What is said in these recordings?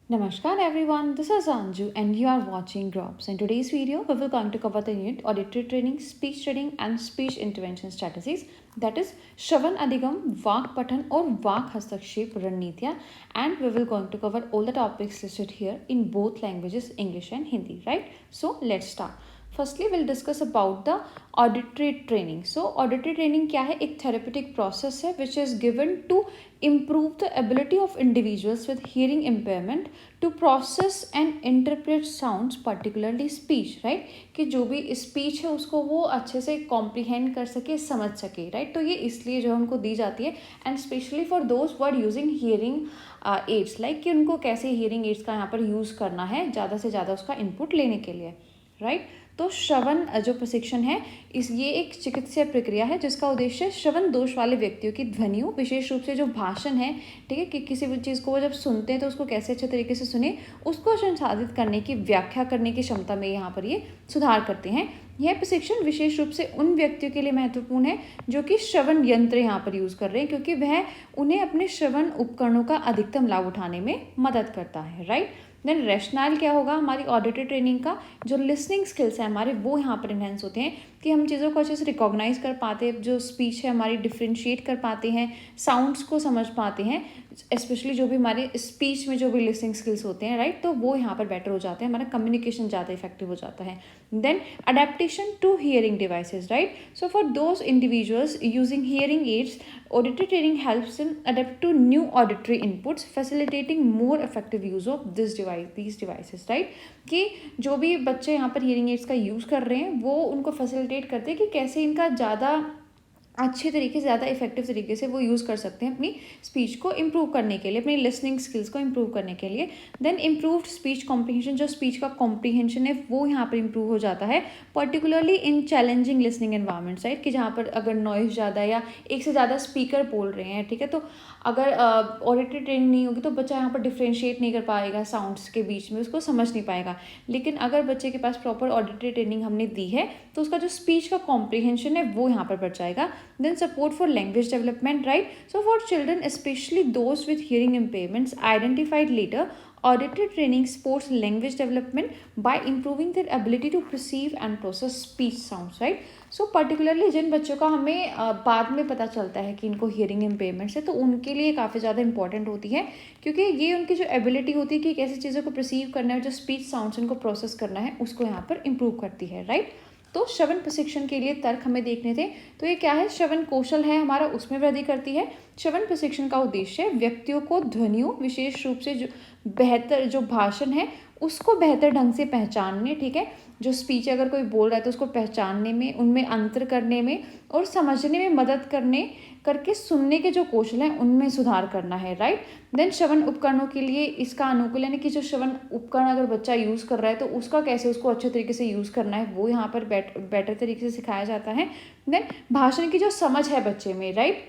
Namaskar everyone, this is Anju and you are watching Drops. In today's video, we will going to cover the unit auditory training, speech training and speech intervention strategies, that is Shravan Adhigam, Vak Pathan or Vak Hastakshep Ranitya, and we will going to cover all the topics listed here in both languages, English and Hindi, right? So let's start. Firstly will discuss about the auditory training. So auditory training क्या है? एक therapeutic process है which is given to improve the ability of individuals with hearing impairment to process and interpret sounds, particularly speech, right? कि जो भी speech है उसको वो अच्छे से comprehend कर सके, समझ सके, right? तो ये इसलिए जो है उनको दी जाती है, and especially for those who are using hearing aids, like कि उनको कैसे hearing aids का यहाँ पर use करना है ज़्यादा से ज़्यादा उसका input लेने के लिए, right? तो श्रवण जो प्रशिक्षण है ये एक चिकित्सीय प्रक्रिया है जिसका उद्देश्य श्रवण दोष वाले व्यक्तियों की ध्वनियों, विशेष रूप से जो भाषण है, ठीक है, कि किसी भी चीज़ को वो जब सुनते हैं तो उसको कैसे अच्छे तरीके से सुने, उसको संसाधित करने की, व्याख्या करने की क्षमता में यहाँ पर ये सुधार करते हैं. यह प्रशिक्षण विशेष रूप से उन व्यक्तियों के लिए महत्वपूर्ण है जो कि श्रवण यंत्र यहाँ पर यूज़ कर रहे हैं, क्योंकि वह उन्हें अपने श्रवण उपकरणों का अधिकतम लाभ उठाने में मदद करता है, राइट. देन रैशनल क्या होगा हमारी ऑडिटरी ट्रेनिंग का? जो लिसनिंग स्किल्स है हमारे वो यहाँ पर इन्हेंस होते हैं कि हम चीज़ों को अच्छे से रिकॉग्नाइज कर पाते हैं, जो स्पीच है हमारी डिफ्रेंशिएट कर पाते हैं, साउंड्स को समझ पाते हैं, स्पेशली जो भी हमारे स्पीच में जो भी लिसनिंग स्किल्स होते हैं, राइट, तो वो यहाँ पर बेटर हो जाते हैं, हमारा कम्युनिकेशन ज़्यादा इफेक्टिव हो जाता है. Then adaptation to hearing devices, right. So for those individuals using hearing aids, auditory training helps them adapt to new auditory inputs, facilitating more effective use of these devices, right. कि जो भी बच्चे यहाँ पर hearing aids का use कर रहे हैं वो उनको फैसिलिटेट करते हैं कि कैसे इनका ज़्यादा अच्छे तरीके से, ज़्यादा इफेक्टिव तरीके से वो यूज़ कर सकते हैं अपनी स्पीच को इम्प्रूव करने के लिए, अपनी लिसनिंग स्किल्स को इम्प्रूव करने के लिए. देन इम्प्रूव्ड स्पीच कॉम्प्रीहेंशन, जो स्पीच का कॉम्प्रीहेंशन है वो यहाँ पर इम्प्रूव हो जाता है, particularly in challenging listening environments, right, कि जहाँ पर अगर नॉइज़ ज़्यादा या एक से ज़्यादा स्पीकर बोल रहे हैं, ठीक है, तो अगर ऑडिटरी ट्रेनिंग नहीं होगी तो बच्चा यहाँ पर डिफ्रेंशिएट नहीं कर पाएगा साउंड्स के बीच में, उसको समझ नहीं पाएगा. लेकिन अगर बच्चे के पास प्रॉपर ऑडिटरी ट्रेनिंग हमने दी है तो उसका जो स्पीच का कॉम्प्रीहेंशन है वो यहाँ पर बढ़ जाएगा. Then support for language development, right? So for children, especially those with hearing impairments identified later, auditory training supports language development by improving their ability to perceive and process speech sounds, right? So particularly जिन बच्चों का हमें बाद में पता चलता है कि इनको hearing impairments है, तो उनके लिए काफ़ी ज़्यादा इंपॉर्टेंट होती है, क्योंकि ये उनकी जो एबिलिटी होती है कि कैसी चीज़ों को परसीव करना है, जो स्पीच साउंड्स इनको प्रोसेस करना है, उसको यहाँ पर इम्प्रूव करती है, राइट. तो श्रवण प्रशिक्षण के लिए तर्क हमें देखने थे. तो ये क्या है? श्रवण कौशल है हमारा, उसमें वृद्धि करती है. श्रवण प्रशिक्षण का उद्देश्य व्यक्तियों को ध्वनियों, विशेष रूप से जो बेहतर जो भाषण है उसको बेहतर ढंग से पहचानने, ठीक है, जो स्पीच अगर कोई बोल रहा है तो उसको पहचानने में, उनमें अंतर करने में और समझने में मदद करके सुनने के जो कौशल हैं उनमें सुधार करना है, राइट. देन श्रवण उपकरणों के लिए इसका अनुकूल, यानी कि जो श्रवण उपकरण अगर बच्चा यूज़ कर रहा है तो उसका कैसे उसको अच्छे तरीके से यूज़ करना है वो यहाँ पर बेटर तरीके से सिखाया जाता है. देन भाषण की जो समझ है बच्चे में, राइट,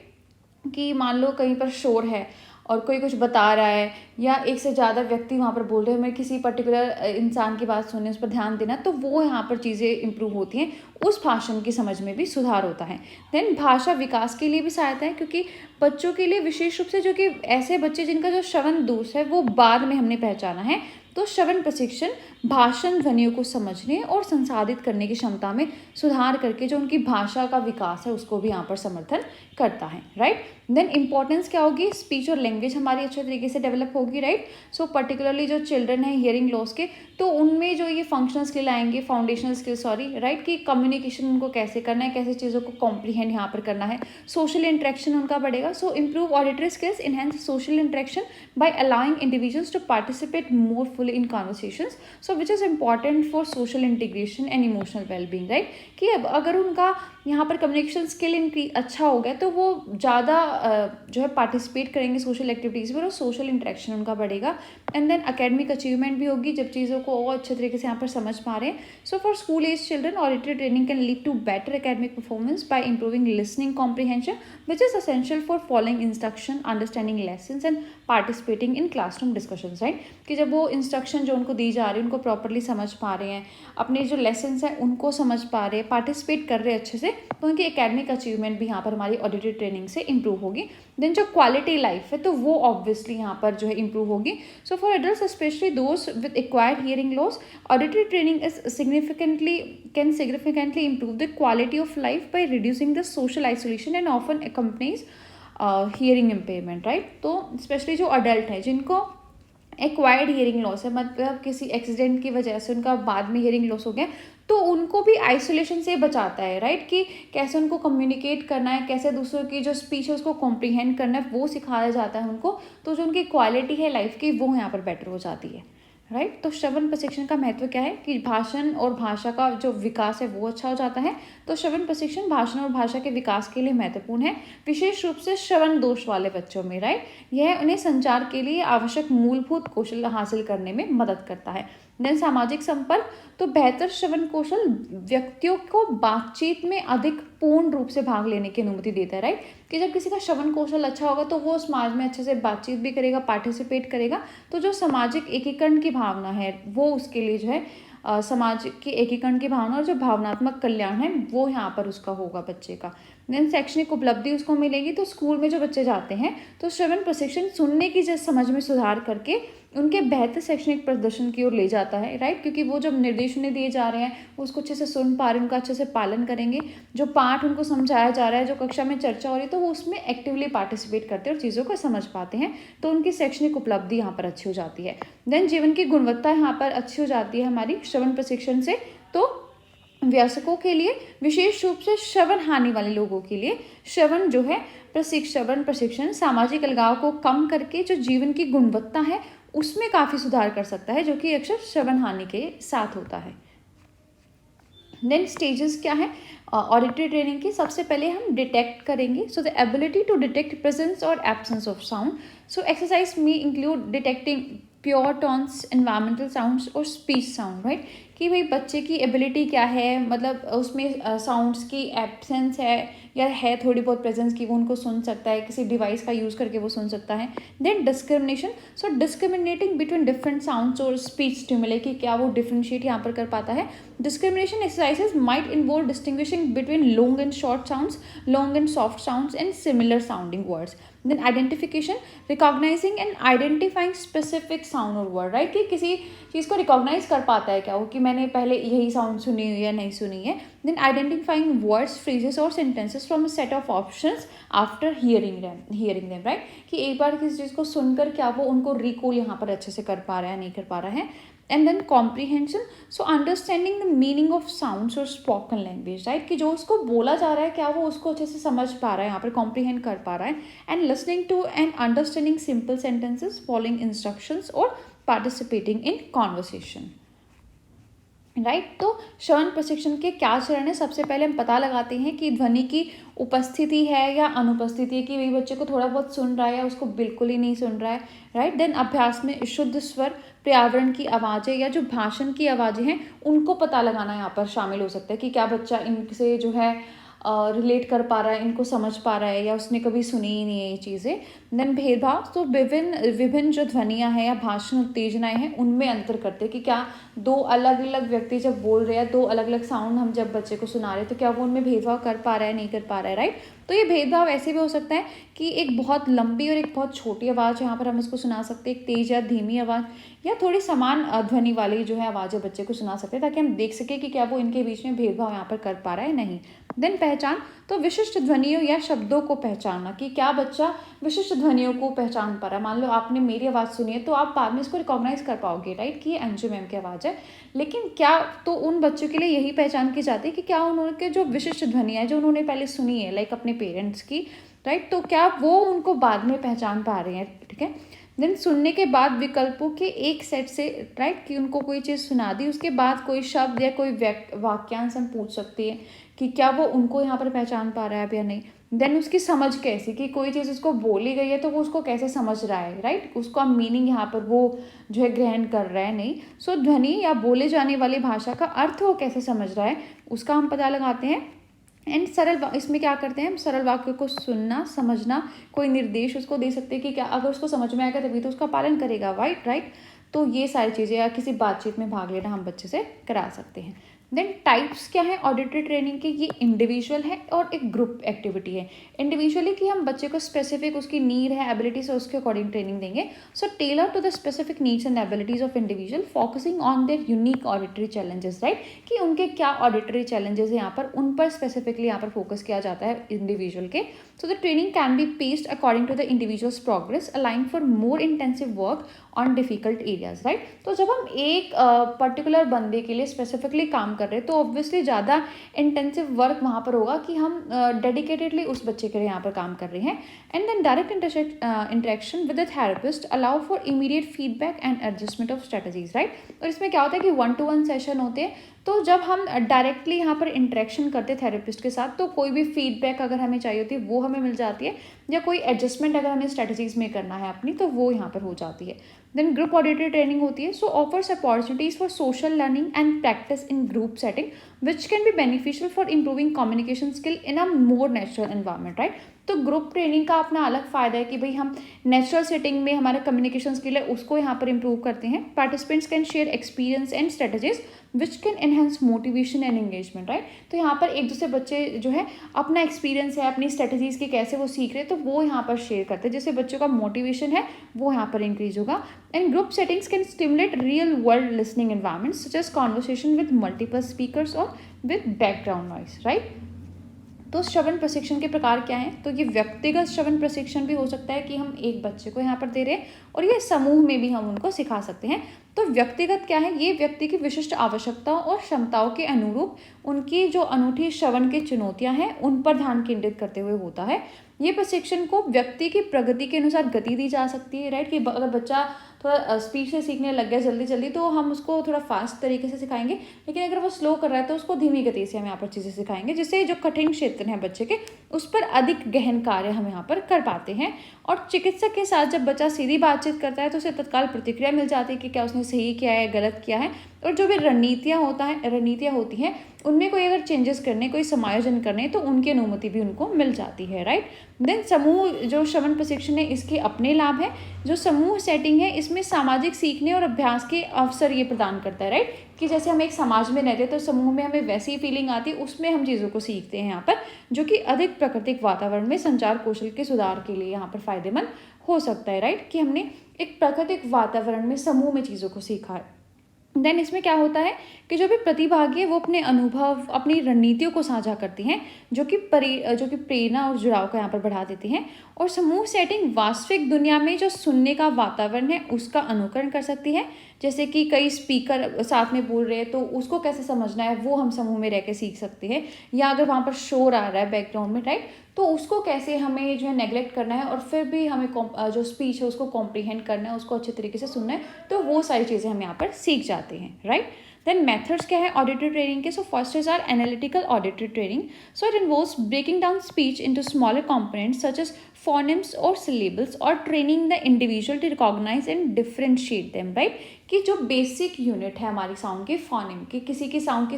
कि मान लो कहीं पर शोर है और कोई कुछ बता रहा है या एक से ज़्यादा व्यक्ति वहाँ पर बोल रहे हैं, हमें किसी पर्टिकुलर इंसान की बात सुनने, उस पर ध्यान देना, तो वो यहाँ पर चीज़ें इंप्रूव होती हैं, उस भाषण की समझ में भी सुधार होता है. देन भाषा विकास के लिए भी सहायता है, क्योंकि बच्चों के लिए विशेष रूप से जो कि ऐसे बच्चे जिनका जो श्रवण दोष है वो बाद में हमने पहचाना है, तो श्रवण प्रशिक्षण भाषण ध्वनियों को समझने और संसाधित करने की क्षमता में सुधार करके जो उनकी भाषा का विकास है उसको भी यहाँ पर समर्थन करता है, राइट. देन इंपॉर्टेंस क्या होगी? स्पीच और लैंग्वेज हमारी अच्छे तरीके से डेवलप होगी, राइट. सो पर्टिकुलरली जो चिल्ड्रन है हियरिंग लॉस के, तो उनमें जो ये फंक्शनल स्किल आएंगे, फाउंडेशनल स्किल, राइट, कि कम्युनिकेशन उनको कैसे करना है, कैसे चीज़ों को कॉम्प्रीहेंड यहाँ पर करना है, सोशल इंटरेक्शन उनका बढ़ेगा. So improve auditory skills, enhance social interaction by allowing individuals to participate more fully in conversations, so which is important for social integration and emotional wellbeing, right. कि अब अगर उनका यहाँ पर कम्युनिकेशन स्किल अच्छा हो गया तो वो ज़्यादा जो है पार्टिसिपेट करेंगे सोशल एक्टिविटीज़ में और सोशल इंटरेक्शन उनका बढ़ेगा. एंड देन एकेडमिक अचीवमेंट भी होगी जब चीज़ों को और अच्छे तरीके से यहाँ पर समझ पा रहे हैं. So for school age children, auditory training can lead to better academic performance by improving listening comprehension, which is essential for following instruction, understanding lessons and participating in classroom discussions, right. कि जब वो instruction जो उनको दी जा रही है उनको properly समझ पा रहे हैं, अपने जो लेसन्स हैं उनको समझ पा रहे हैं, पार्टिसिपेट कर रहे हैं अच्छे से, तो उनकी एकेडमिक अचीवमेंट भी यहाँ पर हमारी ऑडिटरी ट्रेनिंग से इंप्रूव होगी. देन जो क्वालिटी लाइफ है तो वो ऑब्वियसली यहाँ पर जो है इंप्रूव होगी. So for adults specially those with acquired hearing loss, auditory training is significantly improve the quality of life by reducing the social isolation and often accompanies hearing impairment, right. तो specially जो adult हैं जिनको acquired hearing loss है, मतलब किसी accident की वजह से उनका बाद में हियरिंग लॉस हो गया, तो उनको भी आइसोलेशन से बचाता है, राइट. कि कैसे उनको कम्युनिकेट करना है, कैसे दूसरों की जो स्पीच है उसको कॉम्प्रीहेंड करना है, वो सिखाया जाता है उनको. तो जो उनकी क्वालिटी है लाइफ की वो यहाँ पर बेटर हो जाती है, राइट. तो श्रवण प्रशिक्षण का महत्व क्या है कि भाषण और भाषा का जो विकास है वो अच्छा हो जाता है. तो श्रवण प्रशिक्षण भाषण और भाषा के विकास के लिए महत्वपूर्ण है, विशेष रूप से श्रवण दोष वाले बच्चों में, राइट. यह उन्हें संचार के लिए आवश्यक मूलभूत कौशल हासिल करने में मदद करता है. देन सामाजिक संपर्क, तो बेहतर श्रवण कौशल व्यक्तियों को बातचीत में अधिक पूर्ण रूप से भाग लेने की अनुमति देता है, राइट. कि जब किसी का श्रवण कौशल अच्छा होगा तो वो समाज में अच्छे से बातचीत भी करेगा, पार्टिसिपेट करेगा. तो जो सामाजिक एकीकरण की भावना है वो उसके लिए जो है समाज के एकीकरण की भावना और जो भावनात्मक कल्याण है वो यहाँ पर उसका होगा बच्चे का. देन शैक्षणिक उपलब्धि उसको मिलेगी. तो स्कूल में जो बच्चे जाते हैं तो श्रवण प्रशिक्षण सुनने की समझ में सुधार करके उनके बेहतर शैक्षणिक प्रदर्शन की ओर ले जाता है, राइट. क्योंकि वो जब निर्देश उन्हें दिए जा रहे हैं वो उसको अच्छे से सुन पा रहे हैं, उनका अच्छे से पालन करेंगे. जो पाठ उनको समझाया जा रहा है, जो कक्षा में चर्चा हो रही है, तो वो उसमें एक्टिवली पार्टिसिपेट करते हैं और चीज़ों को समझ पाते हैं. तो उनकी शैक्षणिक उपलब्धि यहाँ पर अच्छी हो जाती है. देन जीवन की गुणवत्ता यहाँ पर अच्छी हो जाती है हमारी श्रवण प्रशिक्षण से. तो वयस्कों के लिए, विशेष रूप से श्रवण हानि वाले लोगों के लिए, श्रवण जो है श्रवण प्रशिक्षण सामाजिक अलगाव को कम करके जो जीवन की गुणवत्ता है उसमें काफ़ी सुधार कर सकता है, जो कि अक्सर श्रवण हानि के साथ होता है. देन स्टेजेस क्या है ऑडिटरी ट्रेनिंग की. सबसे पहले हम डिटेक्ट करेंगे. So the ability to detect presence और absence of sound. So exercise में include detecting pure tones, environmental sounds और स्पीच साउंड, राइट. कि भाई बच्चे की एबिलिटी क्या है, मतलब उसमें साउंड्स की एब्सेंस है या है थोड़ी बहुत प्रेजेंस की, वो उनको सुन सकता है, किसी डिवाइस का यूज़ करके वो सुन सकता है. Then discrimination, so discriminating between different sounds और स्पीच स्टिमुले, कि क्या वो डिफ्रेंशिएट यहाँ पर कर पाता है. Discrimination exercises might involve distinguishing between long and short sounds, long and soft sounds and similar sounding words. Then identification, recognizing and identifying specific sound और वर्ड, राइट. कि किसी चीज़ को रिकॉग्नाइज कर पाता है क्या वो, कि मैंने पहले यही साउंड सुनी हुई है नहीं सुनी है. देन आइडेंटिफाइंग वर्ड्स, फ्रेजेस और sentences from a set of options after hearing them, right. कि एक बार किसी चीज़ को सुनकर क्या वो उनको रिकॉल यहाँ पर अच्छे से कर पा रहा है नहीं कर पा रहा है. And then comprehension, so understanding the meaning of sounds और स्पोकन लैंग्वेज, राइट. कि जो उसको बोला जा रहा है क्या वो उसको अच्छे से समझ पा रहा है, यहाँ पर कॉम्प्रीहेंड कर पा रहा है. And listening to and understanding simple sentences, following instructions और पार्टिसिपेटिंग इन कॉन्वर्सेशन, राइट. तो श्रवण प्रशिक्षण के क्या चरण है. सबसे पहले हम पता लगाते हैं कि ध्वनि की उपस्थिति है या अनुपस्थिति है, कि वही बच्चे को थोड़ा बहुत सुन रहा है या उसको बिल्कुल ही नहीं सुन रहा है, राइट. देन अभ्यास में शुद्ध स्वर, पर्यावरण की आवाज़ें या जो भाषण की आवाज़ें हैं उनको पता लगाना यहाँ पर शामिल हो सकता है, कि क्या बच्चा इनसे जो है रिलेट कर पा रहा है, इनको समझ पा रहा है या उसने कभी सुनी ही नहीं है ये चीज़ें. देन भेदभाव, तो विभिन्न जो ध्वनियाँ हैं या भाषण उत्तेजनाएं हैं उनमें अंतर करते हैं, कि क्या दो अलग अलग व्यक्ति जब बोल रहे हैं, दो अलग अलग साउंड हम जब बच्चे को सुना रहे हैं, तो क्या वो उनमें भेदभाव कर पा रहा है नहीं कर पा रहा है, राइट. तो ये भेदभाव ऐसे भी हो सकता है कि एक बहुत लंबी और एक बहुत छोटी आवाज़ यहाँ पर हम इसको सुना सकते हैं, एक तेज या धीमी आवाज़ या थोड़ी समान ध्वनि वाली जो है आवाज़ें बच्चे को सुना सकते हैं, ताकि हम देख सकें कि क्या वो इनके बीच में भेदभाव यहाँ पर कर पा रहा है नहीं. देन पहचान, तो विशिष्ट ध्वनियों या शब्दों को पहचानना, कि क्या बच्चा विशिष्ट ध्वनियों को पहचान पा रहा है. मान लो आपने मेरी आवाज़ सुनी है तो आप बाद में इसको रिकॉग्नाइज कर पाओगे, राइट, कि ये अंजू मैम की आवाज़ है. लेकिन क्या तो उन बच्चों के लिए यही पहचान की जाती है कि क्या उन्होंने जो विशिष्ट ध्वनियाँ है जो उन्होंने पहले सुनी है लाइक अपने पेरेंट्स की, राइट, तो क्या वो उनको बाद में पहचान पा रहे हैं, ठीक है. देन सुनने के बाद विकल्पों के एक सेट से, राइट, कि उनको कोई चीज़ सुना दी उसके बाद कोई शब्द या कोई वाक्यांश हम पूछ सकते हैं कि क्या वो उनको यहाँ पर पहचान पा रहा है या नहीं. देन उसकी समझ कैसी, कि कोई चीज़ उसको बोली गई है तो वो उसको कैसे समझ रहा है, राइट, उसका मीनिंग यहाँ पर वो जो है ग्रहण कर रहा है नहीं. सो ध्वनि या बोले जाने वाली भाषा का अर्थ वो कैसे समझ रहा है उसका हम पता लगाते हैं. एंड सरल इसमें क्या करते हैं हम, सरल वाक्य को सुनना समझना, कोई निर्देश उसको दे सकते हैं कि क्या अगर उसको समझ में आएगा तभी तो उसका पालन करेगा, राइट. तो ये सारी चीज़ें या किसी बातचीत में भाग लेना हम बच्चे से करा सकते हैं. देन टाइप्स क्या है ऑडिटरी ट्रेनिंग की, ये इंडिविजुअल है और एक ग्रुप एक्टिविटी है। इंडिविजुअली कि हम बच्चे को स्पेसिफिक उसकी नीड है, एबिलिटीज है, उसके अकॉर्डिंग ट्रेनिंग देंगे। So tailor to the specific needs and abilities of individual, focusing on their unique auditory challenges, right, कि उनके क्या ऑडिटरी चैलेंजेस है यहाँ पर, उन पर स्पेसिफिकली यहाँ पर फोकस किया जाता है इंडिविजुअल के। So the training can be paced according to the individuals progress, allowing for more intensive work on difficult areas, right. तो जब हम एक पर्टिकुलर बंदे के लिए स्पेसिफिकली काम कर रहे हैं तो ऑब्वियसली ज़्यादा इंटेंसिव वर्क वहाँ पर होगा कि हम डेडिकेटेडली उस बच्चे के लिए यहाँ पर काम कर रहे हैं। And then direct interaction with the therapist allow for immediate feedback and adjustment of strategies, right. और इसमें क्या होता है कि 1-to-1 सेशन होते हैं, तो जब हम डायरेक्टली यहाँ पर इंटरेक्शन करते हैं थेरेपिस्ट के साथ, तो कोई भी फीडबैक अगर हमें चाहिए होती है वो हमें मिल जाती है, या कोई एडजस्टमेंट अगर हमें स्ट्रेटजीज में करना है अपनी, तो वो यहाँ पर हो जाती है। देन ग्रुप ऑडिटरी ट्रेनिंग होती है, so offers opportunities for social learning and practice in group setting which can be beneficial for improving communication skill in a more natural environment, right. तो ग्रुप ट्रेनिंग का अपना अलग फ़ायदा है कि भाई हम नेचुरल सेटिंग में हमारा कम्युनिकेशन स्किल है उसको यहाँ पर इंप्रूव करते हैं। Participants can share experience and strategies which can enhance motivation and engagement, right. तो यहाँ पर एक दूसरे बच्चे जो है अपना एक्सपीरियंस है, अपनी स्ट्रेटजीज की कैसे वो सीख रहे हैं, तो वो यहाँ पर शेयर करते हैं, जिससे बच्चों का मोटिवेशन है वो यहाँ पर इंक्रीज होगा। And group settings can stimulate real world listening environment such as conversation with multiple speakers और विद बैकग्राउंड नॉइस, राइट। तो श्रवण प्रशिक्षण के प्रकार क्या हैं, तो ये व्यक्तिगत श्रवण प्रशिक्षण भी हो सकता है कि हम एक बच्चे को यहाँ पर दे रहे हैं, और ये समूह में भी हम उनको सिखा सकते हैं। तो व्यक्तिगत क्या है, ये व्यक्ति की विशिष्ट आवश्यकताओं और क्षमताओं के अनुरूप उनकी जो अनूठी श्रवण की चुनौतियां हैं उन पर ध्यान केंद्रित करते हुए होता है। ये प्रशिक्षण को व्यक्ति की प्रगति के अनुसार गति दी जा सकती है, राइट, कि अगर बच्चा थोड़ा स्पीड से सीखने लग गया जल्दी जल्दी तो हम उसको थोड़ा फास्ट तरीके से सिखाएंगे, लेकिन अगर वो स्लो कर रहा है तो उसको धीमी गति से हम यहाँ पर चीज़ें सिखाएंगे, जिससे जो कठिन क्षेत्र हैं बच्चे के उस पर अधिक गहन कार्य हम यहाँ पर कर पाते हैं। और चिकित्सक के साथ जब बच्चा सीधी बातचीत करता है तो उसे तत्काल प्रतिक्रिया मिल जाती है कि क्या उसने सही किया है, गलत किया है, और जो भी रणनीतियाँ होती हैं उनमें कोई अगर चेंजेस करने, कोई समायोजन करने, तो उनकी अनुमति भी उनको मिल जाती है, राइट। देन समूह जो श्रवण प्रशिक्षण है इसके अपने लाभ है। जो समूह सेटिंग है इसमें सामाजिक सीखने और अभ्यास के अवसर ये प्रदान करता है, राइट, कि जैसे हम एक समाज में रहते हैं तो समूह में हमें वैसी ही फीलिंग आती है, उसमें हम चीज़ों को सीखते हैं यहाँ पर, जो कि अधिक प्राकृतिक वातावरण में संचार कौशल के सुधार के लिए यहाँ पर फायदेमंद हो सकता है, राइट, कि हमने एक प्राकृतिक वातावरण में समूह में चीज़ों को सीखा है। देन इसमें क्या होता है कि जो भी प्रतिभागी है वो अपने अनुभव, अपनी रणनीतियों को साझा करती हैं, जो कि प्रेरणा और जुड़ाव का यहाँ पर बढ़ा देती हैं। और समूह सेटिंग वास्तविक दुनिया में जो सुनने का वातावरण है उसका अनुकरण कर सकती है, जैसे कि कई स्पीकर साथ में बोल रहे हैं तो उसको कैसे समझना है वो हम समूह में रह के सीख सकते हैं, या अगर वहाँ पर शोर आ रहा है बैकग्राउंड में, राइट, तो उसको कैसे हमें जो है नेग्लेक्ट करना है और फिर भी हमें जो स्पीच है उसको कॉम्प्रीहेंड करना है, उसको अच्छे तरीके से सुनना है, तो वो सारी चीज़ें हम यहाँ पर सीख जाते हैं, राइट। देन मेथड्स क्या है ऑडिटरी ट्रेनिंग के, so first is are analytical auditory training, so it involves breaking down speech into smaller components such as phonims or syllables or training the individual to recognize and differentiate them, right, कि जो basic unit है हमारी sound की phoneme की, किसी की sound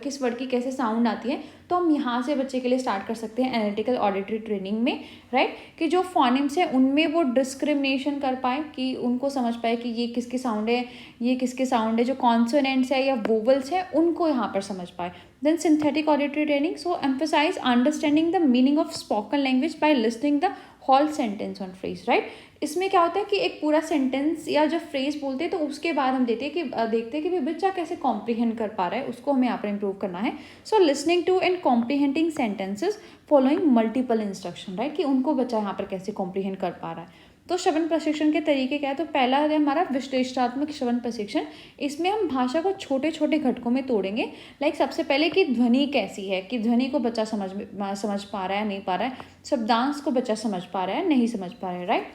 किस word की कैसे साउंड आती है, तो हम यहाँ से बच्चे के लिए स्टार्ट कर सकते हैं एनालिटिकल ऑडिटरी ट्रेनिंग में, राइट, कि जो फोनिम्स है उनमें वो डिस्क्रिमिनेशन कर पाए, कि उनको समझ पाए कि ये किसकी साउंड है, ये किसके साउंड है, जो कॉन्सोनेंट्स है या वोवल्स है उनको यहाँ पर समझ पाए। Then synthetic auditory training, so emphasize understanding the meaning of spoken language by listening the whole sentence on phrase, right. इसमें क्या होता है कि एक पूरा सेंटेंस या जब फ्रेज बोलते हैं तो उसके बाद हम देखते हैं कि बच्चा कैसे कॉम्प्रीहेंड कर पा रहा है, उसको हमें यहाँ पर इंप्रूव करना है। So listening to and comprehending sentences following multiple instruction, right, कि उनको बच्चा यहाँ पर कैसे कॉम्प्रीहेंड कर पा रहा है। तो श्रवण प्रशिक्षण के तरीके क्या है, तो पहला है हमारा विश्लेषणात्मक श्रवण प्रशिक्षण। इसमें हम भाषा को छोटे छोटे घटकों में तोड़ेंगे, लाइक सबसे पहले कि ध्वनि कैसी है, कि ध्वनि को बच्चा समझ पा रहा है नहीं पा रहा है, शब्दांश को बच्चा समझ पा रहा है नहीं समझ पा रहा है, राइट।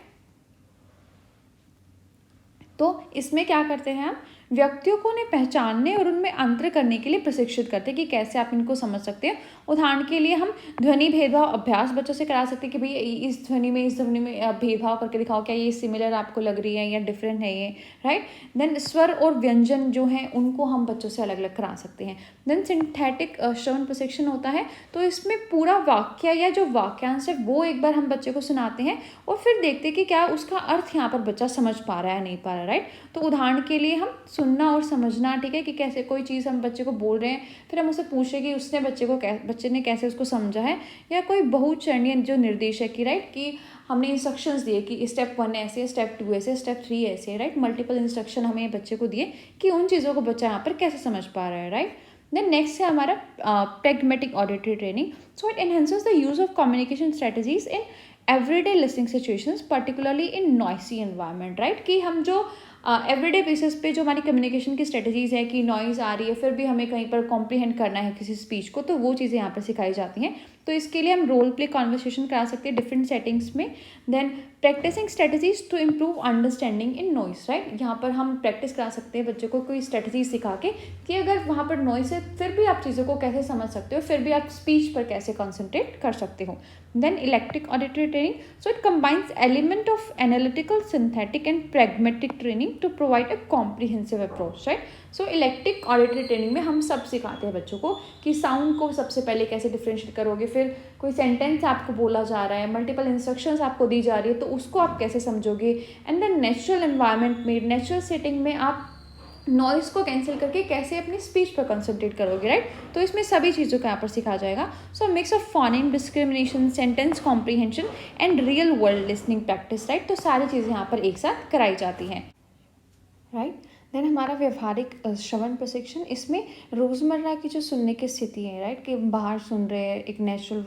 तो इसमें क्या करते हैं हम व्यक्तियों को उन्हें पहचानने और उनमें अंतर करने के लिए प्रशिक्षित करते हैं कि कैसे आप इनको समझ सकते हैं। उदाहरण के लिए हम ध्वनि भेदभाव अभ्यास बच्चों से करा सकते हैं कि भाई इस ध्वनि में भेदभाव करके दिखाओ, क्या ये सिमिलर आपको लग रही है या डिफरेंट है ये, राइट। देन स्वर और व्यंजन जो हैं उनको हम बच्चों से अलग अलग करा सकते हैं। देन सिंथेटिक श्रवण प्रशिक्षण होता है, तो इसमें पूरा वाक्य या जो वाक्यांश है वो एक बार हम बच्चे को सुनाते हैं और फिर देखते हैं कि क्या उसका अर्थ यहाँ पर बच्चा समझ पा रहा है नहीं पा रहा है, राइट। तो उदाहरण के लिए हम सुनना और समझना, ठीक है, कि कैसे कोई चीज़ हम बच्चे को बोल रहे हैं, फिर हम उससे पूछ रहे हैं कि उसने बच्चे ने कैसे उसको समझा है, या कोई बहुचरणीय जो निर्देश है कि राइट, कि हमने इंस्ट्रक्शंस दिए कि स्टेप 1 ऐसे है, स्टेप 2 ऐसे, स्टेप 3 ऐसे है, राइट, मल्टीपल इंस्ट्रक्शन हमें बच्चे को दिए कि उन चीज़ों को बच्चा यहाँ पर कैसे समझ पा रहा है, राइट। देन नेक्स्ट है हमारा pragmatic auditory training. So it enhances the use of communication strategies in everyday listening situations, particularly in noisy environment, right, कि हम जो एवरीडे बेसिस पे जो हमारी कम्युनिकेशन की स्ट्रेटजीज़ है कि नॉइज़ आ रही है फिर भी हमें कहीं पर कॉम्प्रीहेंड करना है किसी स्पीच को, तो वो चीज़ें यहाँ पर सिखाई जाती हैं। तो इसके लिए हम रोल प्ले कॉन्वर्सेशन करा सकते हैं डिफरेंट सेटिंग्स में। Then practicing strategies to improve understanding in noise, right, यहाँ पर हम प्रैक्टिस करा सकते हैं बच्चों को कोई स्ट्रेटजी सिखा के कि अगर वहाँ पर नॉइस है फिर भी आप चीज़ों को कैसे समझ सकते हो, फिर भी आप स्पीच पर कैसे कॉन्सेंट्रेट कर सकते हो। Then electric auditory training, so it combines element of analytical, synthetic and pragmatic training to provide a comprehensive approach, right? So electric auditory training में हम सब सिखाते हैं बच्चों को कि साउंड को सबसे पहले कैसे डिफ्रेंशिएट करोगे, फिर कोई सेंटेंस आपको बोला जा रहा है, मल्टीपल इंस्ट्रक्शंस आपको दी जा रही है, तो उसको आप कैसे समझोगे। एंड देन नेचुरल एनवायरनमेंट में, नेचुरल सेटिंग में आप नॉइस को कैंसिल करके कैसे अपनी स्पीच पर कंसंट्रेट करोगे, राइट। तो इसमें सभी चीज़ों का यहाँ पर सिखाया जाएगा। सो mix of phoneme discrimination, sentence comprehension and real world listening practice, right, तो सारी चीज़ें यहाँ पर एक साथ कराई जाती हैं, राइट। देन हमारा व्यवहारिक श्रवण प्रशिक्षण, इसमें रोज़मर्रा की जो सुनने की स्थिति है, राइट, कि बाहर सुन रहे हैं एक नेचुरल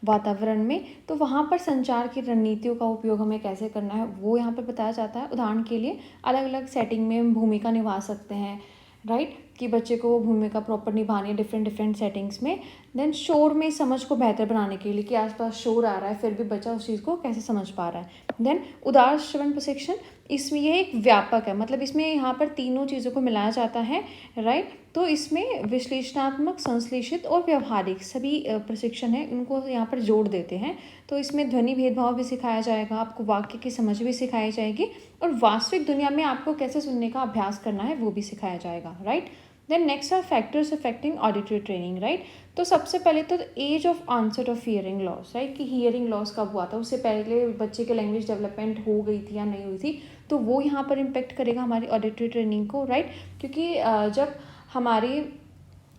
वातावरण में, तो वहाँ पर संचार की रणनीतियों का उपयोग हमें कैसे करना है वो यहाँ पर बताया जाता है। उदाहरण के लिए अलग अलग सेटिंग में हम भूमिका निभा सकते हैं, राइट, कि बच्चे को वो भूमिका प्रॉपर निभानी है डिफरेंट सेटिंग्स में। देन शोर में समझ को बेहतर बनाने के लिए कि आसपास शोर आ रहा है फिर भी बच्चा उस चीज़ को कैसे समझ पा रहा है। देन उदार श्रवण प्रशिक्षण, इसमें ये एक व्यापक है, मतलब इसमें यहाँ पर तीनों चीज़ों को मिलाया जाता है, राइट। तो इसमें विश्लेषणात्मक, संश्लेषित और व्यवहारिक सभी प्रशिक्षण है, उनको यहाँ पर जोड़ देते हैं। तो इसमें ध्वनि भेदभाव भी सिखाया जाएगा, आपको वाक्य की समझ भी सिखाई जाएगी, और वास्तविक दुनिया में आपको कैसे सुनने का अभ्यास करना है वो भी सिखाया जाएगा, right. Then next are factors affecting auditory training, right. तो सबसे पहले तो age of onset of hearing loss, right, कि हियरिंग लॉस कब हुआ था, उससे पहले बच्चे की लैंग्वेज डेवलपमेंट हो गई थी या नहीं हुई थी, तो वो यहाँ पर इम्पेक्ट करेगा हमारी ऑडिटरी ट्रेनिंग को, राइट। क्योंकि जब हमारी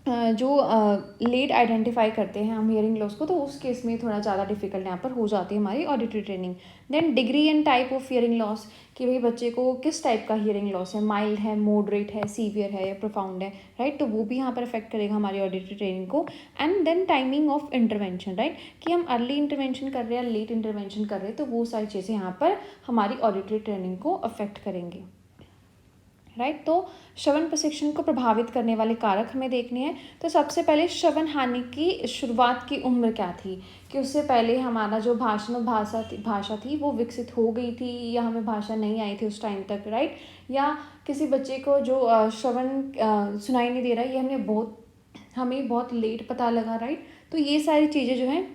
जो लेट आइडेंटिफाई करते हैं हम हियरिंग लॉस को, तो उस केस में थोड़ा ज़्यादा डिफिकल्ट यहाँ पर हो जाती है हमारी auditory training. Then degree and type of hearing loss, कि भाई बच्चे को किस टाइप का हियरिंग लॉस है, माइल्ड है, मॉडरेट है, सीवियर है या प्रोफाउंड है, राइट, तो वो भी यहाँ पर अफेक्ट करेगा हमारी ऑडिटरी ट्रेनिंग को। And then timing of intervention, right, कि हम अर्ली इंटरवेंशन कर रहे हैं, लेट इंटरवेंशन कर रहे हैं, तो वो सारी चीज़ें यहाँ पर हमारी ऑडिटरी ट्रेनिंग को अफेक्ट करेंगी, राइट। तो श्रवण प्रशिक्षण को प्रभावित करने वाले कारक हमें देखने हैं। तो सबसे पहले श्रवण हानि की शुरुआत की उम्र क्या थी, कि उससे पहले हमारा जो भाषा थी वो विकसित हो गई थी, या हमें भाषा नहीं आई थी उस टाइम तक, राइट, या किसी बच्चे को जो श्रवण सुनाई नहीं दे रहा है, ये हमें बहुत लेट पता लगा, राइट। तो ये सारी चीज़ें जो हैं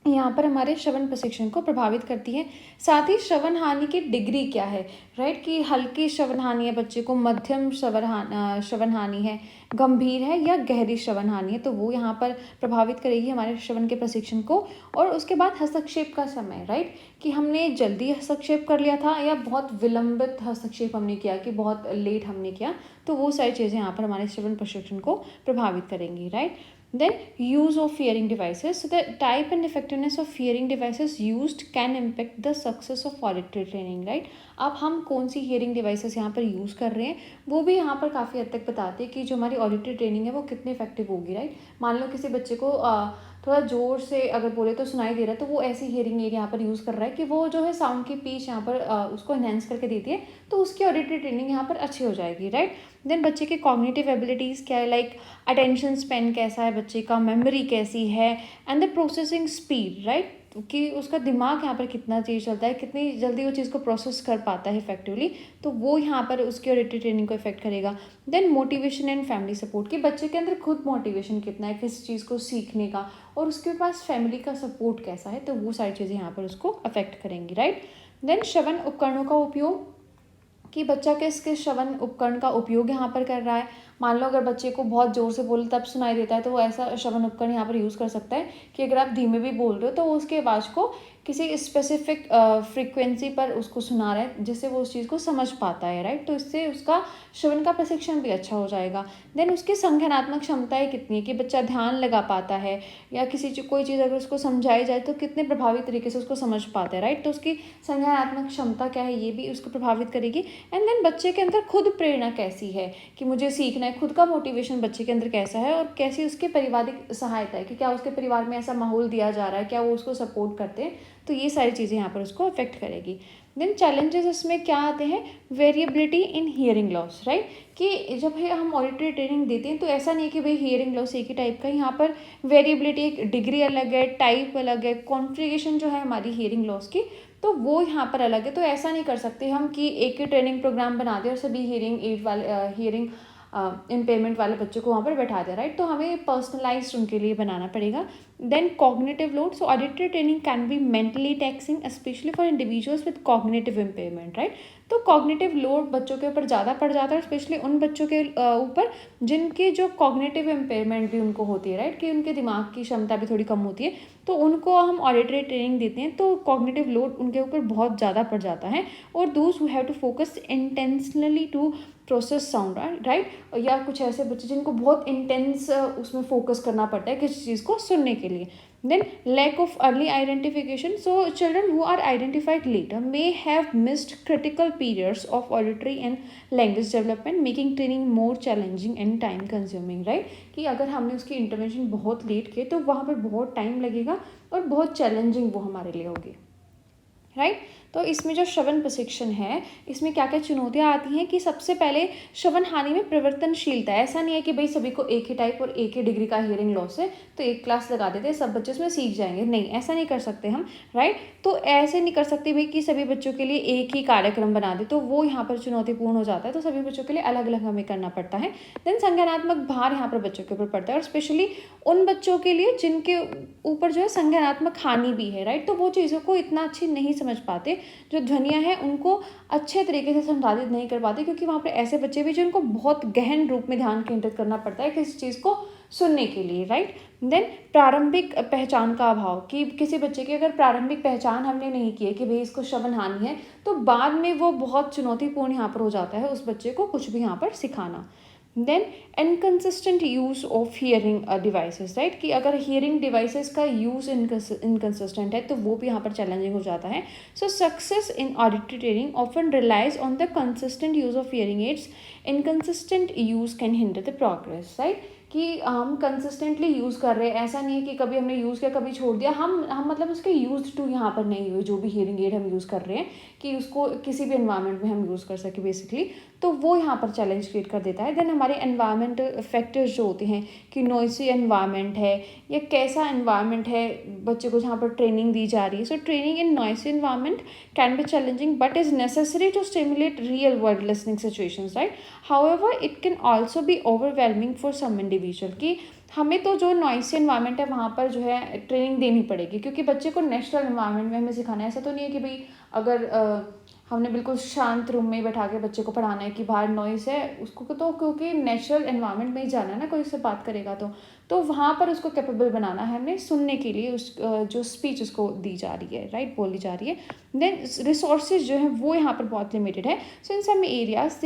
यहाँ पर हमारे श्रवण प्रशिक्षण को प्रभावित करती है। साथ ही श्रवण हानि की डिग्री क्या है, राइट, कि हल्की श्रवण हानि है बच्चे को, मध्यम श्रवण हानि है, गंभीर है या गहरी श्रवण हानि है, तो वो यहाँ पर प्रभावित करेगी हमारे श्रवण के प्रशिक्षण को। और उसके बाद हस्तक्षेप का समय, राइट, कि हमने जल्दी हस्तक्षेप कर लिया था या बहुत विलंबित हस्तक्षेप हमने किया, कि बहुत लेट हमने किया, तो वो सारी चीज़ें यहाँ पर हमारे श्रवण प्रशिक्षण को प्रभावित करेंगी, right. Then use of hearing devices. So the type and effectiveness of hearing devices used can impact the success of auditory training, right? अब हम कौन सी hearing devices यहाँ पर यूज़ कर रहे हैं वो भी यहाँ पर काफ़ी हद तक बताते हैं कि जो हमारी ऑडिटरी ट्रेनिंग है वो कितनी इफेक्टिव होगी, राइट। मान लो किसी बच्चे को थोड़ा ज़ोर से अगर बोले तो सुनाई दे रहा है, तो वो ऐसी हियरिंग एड यहाँ पर यूज़ कर रहा है कि वो जो है साउंड की पिच यहाँ पर उसको एनहेंस करके देती है, तो उसकी ऑडिटरी ट्रेनिंग यहाँ पर अच्छी हो जाएगी, राइट। देन बच्चे की कॉग्निटिव एबिलिटीज़ क्या है, लाइक अटेंशन स्पेन कैसा है बच्चे का, मेमोरी कैसी है, and the processing speed, right, कि उसका दिमाग यहाँ पर कितना तेज चलता है, कितनी जल्दी वो चीज़ को प्रोसेस कर पाता है इफेक्टिवली, तो वो यहाँ पर उसकी ऑडिटरी ट्रेनिंग को इफेक्ट करेगा। Then motivation and family support, कि बच्चे के अंदर खुद मोटिवेशन कितना है किस चीज़ को सीखने का, और उसके पास फैमिली का सपोर्ट कैसा है, तो वो सारी चीज़ें यहाँ पर उसको अफेक्ट करेंगी, राइट। देन श्रवण उपकरणों का उपयोग, कि बच्चा किस किस श्रवण उपकरण का उपयोग यहाँ पर कर रहा है। मान लो अगर बच्चे को बहुत ज़ोर से बोले तब सुनाई देता है, तो वो ऐसा श्रवण उपकरण यहाँ पर यूज़ कर सकता है कि अगर आप धीमे भी बोल रहे हो तो वो उसकी आवाज़ को किसी स्पेसिफिक फ्रीक्वेंसी पर उसको सुना रहे हैं जिससे वो उस चीज़ को समझ पाता है, राइट। तो इससे उसका श्रवण का प्रशिक्षण भी अच्छा हो जाएगा। देन उसकी संज्ञानात्मक क्षमताएं कितनी है कि बच्चा ध्यान लगा पाता है, या कोई चीज़ अगर उसको समझाई जाए तो कितने प्रभावी तरीके से उसको समझ पाता है, राइट। तो उसकी संज्ञानात्मक क्षमता क्या है ये भी उसको प्रभावित करेगी। एंड देन बच्चे के अंदर खुद प्रेरणा कैसी है कि मुझे सीखना है, खुद का मोटिवेशन बच्चे के अंदर कैसा है, और कैसी उसकी पारिवारिक सहायता है कि क्या उसके परिवार में ऐसा माहौल दिया जा रहा है, क्या वो उसको सपोर्ट करते हैं। तो ये सारी चीज़ें यहाँ पर उसको अफेक्ट करेगी। देन चैलेंजेस इसमें क्या आते हैं, variability in hearing loss, right. कि जब हम ऑडिटरी ट्रेनिंग देते हैं तो ऐसा नहीं है कि भाई हियरिंग लॉस एक ही टाइप का, यहाँ पर वेरिएबिलिटी, एक डिग्री अलग है, टाइप अलग है, कॉन्फ़िगरेशन जो है हमारी हियरिंग लॉस की तो वो यहाँ पर अलग है। तो ऐसा नहीं कर सकते हम कि एक ही ट्रेनिंग प्रोग्राम बना दें और सभी हियरिंग इम्पेयरमेंट वाले बच्चों को वहाँ पर बैठा दें, राइट। तो हमें पर्सनलाइज्ड उनके लिए बनाना पड़ेगा। Then cognitive load, so auditory training can be mentally taxing specially for individuals with cognitive impairment, right. तो कॉग्निटिव लोड बच्चों के ऊपर ज़्यादा पड़ जाता है, स्पेशली उन बच्चों के ऊपर जिनकी जो कॉग्निटिव इम्पेयरमेंट भी उनको होती है, राइट, कि उनके दिमाग की क्षमता भी थोड़ी कम होती है। तो उनको हम ऑडिटरी ट्रेनिंग देते हैं तो कॉग्निटिव लोड उनके ऊपर बहुत ज़्यादा पड़ जाता है। और those who have to focus intentionally to process sound, right, या कुछ ऐसे बच्चे जिनको बहुत इंटेंस उसमें फोकस करना पड़ता है किसी चीज़ को सुनने के लिए। Then lack of early identification. So children who are identified later may have missed critical periods of auditory and language development, making training more challenging and time consuming, right? कि अगर हमने उसकी इंटरवेंशन बहुत लेट किए तो वहाँ पर बहुत टाइम लगेगा और बहुत चैलेंजिंग वो हमारे लिए होगी, राइट। तो इसमें जो श्रवण प्रशिक्षण है इसमें क्या क्या चुनौतियाँ आती हैं कि सबसे पहले श्रवण हानि में परिवर्तनशीलता है। ऐसा नहीं है कि भाई सभी को एक ही टाइप और एक ही डिग्री का हियरिंग लॉस है तो एक क्लास लगा देते हैं सब बच्चे उसमें सीख जाएंगे, नहीं ऐसा नहीं कर सकते हम, राइट। तो ऐसे नहीं कर सकते भाई कि सभी बच्चों के लिए एक ही कार्यक्रम बना दे, तो वो यहाँ पर चुनौतीपूर्ण हो जाता है। तो सभी बच्चों के लिए अलग अलग हमें करना पड़ता है। देन संज्ञानात्मक भार यहाँ पर बच्चों के ऊपर पड़ता है और स्पेशली उन बच्चों के लिए जिनके ऊपर जो है संज्ञानात्मक हानि भी है, राइट। तो वो चीज़ों को इतना अच्छी नहीं समझ पाते, जो ध्वनियाँ हैं उनको अच्छे तरीके से संसाधित नहीं कर पाते, क्योंकि वहाँ पर ऐसे बच्चे भी जिनको बहुत गहन रूप में ध्यान केंद्रित करना पड़ता है किसी चीज़ को सुनने के लिए, राइट। देन प्रारंभिक पहचान का अभाव, कि किसी बच्चे की अगर प्रारंभिक पहचान हमने नहीं की है कि भाई इसको श्रवण हानि है तो बाद में वो बहुत चुनौतीपूर्ण यहाँ पर हो जाता है उस बच्चे को कुछ भी यहाँ पर सिखाना। Then inconsistent use of hearing devices, right, कि अगर हियरिंग डिवाइसेस का यूज़ इनकन्सिस्टेंट है तो वो भी यहाँ पर चैलेंजिंग हो जाता है। So success in auditory training often relies on the consistent use of hearing aids. Inconsistent use can hinder the progress, right, कि हम कंसिस्टेंटली यूज़ कर रहे हैं, ऐसा नहीं है कि कभी हमने यूज़ किया कभी छोड़ दिया, हम मतलब उसके यूज्ड टू यहाँ पर नहीं हुए, जो भी हियरिंग एड हम यूज़ कर रहे हैं कि उसको किसी भी एनवायरनमेंट में हम यूज़ कर सके बेसिकली, तो वो यहाँ पर चैलेंज क्रिएट कर देता है। देन हमारे एनवायरनमेंटल फैक्टर्स जो होते हैं कि नॉइसी एनवायरनमेंट है या कैसा एनवायरनमेंट है बच्चे को जहाँ पर ट्रेनिंग दी जा रही है। So training in noisy environment can be challenging but is necessary to stimulate real world listening situations, right. However it can also be overwhelming for some individual, कि हमें तो जो नॉइसी एनवायरनमेंट है वहाँ पर जो है ट्रेनिंग देनी पड़ेगी, क्योंकि बच्चे को नेचुरल एनवायरनमेंट में हमें सिखाना है। ऐसा तो नहीं है कि भाई अगर हमने बिल्कुल शांत रूम में ही बैठा के बच्चे को पढ़ाना है कि बाहर नॉइस है उसको, तो क्योंकि नेचुरल एनवायरनमेंट में ही जाना है ना, कोई उससे बात करेगा तो वहाँ पर उसको कैपेबल बनाना है हमें सुनने के लिए, उस जो स्पीच उसको दी जा रही है, राइट, बोली जा रही है। देन रिसोर्सेज जो है वो यहाँ पर बहुत लिमिटेड है। So in some areas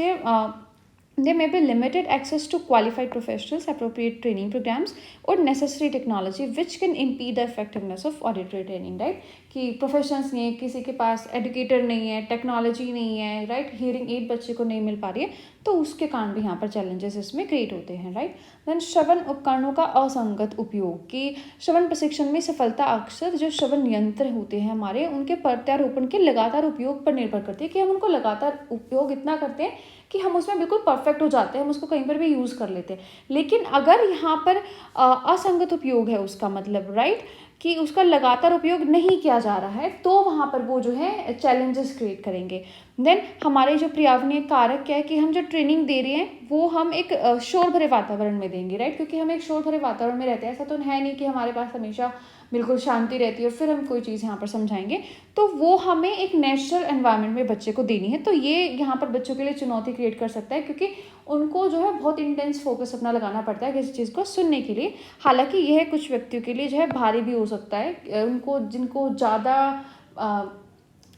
there may be limited access to qualified professionals, appropriate training programs or necessary technology which can impede the effectiveness of auditory training, right, कि प्रोफेशनल्स नहीं है, किसी के पास एडुकेटर नहीं है, टेक्नोलॉजी नहीं है, राइट, हियरिंग एड बच्चे को नहीं मिल पा रही है, तो उसके कारण भी यहाँ पर चैलेंजेस इसमें क्रिएट होते हैं, राइट। देन श्रवण उपकरणों का असंगत उपयोग, कि श्रवण प्रशिक्षण में सफलता अक्सर जो श्रवण यंत्र होते हैं हमारे उनके प्रत्यारोपण के लगातार उपयोग पर निर्भर करती है, कि हम उनको लगातार उपयोग इतना करते हैं कि हम उसमें बिल्कुल परफेक्ट हो जाते हैं, हम उसको कहीं पर भी यूज़ कर लेते हैं। लेकिन अगर यहाँ पर असंगत उपयोग है उसका मतलब, राइट, कि उसका लगातार उपयोग नहीं किया जा रहा है, तो वहाँ पर वो जो है चैलेंजेस क्रिएट करेंगे। देन हमारे जो पर्यावरणीय कारक क्या है कि हम जो ट्रेनिंग दे रहे हैं वो हम एक शोर भरे वातावरण में देंगे, राइट, क्योंकि हम एक शोर भरे वातावरण में रहते हैं। ऐसा तो है नहीं कि हमारे पास हमेशा बिल्कुल शांति रहती है और फिर हम कोई चीज़ यहाँ पर समझाएंगे, तो वो हमें एक नेचुरल एनवायरनमेंट में बच्चे को देनी है। तो ये यहाँ पर बच्चों के लिए चुनौती क्रिएट कर सकता है, क्योंकि उनको जो है बहुत इंटेंस फोकस अपना लगाना पड़ता है किसी चीज़ को सुनने के लिए। हालांकि यह कुछ व्यक्तियों के लिए जो है भारी भी हो सकता है, उनको जिनको ज़्यादा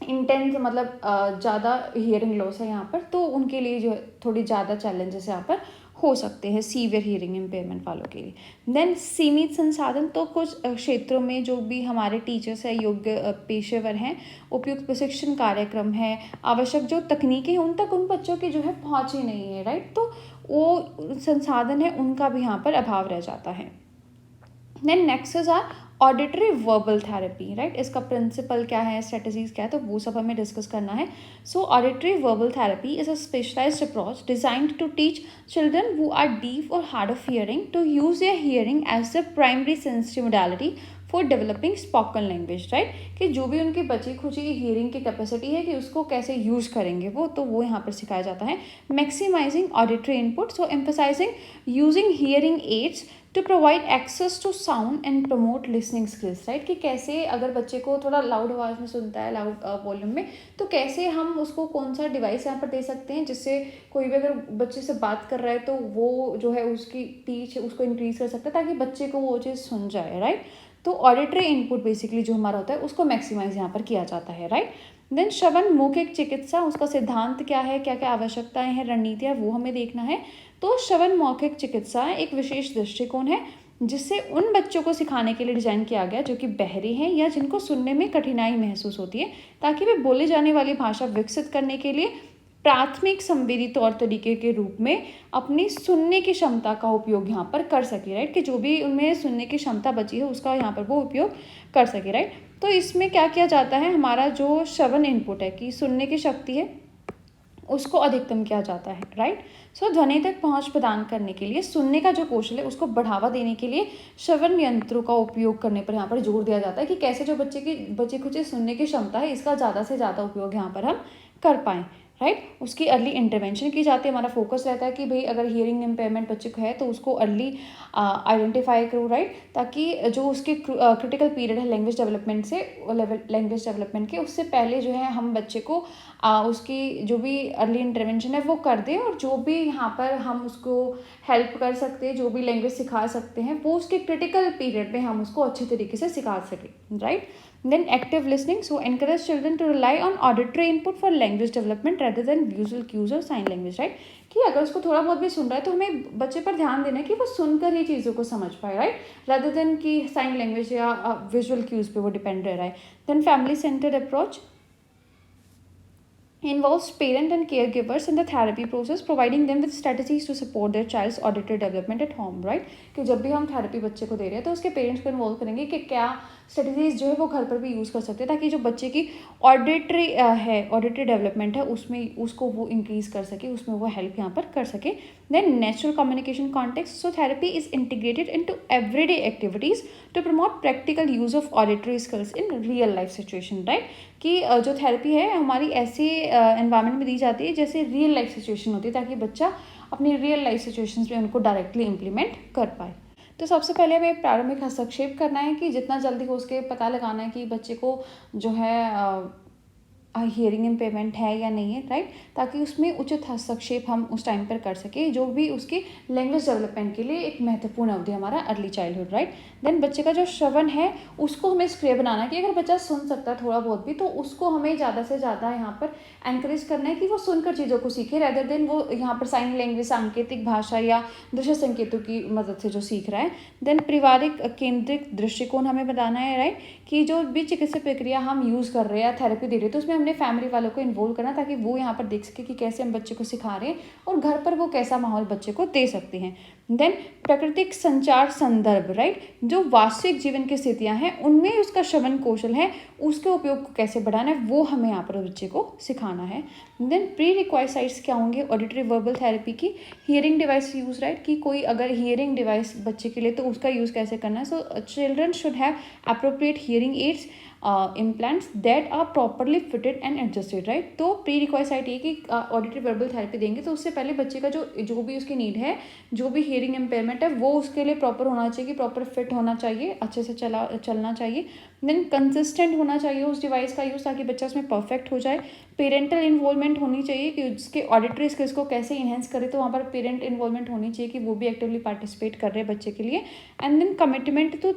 इंटेंस मतलब ज़्यादा हियरिंग लॉस है यहाँ पर, तो उनके लिए जो है थोड़ी ज़्यादा चैलेंजेस यहाँ पर हो सकते हैं सीवियर हियरिंग इम्पेयरमेंट वालों के लिए। देन सीमित संसाधन, तो कुछ क्षेत्रों में जो भी हमारे टीचर्स हैं, योग्य पेशेवर हैं, उपयुक्त प्रशिक्षण कार्यक्रम है, आवश्यक जो तकनीकें हैं, उन तक उन बच्चों की जो है पहुँच ही नहीं है, राइट। तो वो संसाधन है उनका भी यहाँ पर अभाव रह जाता है। Then next is are auditory verbal therapy, right. इसका प्रिंसिपल क्या है, स्ट्रेटजीज क्या है, तो वो सब हमें डिस्कस करना है। So auditory verbal therapy is a specialised approach designed to teach children who are deaf और hard of hearing to use their hearing as the primary sensitive modality for developing spoken language, right. कि जो भी उनकी बची खुची hearing की capacity है कि उसको कैसे यूज करेंगे वो, तो वो यहाँ पर सिखाया जाता है। Maximizing auditory input, so emphasizing using hearing aids to provide access to sound and promote listening skills, right. कि कैसे अगर बच्चे को थोड़ा लाउड आवाज़ में सुनता है, लाउड वॉल्यूम में, तो कैसे हम उसको कौन सा डिवाइस यहाँ पर दे सकते हैं जिससे कोई भी अगर बच्चे से बात कर रहा है तो वो जो है उसकी टीच उसको इंक्रीज कर सकता है ताकि बच्चे को वो चीज़ सुन जाए, राइट। तो ऑडिटरी इनपुट बेसिकली जो हमारा होता है उसको मैक्सिमाइज यहाँ पर किया जाता है, राइट। देन श्रवण मौखिक चिकित्सा, उसका सिद्धांत क्या है, क्या क्या आवश्यकताएं हैं, रणनीतियाँ, वो हमें देखना है। तो श्रवण मौखिक चिकित्सा एक विशेष दृष्टिकोण है जिससे उन बच्चों को सिखाने के लिए डिजाइन किया गया जो कि बहरे हैं या जिनको सुनने में कठिनाई महसूस होती है, ताकि वे बोले जाने वाली भाषा विकसित करने के लिए प्राथमिक संवेदी तौर तरीके के रूप में अपनी सुनने की क्षमता का उपयोग यहाँ पर कर सके, राइट। कि जो भी उनमें सुनने की क्षमता बची है उसका यहाँ पर वो उपयोग कर सके, राइट। तो इसमें क्या किया जाता है, हमारा जो श्रवण इनपुट है कि सुनने की शक्ति है उसको अधिकतम किया जाता है, राइट। सो ध्वनि तक पहुंच प्रदान करने के लिए सुनने का जो कौशल है उसको बढ़ावा देने के लिए श्रवण यंत्रों का उपयोग करने पर यहाँ पर जोर दिया जाता है कि कैसे जो बच्चे की बची खुची सुनने की क्षमता है इसका ज़्यादा से ज़्यादा उपयोग यहाँ पर हम कर पाएँ, राइट। उसकी अर्ली इंटरवेंशन की जाती है। हमारा फोकस रहता है कि भाई अगर हियरिंग इम्पेयरमेंट बच्चे को है तो उसको अर्ली आइडेंटिफाई करो, राइट, ताकि जो उसके क्रिटिकल पीरियड है लैंग्वेज डेवलपमेंट से लैंग्वेज डेवलपमेंट के, उससे पहले जो है हम बच्चे को उसकी जो भी अर्ली इंटरवेंशन है वो कर दें, और जो भी यहाँ पर हम उसको हेल्प कर सकते हैं, जो भी लैंग्वेज सिखा सकते हैं, वो उसके क्रिटिकल पीरियड में हम उसको अच्छे तरीके से सिखा सकें, right. Then active listening, so encourage children to rely on auditory input for language development rather than visual cues or sign language, right। कि अगर उसको थोड़ा बहुत भी सुन रहा है तो हमें बच्चे पर ध्यान देना है कि वो सुनकर ही चीज़ों को समझ पाए, राइट, rather than कि साइन लैंग्वेज या विजुअल क्यूज पे वो डिपेंड रह रहा है। Then family centered approach involves parent and caregivers in the therapy process, providing them with strategies to support their child's auditory development at home, right। कि जब भी हम थेरेपी बच्चे को दे रहे हैं तो उसके पेरेंट्स को इन्वॉल्व करेंगे कि क्या स्ट्रेटजीज जो है वो घर पर भी यूज़ कर सकते हैं ताकि जो बच्चे की ऑडिटरी डेवलपमेंट है उसमें उसको वो इंक्रीज़ कर सके, उसमें वो हेल्प यहाँ पर कर सके। Then natural communication context, so therapy is integrated into everyday activities to promote practical use of auditory skills in real life situation, right. कि जो थेरेपी है हमारी ऐसे एनवायरनमेंट में दी जाती है जैसे रियल लाइफ सिचुएशन होती है, ताकि बच्चा अपनी रियल लाइफ सिचुएशंस में उनको डायरेक्टली इम्प्लीमेंट कर पाए। तो सबसे पहले हमें प्रारंभिक हस्तक्षेप करना है कि जितना जल्दी हो सके पता लगाना है कि बच्चे को जो है हियरिंग इम्पेयरमेंट है या नहीं है, राइट, ताकि उसमें उचित हस्तक्षेप हम उस टाइम पर कर सके जो भी उसकी लैंग्वेज डेवलपमेंट के लिए एक महत्वपूर्ण अवधि हमारा अर्ली चाइल्डहुड, राइट। देन बच्चे का जो श्रवण है उसको हमें सक्रिय बनाना है कि अगर बच्चा सुन सकता है थोड़ा बहुत भी तो उसको हमें ज़्यादा से ज़्यादा यहाँ पर एनकरेज करना है कि वो सुनकर चीज़ों को सीखे, रैदर देन वो यहाँ पर साइन लैंग्वेज, सांकेतिक भाषा या दृश्य संकेतों की मदद से जो सीख रहा है। देन पारिवारिक केंद्रित दृष्टिकोण हमें बताना है, राइट, कि जो भी चिकित्सा प्रक्रिया हम यूज़ कर रहे हैं या थेरेपी दे रहे हैं तो उसमें हमने फैमिली वालों को इन्वॉल्व करना ताकि वो यहाँ पर देख सके कि कैसे हम बच्चे को सिखा रहे हैं और घर पर वो कैसा माहौल बच्चे को दे सकते हैं। देन प्राकृतिक संचार संदर्भ, राइट, जो वास्तविक जीवन की स्थितियाँ हैं उनमें उसका श्रवण कौशल है उसके उपयोग को कैसे बढ़ाना है वो हमें यहाँ पर बच्चे को सिखाना है। देन प्री रिक्वायसाइट्स क्या होंगे ऑडिटरी वर्बल थेरेपी की? हियरिंग डिवाइस यूज, राइट, कि कोई अगर हियरिंग डिवाइस बच्चे के लिए तो उसका यूज़ कैसे करना है. So children should have appropriate hearing aids implants that are properly fitted and adjusted, right. तो प्री रिक्वायसाइट ये कि ऑडिटरी वर्बल थेरेपी देंगे तो उससे पहले बच्चे का जो भी उसकी नीड है, जो भी हियरिंग इम्पेयरमेंट है, वो उसके लिए प्रॉपर होना चाहिए, प्रॉपर फिट होना चाहिए, अच्छे से चलना चाहिए. देन कंसिस्टेंट होना चाहिए उस डिवाइस का यूज़, ताकि बच्चा उसमें परफेक्ट हो जाए. पेरेंटल इन्वॉल्वमेंट होनी चाहिए कि उसके ऑडिटरी स्किल्स को कैसे इन्हेंस करे, तो वहाँ पर पेरेंट इन्वॉल्वमेंट होनी चाहिए कि वो भी एक्टिवली पार्टिसिपेट कर रहे हैं बच्चे के लिए. And then commitment to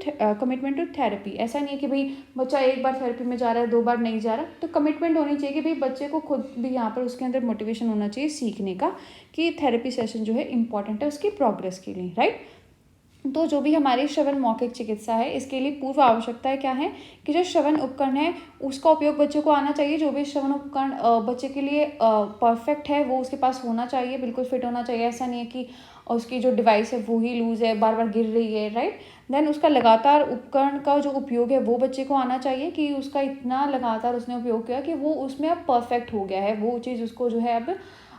therapy. ऐसा नहीं है कि भाई बच्चा एक बार थेरेपी में जा रहा है, 2 बार नहीं जा रहा. तो कमिटमेंट होनी चाहिए कि भाई बच्चे को खुद भी यहाँ पर उसके अंदर मोटिवेशन होना चाहिए सीखने का कि थेरेपी सेशन जो है इंपॉर्टेंट है उसकी प्रोग्रेस के लिए, राइट. तो जो भी हमारी श्रवण मौखिक चिकित्सा है, इसके लिए पूर्व आवश्यकताएं क्या है कि जो श्रवण उपकरण है उसका उपयोग बच्चे को आना चाहिए. जो भी श्रवण उपकरण बच्चे के लिए परफेक्ट है वो उसके पास होना चाहिए, बिल्कुल फिट होना चाहिए. ऐसा नहीं है कि उसकी जो डिवाइस है वो ही लूज है, बार बार गिर रही है, राइट. देन उसका लगातार उपकरण का जो उपयोग है वो बच्चे को आना चाहिए कि उसका इतना लगातार उसने उपयोग किया कि वो उसमें अब परफेक्ट हो गया है, वो चीज़ उसको जो है अब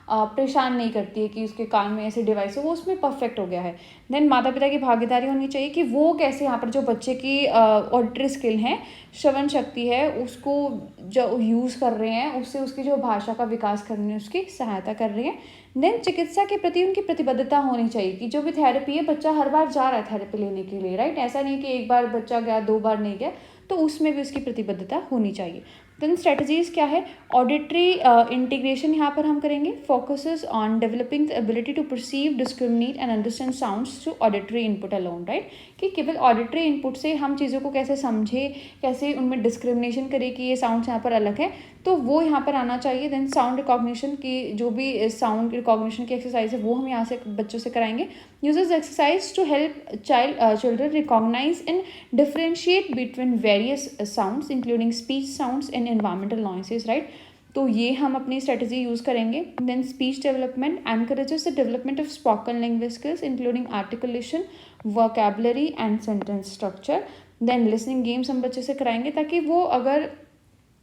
परेशान नहीं करती है कि उसके कान में ऐसे डिवाइस हो, वो उसमें परफेक्ट हो गया है. देन माता पिता की भागीदारी होनी चाहिए कि वो कैसे यहाँ पर जो बच्चे की ऑडिटरी स्किल है, श्रवण शक्ति है, उसको जो यूज़ कर रहे हैं, उससे उसकी जो भाषा का विकास करने में उसकी सहायता कर रहे हैं. देन चिकित्सा के प्रति उनकी प्रतिबद्धता होनी चाहिए कि जो भी थेरेपी है बच्चा हर बार जा रहा है थेरेपी लेने के लिए, राइट. ऐसा नहीं कि एक बार बच्चा गया, 2 बार नहीं गया, तो उसमें भी उसकी प्रतिबद्धता होनी चाहिए. देन स्ट्रेटजीज क्या है? ऑडिटरी इंटीग्रेशन यहाँ पर हम करेंगे. Focuses on developing the ability to perceive, discriminate and understand sounds through auditory input alone, right. कि केवल ऑडिटरी इनपुट से हम चीज़ों को कैसे समझे, कैसे उनमें डिस्क्रिमिनेशन करें कि ये साउंड्स यहाँ पर अलग है, तो वो यहाँ पर आना चाहिए. देन साउंड रिकॉग्निशन की जो भी साउंड रिकॉग्निशन की एक्सरसाइज है वो हम यहाँ से बच्चों से कराएंगे. Uses exercise to help children recognize and differentiate between various sounds including speech sounds and environmental noises, right. तो ये हम अपनी स्ट्रेटजी यूज़ करेंगे. Then speech development encourages the development of spoken language skills including articulation, vocabulary and sentence structure. Then listening games हम बच्चे से कराएंगे ताकि वो अगर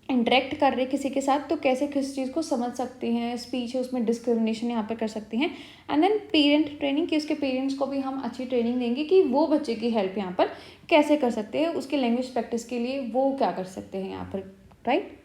इंटरेक्ट कर रहे किसी के साथ तो कैसे किस चीज़ को समझ सकते हैं, स्पीच है उसमें डिस्क्रिमिनेशन यहाँ पर कर सकते हैं. एंड देन पेरेंट ट्रेनिंग, कि उसके पेरेंट्स को भी हम अच्छी ट्रेनिंग देंगे कि वो बच्चे की हेल्प यहाँ पर कैसे कर सकते हैं, उसके लैंग्वेज प्रैक्टिस के लिए वो क्या कर सकते हैं यहाँ पर, राइट.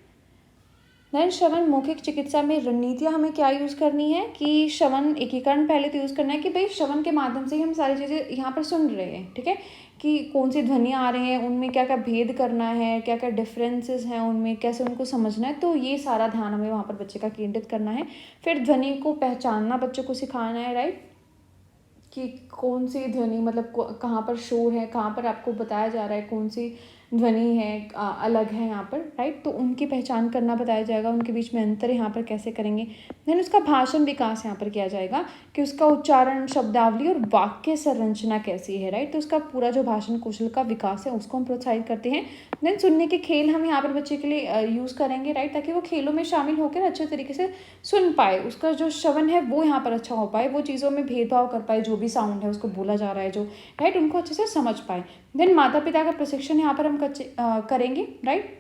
देन श्रवण मौखिक चिकित्सा में रणनीतियाँ हमें क्या यूज़ करनी है कि श्रवण एकीकरण पहले तो यूज़ करना है कि भाई श्रवण के माध्यम से ही हम सारी चीज़ें यहाँ पर सुन रहे हैं, ठीक है, कि कौन सी ध्वनियाँ आ रही हैं, उनमें क्या क्या भेद करना है, क्या क्या डिफरेंसेस हैं उनमें, कैसे उनको समझना है. तो ये सारा ध्यान हमें वहाँ पर बच्चे का केंद्रित करना है. फिर ध्वनि को पहचानना बच्चों को सिखाना है, राइट, कि कौन सी ध्वनि मतलब कहाँ पर शोर है, कहाँ पर आपको बताया जा रहा है कौन सी ध्वनि है अलग है यहाँ पर, राइट. तो उनकी पहचान करना बताया जाएगा, उनके बीच में अंतर यहाँ पर कैसे करेंगे. देन उसका भाषण विकास यहाँ पर किया जाएगा कि उसका उच्चारण, शब्दावली और वाक्य संरचना कैसी है, राइट. तो उसका पूरा जो भाषण कौशल का विकास है उसको हम प्रोत्साहित करते हैं. देन सुनने के खेल हम यहाँ पर बच्चे के लिए यूज़ करेंगे, राइट, ताकि वो खेलों में शामिल होकर अच्छे तरीके से सुन पाए, उसका जो श्रवण है वो यहाँ पर अच्छा हो पाए, वो चीज़ों में भेदभाव कर पाए, जो भी साउंड है उसको बोला जा रहा है जो, राइट, उनको अच्छे से समझ पाए. देन माता पिता का प्रशिक्षण यहाँ पर हम करेंगे, राइट,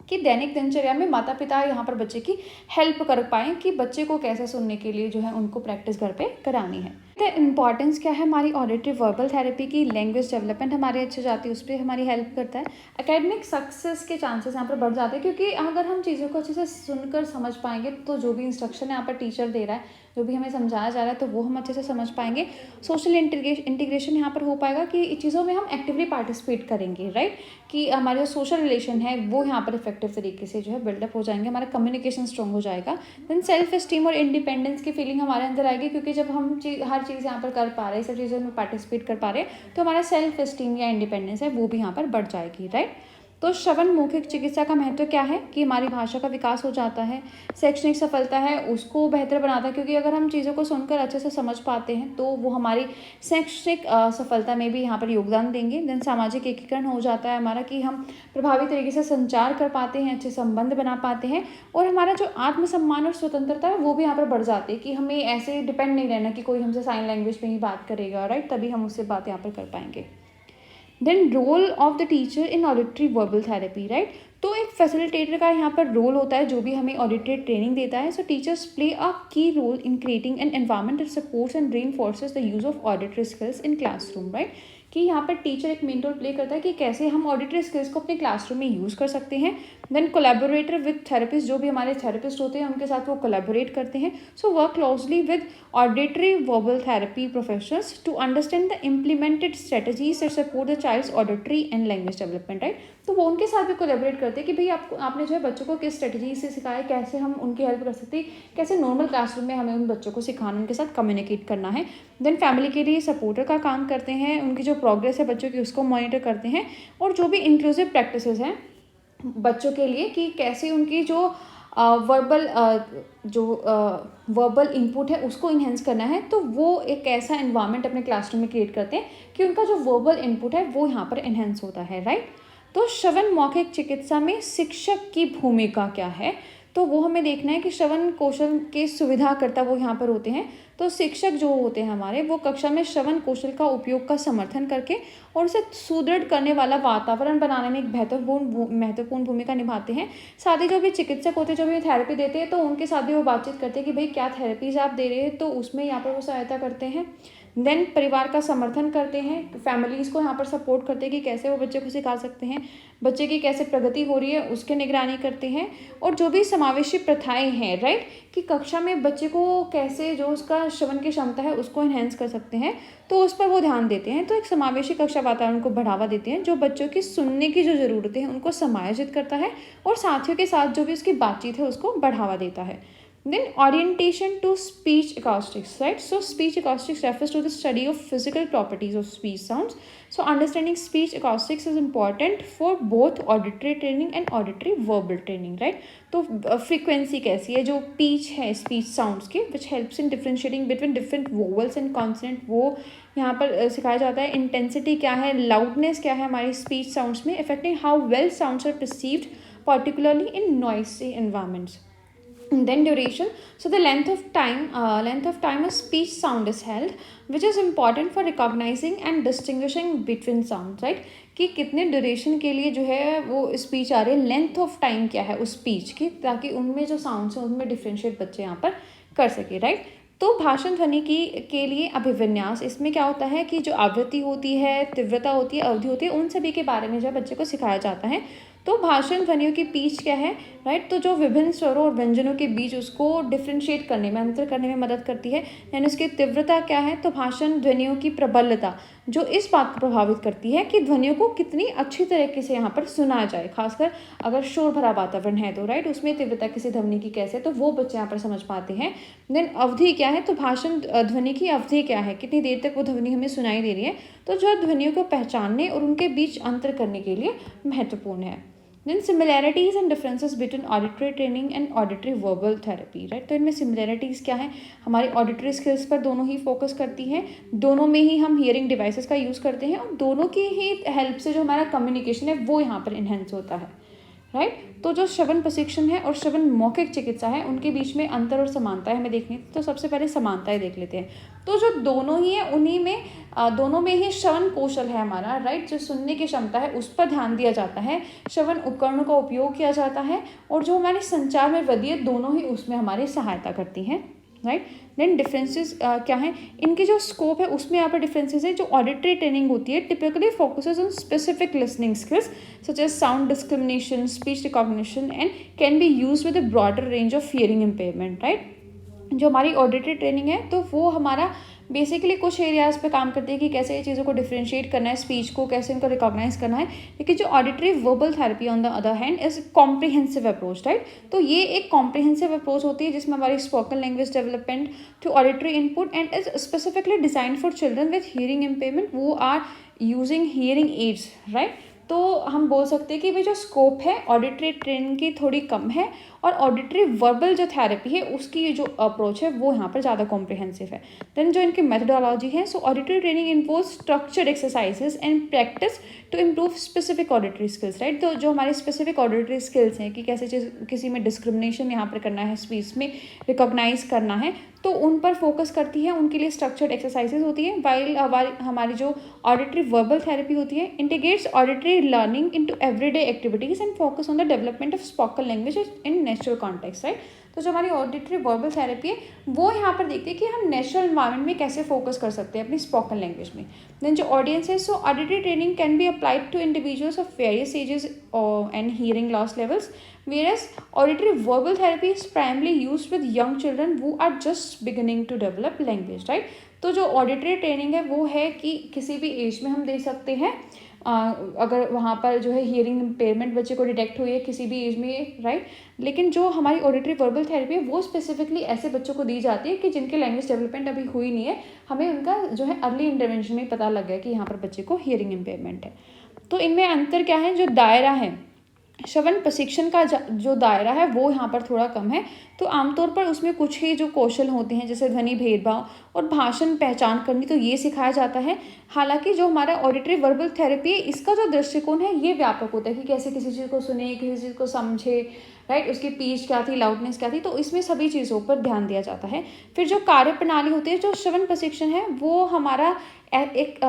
कि दैनिक दिनचर्या में माता पिता यहाँ पर बच्चे की हेल्प कर पाएँ कि बच्चे को कैसे सुनने के लिए जो है उनको प्रैक्टिस घर पे करानी है. तो इंपॉर्टेंस क्या है हमारी ऑडिटरी वर्बल थेरेपी की? लैंग्वेज डेवलपमेंट हमारी अच्छी जाती है, उस पर हमारी हेल्प करता है. एकेडमिक सक्सेस के चांसेस यहाँ पर बढ़ जाते हैं क्योंकि अगर हम चीज़ों को अच्छे से सुनकर समझ पाएंगे तो जो भी इंस्ट्रक्शन यहाँ पर टीचर दे रहा है, जो भी हमें समझाया जा रहा है, तो वो हम अच्छे से समझ पाएंगे. सोशल इंटीग्रेशन यहाँ पर हो पाएगा कि चीज़ों में हम एक्टिवली पार्टिसिपेट करेंगे, राइट, कि हमारे जो सोशल रिलेशन है वो यहाँ पर इफेक्टिव तरीके से जो है बिल्डअप हो जाएंगे, हमारा कम्युनिकेशन स्ट्रॉन्ग हो जाएगा. देन सेल्फ एस्टीम और इंडिपेंडेंस की फीलिंग हमारे अंदर आएगी क्योंकि जब हम हर चीज़ यहाँ पर कर पा रहे हैं, सब चीज़ों में पार्टिसिपेट कर पा रहे हैं, तो हमारा सेल्फ एस्टीम या इंडिपेंडेंस है वो भी यहाँ पर बढ़ जाएगी, राइट. तो श्रवण मौखिक चिकित्सा का महत्व क्या है कि हमारी भाषा का विकास हो जाता है, शैक्षणिक सफलता है उसको बेहतर बनाता है क्योंकि अगर हम चीज़ों को सुनकर अच्छे से समझ पाते हैं तो वो हमारी शैक्षणिक सफलता में भी यहाँ पर योगदान देंगे. देन सामाजिक एकीकरण हो जाता है हमारा कि हम प्रभावी तरीके से संचार कर पाते हैं, अच्छे संबंध बना पाते हैं और हमारा जो आत्मसम्मान और स्वतंत्रता है वो भी यहाँ पर बढ़ जाती है कि हमें ऐसे डिपेंड नहीं रहना कि कोई हमसे साइन लैंग्वेज में ही बात करेगा, राइट, तभी हम उससे बात यहाँ पर कर पाएंगे. Then role of the teacher in auditory verbal therapy, right. तो एक फैसिलिटेटर का यहाँ पर रोल होता है जो भी हमें ऑडिटरी ट्रेनिंग देता है। सो teachers play a key role in creating an environment that supports and reinforces the use of auditory skills in classroom, right. कि यहाँ पर टीचर एक मेन रोल प्ले करता है कि कैसे हम ऑडिटरी स्किल्स को अपने क्लासरूम में यूज़ कर सकते हैं। देन कोलैबोरेटर विद थेरेपिस्ट, जो भी हमारे थेरेपिस्ट होते हैं उनके साथ वो कोलैबोरेट करते हैं। So work closely with auditory verbal therapy professionals to understand the implemented strategies that support the child's auditory and language development, right. तो वो उनके साथ भी कोलैबोरेट करते हैं कि भाई आपने जो है बच्चों को किस स्ट्रेटजी से सिखाया, कैसे हम उनकी हेल्प कर सकते हैं, कैसे नॉर्मल क्लासरूम में हमें उन बच्चों को सिखाना, उनके साथ कम्युनिकेट करना है। देन फैमिली के लिए सपोर्टर का काम करते हैं, उनकी जो प्रोग्रेस है बच्चों की उसको मॉनिटर करते हैं। और जो भी इंक्लूसिव प्रैक्टिसेस हैं बच्चों के लिए कि कैसे उनकी जो वर्बल इनपुट है उसको इन्हेंस करना है, तो वो एक ऐसा एनवायरनमेंट अपने क्लासरूम में क्रिएट करते हैं कि उनका जो वर्बल इनपुट है वो यहाँ पर इन्हेंस होता है, राइट। तो श्रवण मौखिक चिकित्सा में शिक्षक की भूमिका क्या है, तो वो हमें देखना है कि श्रवण कौशल के सुविधाकर्ता वो यहाँ पर होते हैं। तो शिक्षक जो होते हैं हमारे, वो कक्षा में श्रवण कौशल का उपयोग का समर्थन करके और उसे सुदृढ़ करने वाला वातावरण बनाने में एक महत्वपूर्ण भूमिका निभाते हैं। साथ ही जो भी चिकित्सक होते हैं, जो भी थेरेपी देते हैं, तो उनके साथ भी वो बातचीत करते हैं कि भाई क्या थेरेपीज आप दे रहे हैं, तो उसमें यहाँ पर वो सहायता करते हैं। देन परिवार का समर्थन करते हैं, फैमिलीज़ को यहाँ पर सपोर्ट करते हैं कि कैसे वो बच्चे को सिखा सकते हैं, बच्चे की कैसे प्रगति हो रही है उसकी निगरानी करते हैं। और जो भी समावेशी प्रथाएं हैं, राइट, कि कक्षा में बच्चे को कैसे जो उसका श्रवण की क्षमता है उसको इन्हेंस कर सकते हैं, तो उस पर वो ध्यान देते हैं। तो एक समावेशी कक्षा वातावरण को बढ़ावा देते हैं जो बच्चों की सुनने की जो ज़रूरतें हैं उनको समायोजित करता है और साथियों के साथ जो भी उसकी बातचीत है उसको बढ़ावा देता है। Then orientation to speech acoustics, right? So speech acoustics refers to the study of physical properties of speech sounds. So understanding speech acoustics is important for both auditory training and auditory verbal training, right? तो frequency कैसी है, जो pitch है speech sounds की, which helps in differentiating between different vowels and consonant, वो यहाँ पर सिखाया जाता है। intensity क्या है, loudness क्या है हमारी speech sounds में, affecting how well sounds are perceived, particularly in noisy environments. Then duration, so the length of time a speech sound is held, which is important for recognizing and distinguishing between sounds, right? कि कितने duration के लिए जो है वो speech आ रही है, length of time क्या है उस स्पीच की, ताकि उनमें जो साउंड्स हैं उनमें डिफ्रेंशिएट बच्चे यहाँ पर कर सके, राइट। तो भाषण ध्वनि की के लिए अभिविन्यास, इसमें क्या होता है कि जो आवृत्ति होती है, तीव्रता होती है, अवधि होती है, उन सभी के बारे में जो बच्चे को सिखाया जाता है। तो भाषण ध्वनियों की पिच क्या है, राइट, तो जो विभिन्न स्वरों और व्यंजनों के बीच उसको डिफ्रेंशिएट करने में, अंतर करने में मदद करती है। यानी उसकी तीव्रता क्या है, तो भाषण ध्वनियों की प्रबलता जो इस बात को प्रभावित करती है कि ध्वनियों को कितनी अच्छी तरीके से यहाँ पर सुना जाए, खासकर अगर शोर भरा वातावरण है तो, राइट, उसमें तीव्रता किसी ध्वनि की कैसे, तो वो बच्चे यहाँ पर समझ पाते हैं। देन अवधि क्या है, तो भाषण ध्वनि की अवधि क्या है, कितनी देर तक वो ध्वनि हमें सुनाई दे रही है, तो जो ध्वनियों को पहचानने और उनके बीच अंतर करने के लिए महत्वपूर्ण है। Then similarities and differences between auditory training and auditory verbal therapy, right? तो इनमें similarities क्या है, हमारी auditory skills पर दोनों ही फोकस करती हैं, दोनों में ही हम hearing devices का यूज़ करते हैं और दोनों की ही हेल्प से जो हमारा कम्युनिकेशन है वो यहाँ पर इन्हेंस होता है, राइट। तो जो श्रवण प्रशिक्षण है और श्रवण मौखिक चिकित्सा है उनके बीच में अंतर और समानताएं हमें देखनी, तो सबसे पहले समानताएं देख लेते हैं। तो जो दोनों ही है उन्हीं में दोनों में ही श्रवण कौशल है हमारा, राइट, जो सुनने की क्षमता है उस पर ध्यान दिया जाता है, श्रवण उपकरणों का उपयोग किया जाता है और जो हमारे संचार में वृद्धि है दोनों ही उसमें हमारी सहायता करती हैं, राइट। देन डिफरेंसेस क्या है, इनके जो स्कोप है उसमें यहाँ पर डिफरेंसेस है। जो ऑडिटरी ट्रेनिंग होती है typically focuses on specific listening skills such as sound discrimination, speech recognition and can be use with a broader range of hearing impairment, right. जो हमारी ऑडिटरी ट्रेनिंग है तो वो हमारा बेसिकली कुछ एरियाज़ पे काम करती है कि कैसे ये चीज़ों को डिफ्रेंशिएट करना है, स्पीच को कैसे इनको रिकॉग्नाइज करना है। लेकिन जो auditory verbal therapy on the other hand is comprehensive approach, right. तो ये एक कॉम्प्रिहेंसिव अप्रोच होती है जिसमें हमारी spoken language development to auditory input and is specifically design for children with hearing impairment, वो are using hearing aids, right. तो हम बोल सकते हैं कि भाई जो स्कोप है ऑडिटरी ट्रेनिंग की थोड़ी कम है और ऑडिटरी वर्बल जो थेरेपी है उसकी जो अप्रोच है वो यहाँ पर ज़्यादा कॉम्प्रिहेंसिव है। देन जो इनकी मेथडोलॉजी है, so auditory training involves structured exercises and practice to improve specific auditory skills, right. तो जो हमारी स्पेसिफिक ऑडिटरी स्किल्स हैं कि कैसे चीज़ किसी में डिस्क्रिमिनेशन यहाँ पर करना है, स्पीच में रिकॉग्नाइज करना है, तो उन पर फोकस करती है, उनके लिए स्ट्रक्चर्ड एक्सरसाइजेज होती है। वाइल हमारी जो ऑडिटरी वर्बल थेरेपी होती है integrates auditory learning into everyday activities and focus on the development of spoken language in natural context, right. तो जो हमारी ऑडिटरी वर्बल थेरेपी है वो यहाँ पर देखते हैं कि हम नेचुरल एनवायरनमेंट में कैसे फोकस कर सकते हैं अपनी स्पोकन लैंग्वेज में। देन जो ऑडियंस है, so auditory training can be applied to individuals of various ages and hearing loss levels, whereas auditory verbal therapy is primarily used with young children who are just beginning to develop language, right। तो जो auditory training है वो है कि किसी भी as में हम दे सकते हैं, अगर वहाँ पर जो है हियरिंग इम्पेयरमेंट बच्चे को डिटेक्ट हुई है किसी भी एज में, राइट। लेकिन जो हमारी ऑडिटरी वर्बल थेरेपी है वो स्पेसिफिकली ऐसे बच्चों को दी जाती है कि जिनके लैंग्वेज डेवलपमेंट अभी हुई नहीं है, हमें उनका जो है अर्ली इंटरवेंशन में पता लग गया कि यहाँ पर बच्चे को हियरिंग इम्पेयरमेंट है। तो इनमें अंतर क्या है, जो दायरा है श्रवण प्रशिक्षण का जो दायरा है वो यहाँ पर थोड़ा कम है। तो आमतौर पर उसमें कुछ ही जो कौशल होते हैं जैसे ध्वनि भेदभाव और भाषण पहचान करनी, तो ये सिखाया जाता है। हालांकि जो हमारा ऑडिटरी वर्बल थेरेपी है इसका जो दृष्टिकोण है ये व्यापक होता है कि कैसे किसी चीज़ को सुने, किसी चीज़ को समझे, राइट, उसकी पीच क्या थी, लाउडनेस क्या थी, तो इसमें सभी चीज़ों पर ध्यान दिया जाता है। फिर जो कार्य प्रणाली होती है, जो श्रवण प्रशिक्षण है वो हमारा एक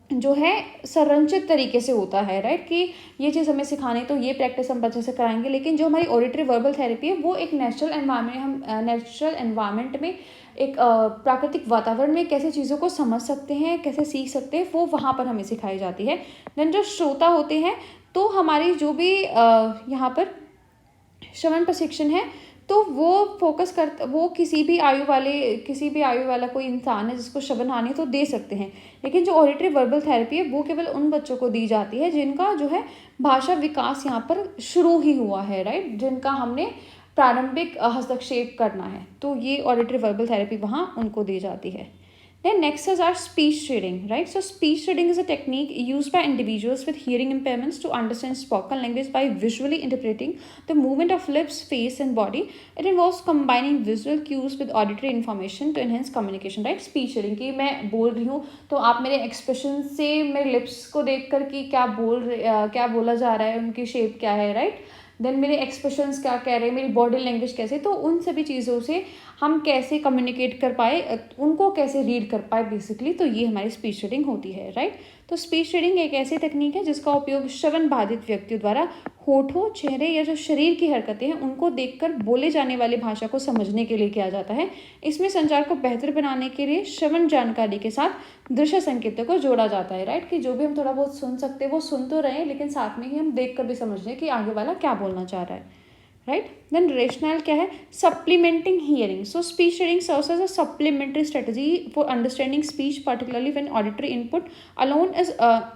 जो है संरचित तरीके से होता है, राइट, कि ये चीज़ हमें सिखानी तो ये प्रैक्टिस हम बच्चे से कराएंगे। लेकिन जो हमारी ऑडिटरी वर्बल थेरेपी है वो एक नेचुरल एनवायरनमेंट में एक प्राकृतिक वातावरण में कैसे चीज़ों को समझ सकते हैं, कैसे सीख सकते हैं, वो वहाँ पर हमें सिखाई जाती है। देन जो श्रोता होते हैं, तो हमारी जो भी यहाँ पर श्रवण प्रशिक्षण है तो वो फोकस करता, वो किसी भी आयु वाला कोई इंसान है जिसको श्रवण हानि है तो दे सकते हैं। लेकिन जो ऑडिटरी वर्बल थेरेपी है वो केवल उन बच्चों को दी जाती है जिनका जो है भाषा विकास यहाँ पर शुरू ही हुआ है, राइट, जिनका हमने प्रारंभिक हस्तक्षेप करना है, तो ये ऑडिटरी वर्बल थेरेपी वहाँ उनको दी जाती है। Then next is our speech reading, right? So speech reading is a technique used by individuals with hearing impairments to understand spoken language by visually interpreting the movement of lips, face and body. It involves combining visual cues with auditory information to enhance communication, right? Speech reading कि मैं बोल रही हूँ तो आप मेरे expression से मेरे लिप्स को देख कर कि क्या बोला जा रहा है, उनकी शेप क्या है, राइट। देन मेरे एक्सप्रेशंस क्या कह रहे हैं, मेरी बॉडी लैंग्वेज कैसे, तो उन सभी चीज़ों से हम कैसे कम्युनिकेट कर पाए, उनको कैसे रीड कर पाए बेसिकली, तो ये हमारी स्पीच रीडिंग होती है, राइट। तो स्पीच रीडिंग एक ऐसी तकनीक है जिसका उपयोग श्रवण बाधित व्यक्तियों द्वारा होठों, चेहरे या जो शरीर की हरकतें हैं उनको देखकर बोले जाने वाली भाषा को समझने के लिए किया जाता है। इसमें संचार को बेहतर बनाने के लिए श्रवण जानकारी के साथ दृश्य संकेतों को जोड़ा जाता है, राइट, कि जो भी हम थोड़ा बहुत सुन सकते हैं वो सुन तो रहे हैं लेकिन साथ में ही हम देख कर भी समझ रहे हैं कि आगे वाला क्या बोलना चाह रहा है, राइट। देन रेशनल क्या है, supplementing hearing. So speech reading serves as a supplementary strategy for understanding speech, particularly when auditory input alone is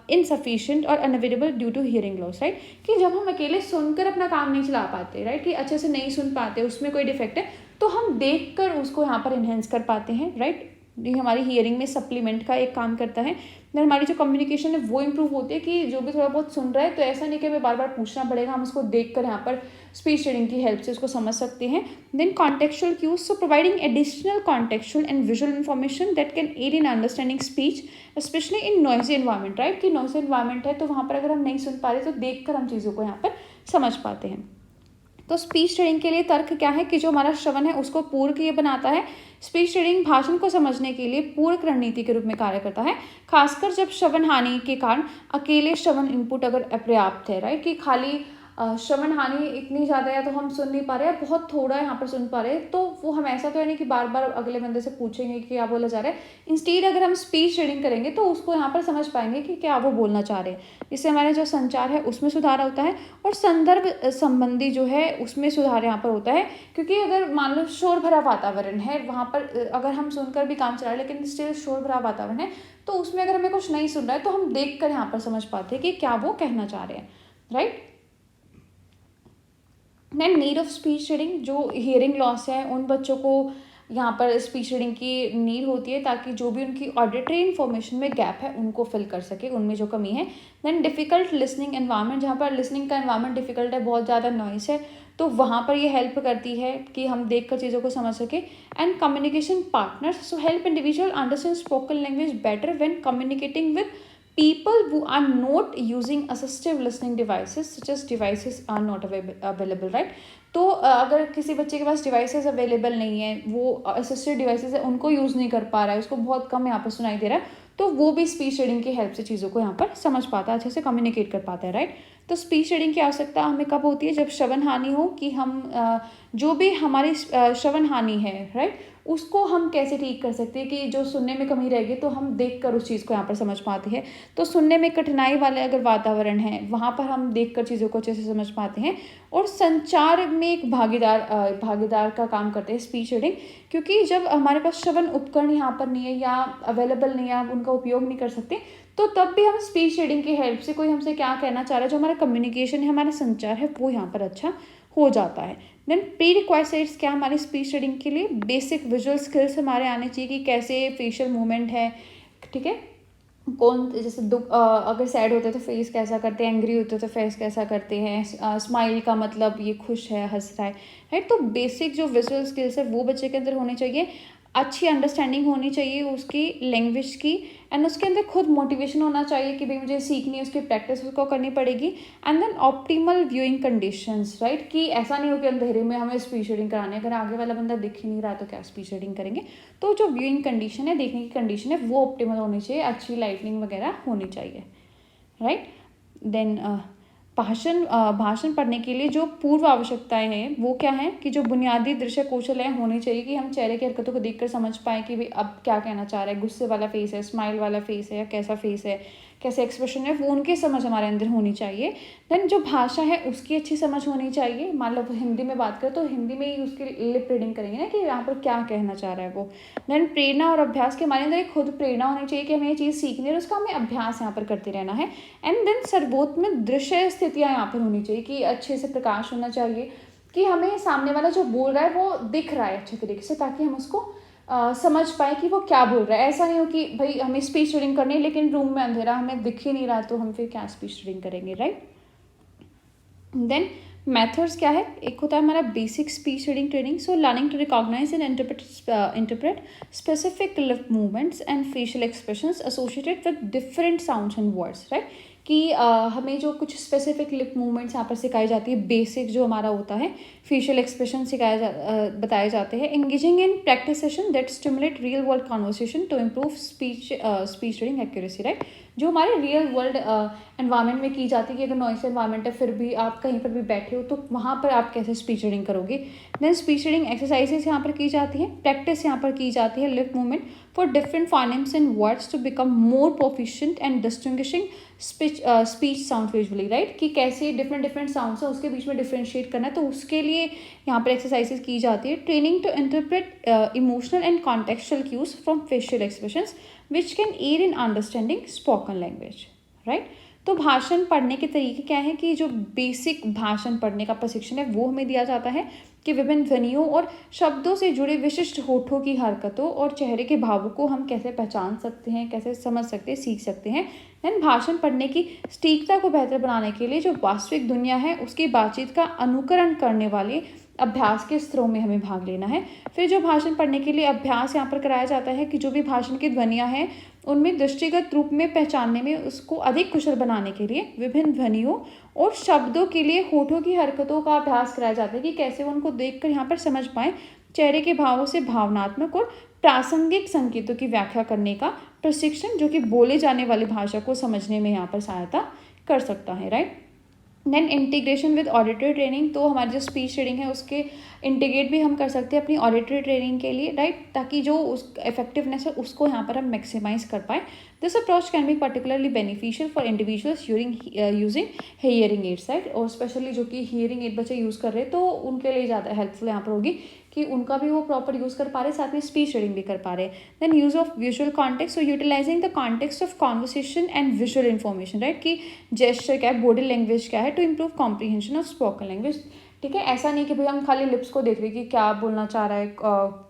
insufficient और unavailable due to hearing loss, right, कि जब हम अकेले सुनकर अपना काम नहीं चला पाते, राइट, कि अच्छे से नहीं सुन पाते, उसमें कोई डिफेक्ट है, तो हम देख कर उसको यहाँ पर इन्हेंस कर पाते हैं, राइट। ये हमारी हियरिंग में सप्लीमेंट का एक काम करता है। देन हमारी जो कम्युनिकेशन है वो इम्प्रूव होती है कि जो भी थोड़ा बहुत सुन रहा है तो ऐसा नहीं कि हमें बार बार पूछना पड़ेगा, हम उसको देख कर यहाँ पर स्पीच रीडिंग की हेल्प से उसको समझ सकते हैं। Then contextual cues, so providing additional contextual and visual information that can aid in understanding speech specially in noisy environment, right, कि नॉइजी एनवायरनमेंट है तो वहाँ पर अगर हम नहीं सुन पा रहे तो देख कर हम चीज़ों को यहाँ पर समझ पाते हैं। तो स्पीच रीडिंग के लिए तर्क क्या है कि जो हमारा श्रवण है उसको पूरक ये बनाता है। स्पीच रीडिंग भाषण को समझने के लिए पूरक रणनीति के रूप में कार्य करता है, खासकर जब श्रवण हानि के कारण अकेले श्रवण इनपुट अगर अपर्याप्त है, राइट, कि खाली श्रवण हानि इतनी ज़्यादा है तो हम सुन नहीं पा रहे हैं, बहुत थोड़ा यहाँ पर सुन पा रहे हैं, तो वो हम ऐसा तो है नहीं कि बार बार अगले बंदे से पूछेंगे कि क्या बोला जा रहा है। इंस्टीड अगर हम स्पीच रीडिंग करेंगे तो उसको यहाँ पर समझ पाएंगे कि क्या वो बोलना चाह रहे हैं। इससे हमारे जो संचार है उसमें सुधार होता है और संदर्भ संबंधी जो है उसमें सुधार यहाँ पर होता है, क्योंकि अगर मान लो शोर भरा वातावरण है वहाँ पर अगर हम सुनकर भी काम चला रहे लेकिन स्टिल शोर भरा वातावरण है तो उसमें अगर हमें कुछ नहीं सुन रहा है तो हम देख कर यहाँ पर समझ पाते हैं कि क्या वो कहना चाह रहे हैं, right. Then need of speech reading, जो हियरिंग लॉस है उन बच्चों को यहाँ पर स्पीच रीडिंग की नीड होती है ताकि जो भी उनकी ऑडिटरी इन्फॉर्मेशन में गैप है उनको फिल कर सके, उनमें जो कमी है। देन डिफ़िकल्ट लिसनिंग एनवायरनमेंट, जहाँ पर लिसनिंग का एनवायरनमेंट डिफ़िकल्ट है, बहुत ज़्यादा नॉइस है, तो वहाँ पर ये हेल्प करती है कि हम देख कर चीज़ों को समझ सके। And communication partners, so help individual understand spoken language better when communicating with people who are not using assistive listening devices such as devices are not available, right? तो अगर किसी बच्चे के पास डिवाइसेस अवेलेबल नहीं है, वो असिस्टेड डिवाइसेस है उनको यूज़ नहीं कर पा रहा है, उसको बहुत कम यहाँ पर सुनाई दे रहा है, तो वो भी स्पीच रीडिंग की हेल्प से चीज़ों को यहाँ पर समझ पाता है, अच्छे से कम्युनिकेट कर पाता है, राइट? तो स्पीच रीडिंग की आवश्यकता हमें कब होती है? जब श्रवण हानि हो, कि हम जो भी हमारी श्रवण हानि है, राइट, उसको हम कैसे ठीक कर सकते हैं, कि जो सुनने में कमी रहेगी तो हम देखकर उस चीज़ को यहाँ पर समझ पाते हैं। तो सुनने में कठिनाई वाले अगर वातावरण है, वहाँ पर हम देखकर चीज़ों को अच्छे से समझ पाते हैं। और संचार में एक भागीदार का काम करते हैं स्पीच रीडिंग, क्योंकि जब हमारे पास श्रवण उपकरण यहाँ पर नहीं है या अवेलेबल नहीं है, आप उनका उपयोग नहीं कर सकते, तो तब भी हम स्पीच रीडिंग की हेल्प से कोई हमसे क्या कहना चाह रहा है, जो हमारा कम्युनिकेशन है, हमारा संचार है, वो यहाँ पर अच्छा हो जाता है। देन प्री रिक्वायर्ड क्या हमारी स्पीच रीडिंग के लिए? बेसिक विजुअल स्किल्स हमारे आने चाहिए, कि कैसे फेशियल मूवमेंट है, ठीक है, कौन जैसे दुख अगर सैड होते हैं तो फेस कैसा करते हैं, एंग्री होते हैं तो फेस कैसा करते हैं, स्माइल का मतलब ये खुश है, हंस रहा है, राइट? तो बेसिक जो विजुअल स्किल्स है वो बच्चे के अंदर होने चाहिए। अच्छी अंडरस्टैंडिंग होनी चाहिए उसकी लैंग्वेज की, एंड उसके अंदर खुद मोटिवेशन होना चाहिए कि भाई मुझे सीखनी है, उसकी प्रैक्टिस उसको करनी पड़ेगी। And then optimal viewing conditions, right, कि ऐसा नहीं हो कि अंधेरे में हमें स्पीच रीडिंग करानी है, अगर आगे वाला बंदा दिख ही नहीं रहा तो क्या स्पीच रीडिंग करेंगे? तो जो व्यूइंग कंडीशन है, देखने की कंडीशन है, वो ऑप्टिमल होनी चाहिए, अच्छी लाइटनिंग वगैरह होनी चाहिए, राइट? देन भाषण पढ़ने के लिए जो पूर्व आवश्यकताएं हैं वो क्या है, कि जो बुनियादी दृश्य कौशल है होनी चाहिए, कि हम चेहरे की हरकतों को देखकर समझ पाए कि भाई अब क्या कहना चाह रहा है, गुस्से वाला फेस है, स्माइल वाला फेस है, या कैसा फेस है, कैसे एक्सप्रेशन है, वो उनकी समझ हमारे अंदर होनी चाहिए। देन जो भाषा है उसकी अच्छी समझ होनी चाहिए। मान लो हिंदी में बात करें तो हिंदी में ही उसकी लिप रीडिंग करेंगे ना, कि यहाँ पर क्या कहना चाह रहा है वो। देन प्रेरणा और अभ्यास के हमारे अंदर एक खुद प्रेरणा होनी चाहिए कि हमें ये चीज़ सीखनी है, और उसका हमें अभ्यास यहाँ पर करते रहना है। एंड देन सर्वोत्तम दृश्य स्थितियाँ यहाँ पर होनी चाहिए, कि अच्छे से प्रकाश होना चाहिए, कि हमें सामने वाला जो बोल रहा है वो दिख रहा है अच्छे तरीके से, ताकि हम उसको समझ पाए कि वो क्या बोल रहा है। ऐसा नहीं हो कि भाई हमें स्पीच रीडिंग करनी है लेकिन रूम में अंधेरा, हमें दिख ही नहीं रहा, तो हम फिर क्या स्पीच रीडिंग करेंगे, राइट? देन मेथड्स क्या है? एक होता है हमारा basic speech reading training, so learning to recognise and interpret specific lip movements and facial expressions associated with different sounds and words, right? कि हमें जो कुछ स्पेसिफिक लिप मूवमेंट्स यहाँ पर सिखाई जाती है, बेसिक जो हमारा होता है, फेशियल एक्सप्रेशन बताए जाते हैं। Engaging in practice session that stimulate real world conversation to improve speech reading accuracy, right? जो हमारे रियल वर्ल्ड एनवायरनमेंट में की जाती है, कि अगर नॉइस एनवायरनमेंट है फिर भी आप कहीं पर भी बैठे हो तो वहाँ पर आप कैसे स्पीच रीडिंग करोगे। देन स्पीच रीडिंग एक्सरसाइजेस यहाँ पर की जाती है, प्रैक्टिस यहाँ पर की जाती है lip movement for different phonemes and words to become more proficient and distinguishing speech sound visually, right? कि कैसे डिफरेंट साउंड्स है उसके बीच में डिफ्रेंशिएट करना है, तो उसके लिए यहाँ पर एक्सरसाइजेस की जाती है। Training to interpret emotional and contextual cues from facial expressions which can aid in understanding spoken language, right? तो भाषण पढ़ने के तरीके क्या है, कि जो बेसिक भाषण पढ़ने का प्रशिक्षण है वो हमें दिया जाता है, कि विभिन्न ध्वनियों और शब्दों से जुड़े विशिष्ट होठों की हरकतों और चेहरे के भावों को हम कैसे पहचान सकते हैं, कैसे समझ सकते हैं, सीख सकते हैं। देन भाषण पढ़ने की सटीकता को बेहतर बनाने के लिए जो वास्तविक दुनिया है उसकी बातचीत का अनुकरण करने वाले अभ्यास के स्तरों में हमें भाग लेना है। फिर जो भाषण पढ़ने के लिए अभ्यास यहाँ पर कराया जाता है, कि जो भी भाषण की ध्वनियाँ हैं उनमें दृष्टिगत रूप में पहचानने में उसको अधिक कुशल बनाने के लिए विभिन्न ध्वनियों और शब्दों के लिए होठों की हरकतों का अभ्यास कराया जाता है, कि कैसे वो उनको देखकर यहाँ पर समझ पाएँ। चेहरे के भावों से भावनात्मक और प्रासंगिक संकेतों की व्याख्या करने का प्रशिक्षण, जो कि बोले जाने वाली भाषा को समझने में यहाँ पर सहायता कर सकता है, right? Then integration with auditory training, तो हमारी जो स्पीच रीडिंग है उसके इंटीग्रेट भी हम कर सकते हैं अपनी ऑडिटरी ट्रेनिंग के लिए, राइट? ताकि जो उस इफेक्टिवनेस है उसको यहाँ पर हम मैक्सिमाइज कर पाएँ। This approach can be particularly beneficial for individuals using hearing aids, right? और स्पेशली जो कि हियरिंग एड बच्चे यूज़ कर रहे हैं तो उनके लिए ज़्यादा हेल्पफुल यहाँ पर होगी, कि उनका भी वो प्रॉपर यूज़ कर पा रहे, साथ में स्पीच रीडिंग भी कर पा रहे हैं। Then use of visual context, so utilizing the context of conversation and visual information, right? कि जेस्चर क्या है, बॉडी लैंग्वेज क्या है, to improve comprehension of spoken language, ठीक है? ऐसा नहीं कि भाई हम खाली लिप्स को देख रहे कि क्या बोलना चाह रहा है,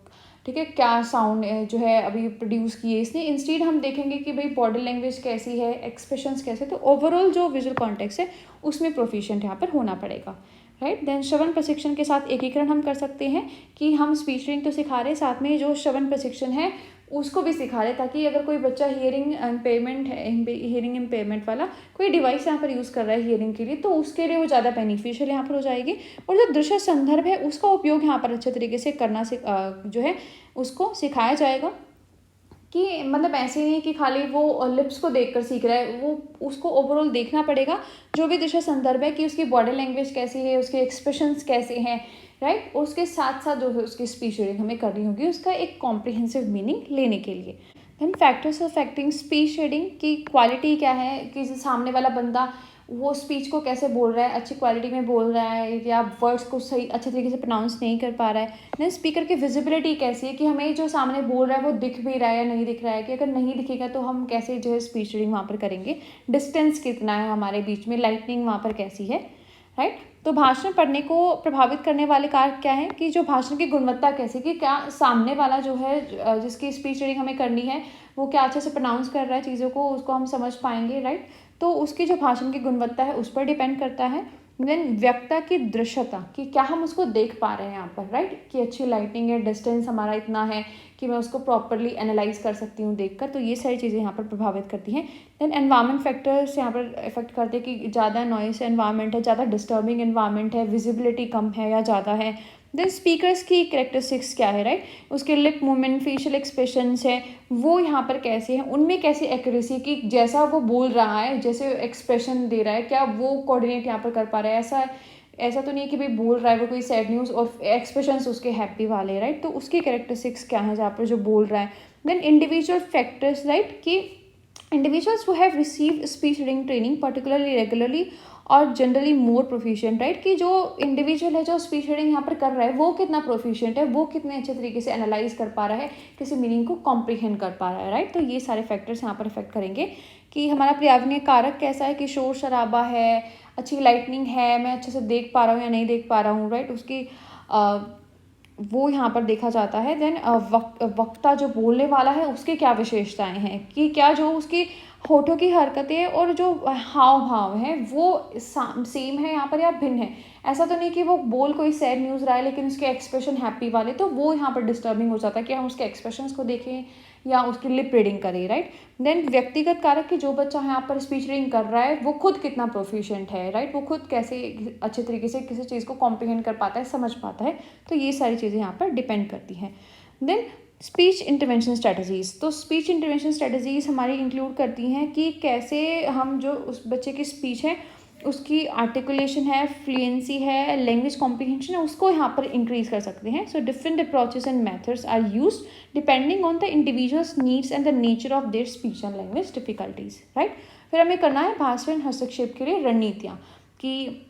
ठीक है, क्या साउंड जो है अभी प्रोड्यूस किए इसने। इंस्टेड हम देखेंगे कि भाई बॉडी लैंग्वेज कैसी है, एक्सप्रेशंस कैसे, तो ओवरऑल जो विजुअल कॉन्टेक्स्ट है उसमें प्रोफिशिएंट यहाँ पर होना पड़ेगा, राइट? देन श्रवण प्रशिक्षण के साथ एकीकरण हम कर सकते हैं, कि हम स्पीच रीडिंग तो सिखा रहे हैं, साथ में जो श्रवण प्रशिक्षण है उसको भी सिखा रहे, ताकि अगर कोई बच्चा हियरिंग इम्पेयरमेंट वाला कोई डिवाइस यहाँ पर यूज़ कर रहा है हियरिंग के लिए, तो उसके लिए वो ज़्यादा बेनिफिशियल यहाँ पर हो जाएगी। और जो दृश्य संदर्भ है उसका उपयोग यहाँ पर अच्छे तरीके से करना जो है उसको सिखाया जाएगा, कि मतलब ऐसे नहीं कि खाली वो लिप्स को देखकर सीख रहा है, वो उसको ओवरऑल देखना पड़ेगा जो भी दृश्य संदर्भ है, कि उसकी बॉडी लैंग्वेज कैसी है, उसके एक्सप्रेशंस कैसे हैं, राइट। और उसके साथ साथ जो है उसकी स्पीच रीडिंग हमें करनी होगी उसका एक कॉम्प्रिहेंसिव मीनिंग लेने के लिए। Then factors affecting speech reading की क्वालिटी क्या है, कि सामने वाला बंदा वो स्पीच को कैसे बोल रहा है, अच्छी क्वालिटी में बोल रहा है या वर्ड्स को सही अच्छे तरीके से प्रोनाउंस नहीं कर पा रहा है। देन स्पीकर की विजिबिलिटी कैसी है, कि हमें जो सामने बोल रहा है वो दिख भी रहा है या नहीं दिख रहा है, कि अगर नहीं दिखेगा तो हम कैसे जो है स्पीच रीडिंग वहाँ पर करेंगे। डिस्टेंस कितना है हमारे बीच में, लाइटनिंग वहाँ पर कैसी है, राइट। तो भाषण पढ़ने को प्रभावित करने वाले कारक क्या है, कि जो भाषण की गुणवत्ता कैसी, कि क्या सामने वाला जो है जिसकी स्पीच रीडिंग हमें करनी है वो क्या अच्छे से प्रोनाउंस कर रहा है चीज़ों को, उसको हम समझ पाएंगे, राइट। तो उसकी जो भाषण की गुणवत्ता है उस पर डिपेंड करता है। देन वक्ता की दृश्यता, कि क्या हम उसको देख पा रहे हैं यहाँ पर, राइट, कि अच्छी लाइटिंग है, डिस्टेंस हमारा इतना है कि मैं उसको प्रॉपरली एनालाइज कर सकती हूँ देखकर, तो ये सारी चीज़ें यहाँ पर प्रभावित करती हैं। देन एनवायरमेंट फैक्टर्स यहाँ पर इफेक्ट करते हैं, कि ज़्यादा नॉइस एनवायरमेंट है, ज़्यादा डिस्टर्बिंग एनवायरमेंट है, विजिबिलिटी कम है या ज़्यादा है। देन स्पीकर्स की कैरेक्टरिस्टिक्स क्या है, राइट, उसके लिप मूवमेंट, फेशियल एक्सप्रेशंस है वो यहाँ पर कैसे हैं, उनमें कैसी एक्यूरेसी, कि जैसा वो बोल रहा है, जैसे एक्सप्रेशन दे रहा है, क्या वो कोऑर्डिनेट यहाँ पर कर पा रहा है। ऐसा तो नहीं है कि भाई बोल रहा है वो कोई सैड न्यूज़ और एक्सप्रेशंस उसके हैप्पी वाले, राइट। तो उसकी कैरेक्टरिस्टिक्स क्या है जहाँ पर जो बोल रहा है। देन इंडिविजुअल फैक्टर्स, राइट, कि individuals who have received speech reading training particularly regularly और जनरली मोर प्रोफिशिएंट, राइट, कि जो इंडिविजुअल है जो स्पीच रीडिंग यहाँ पर कर रहा है वो कितना प्रोफिशिएंट है, वो कितने अच्छे तरीके से एनालाइज कर पा रहा है, किसी मीनिंग को कॉम्प्रिहेंड कर पा रहा है, राइट। तो ये सारे फैक्टर्स यहाँ पर इफेक्ट करेंगे, कि हमारा पर्यावरणीय कारक कैसा है, कि शोर शराबा है, अच्छी लाइटनिंग है, मैं अच्छे से देख पा रहा हूँ या नहीं देख पा रहा हूँ, राइट, उसकी वो यहाँ पर देखा जाता है। देन वक्ता जो बोलने वाला है उसके क्या विशेषताएं हैं, कि क्या जो उसकी होठों की हरकतें और जो हाव भाव हैं वो सेम है यहाँ पर या भिन्न है। ऐसा तो नहीं कि वो बोल कोई सैड न्यूज़ रहा है लेकिन उसके एक्सप्रेशन हैप्पी वाले, तो वो यहाँ पर डिस्टर्बिंग हो जाता है कि हम उसके एक्सप्रेशंस को देखें या उसकी लिप रीडिंग करें, राइट। देन व्यक्तिगत कारक, कि जो बच्चा यहाँ पर स्पीच रीडिंग कर रहा है वो खुद कितना प्रोफिशिएंट है, राइट, वो खुद कैसे अच्छे तरीके से किसी चीज़ को कॉम्प्रिहेंड कर पाता है, समझ पाता है। तो ये सारी चीज़ें यहाँ पर डिपेंड करती हैं। देन स्पीच इंटरवेंशन स्ट्रेटजीज़, तो स्पीच इंटरवेंशन स्ट्रेटजीज़ हमारी इंक्लूड करती हैं कि कैसे हम जो उस बच्चे की स्पीच है उसकी आर्टिकुलेशन है, फ्लुएंसी है, लैंग्वेज कॉम्प्रिहेंशन है, उसको यहाँ पर इंक्रीज कर सकते हैं। So different approaches and methods are used depending on the individuals needs and the nature of their speech and language difficulties, right. फिर हमें करना है भाषण हस्तक्षेप के लिए रणनीतियाँ, कि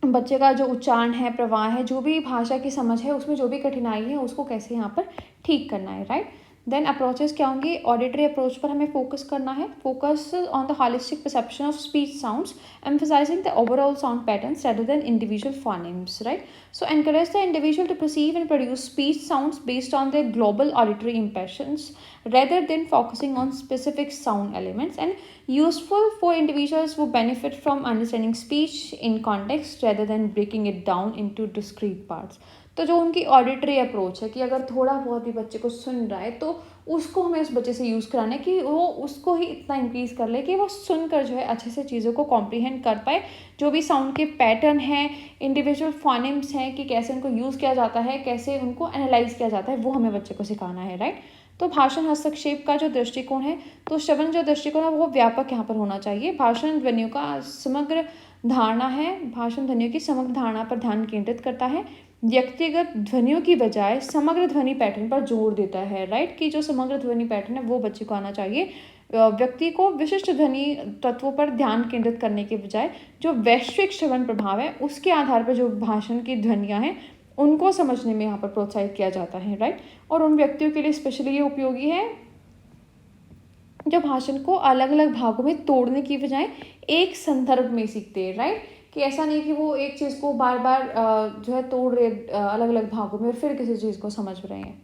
बच्चे का जो उच्चारण है, प्रवाह है, जो भी भाषा की समझ है उसमें जो भी कठिनाई है उसको कैसे यहाँ पर ठीक करना है, राइट। देन अप्रोचेस क्या होंगे, ऑडिटरी अप्रोच पर हमें फोकस करना है, focus on the holistic perception of speech sounds emphasizing the overall sound patterns rather than individual phonemes, right. So encourage the individual to perceive and produce speech sounds based on their global auditory impressions rather than focusing on specific sound elements, and useful for individuals who benefit from understanding speech in context rather than breaking it down into discrete parts. तो जो उनकी auditory approach है, कि अगर थोड़ा बहुत भी बच्चे को सुन रहा है तो उसको हमें उस बच्चे से यूज़ कराना है कि वो उसको ही इतना इंक्रीज कर ले कि वो सुनकर जो है अच्छे से चीज़ों को कॉम्प्रिहेंड कर पाए, जो भी साउंड के पैटर्न हैं, इंडिविजुअल फोनेम्स हैं, कि कैसे उनको यूज़ किया जाता है, कैसे उनको एनालाइज किया जाता है, वो हमें बच्चे को सिखाना है, राइट। तो भाषण हस्तक्षेप का जो दृष्टिकोण है, तो श्रवण जो दृष्टिकोण है वो व्यापक यहाँ पर होना चाहिए। भाषण ध्वनियों का समग्र धारणा है, भाषण ध्वनियों की समग्र धारणा पर ध्यान केंद्रित करता है, व्यक्तिगत ध्वनियों की बजाय समग्र ध्वनि पैटर्न पर जोर देता है, राइट, कि जो समग्र ध्वनि पैटर्न है वो बच्चे को आना चाहिए। व्यक्ति को विशिष्ट ध्वनि तत्वों पर ध्यान केंद्रित करने के बजाय जो वैश्विक श्रवण प्रभाव है उसके आधार पर जो भाषण की ध्वनियाँ हैं उनको समझने में यहाँ पर प्रोत्साहित किया जाता है, राइट। और उन व्यक्तियों के लिए स्पेशली ये उपयोगी है जो भाषण को अलग अलग भागों में तोड़ने की बजाय एक संदर्भ में सीखते हैं, राइट, कि ऐसा नहीं कि वो एक चीज़ को बार बार जो है तोड़ रहे अलग अलग भागों में और फिर किसी चीज़ को समझ रहे हैं,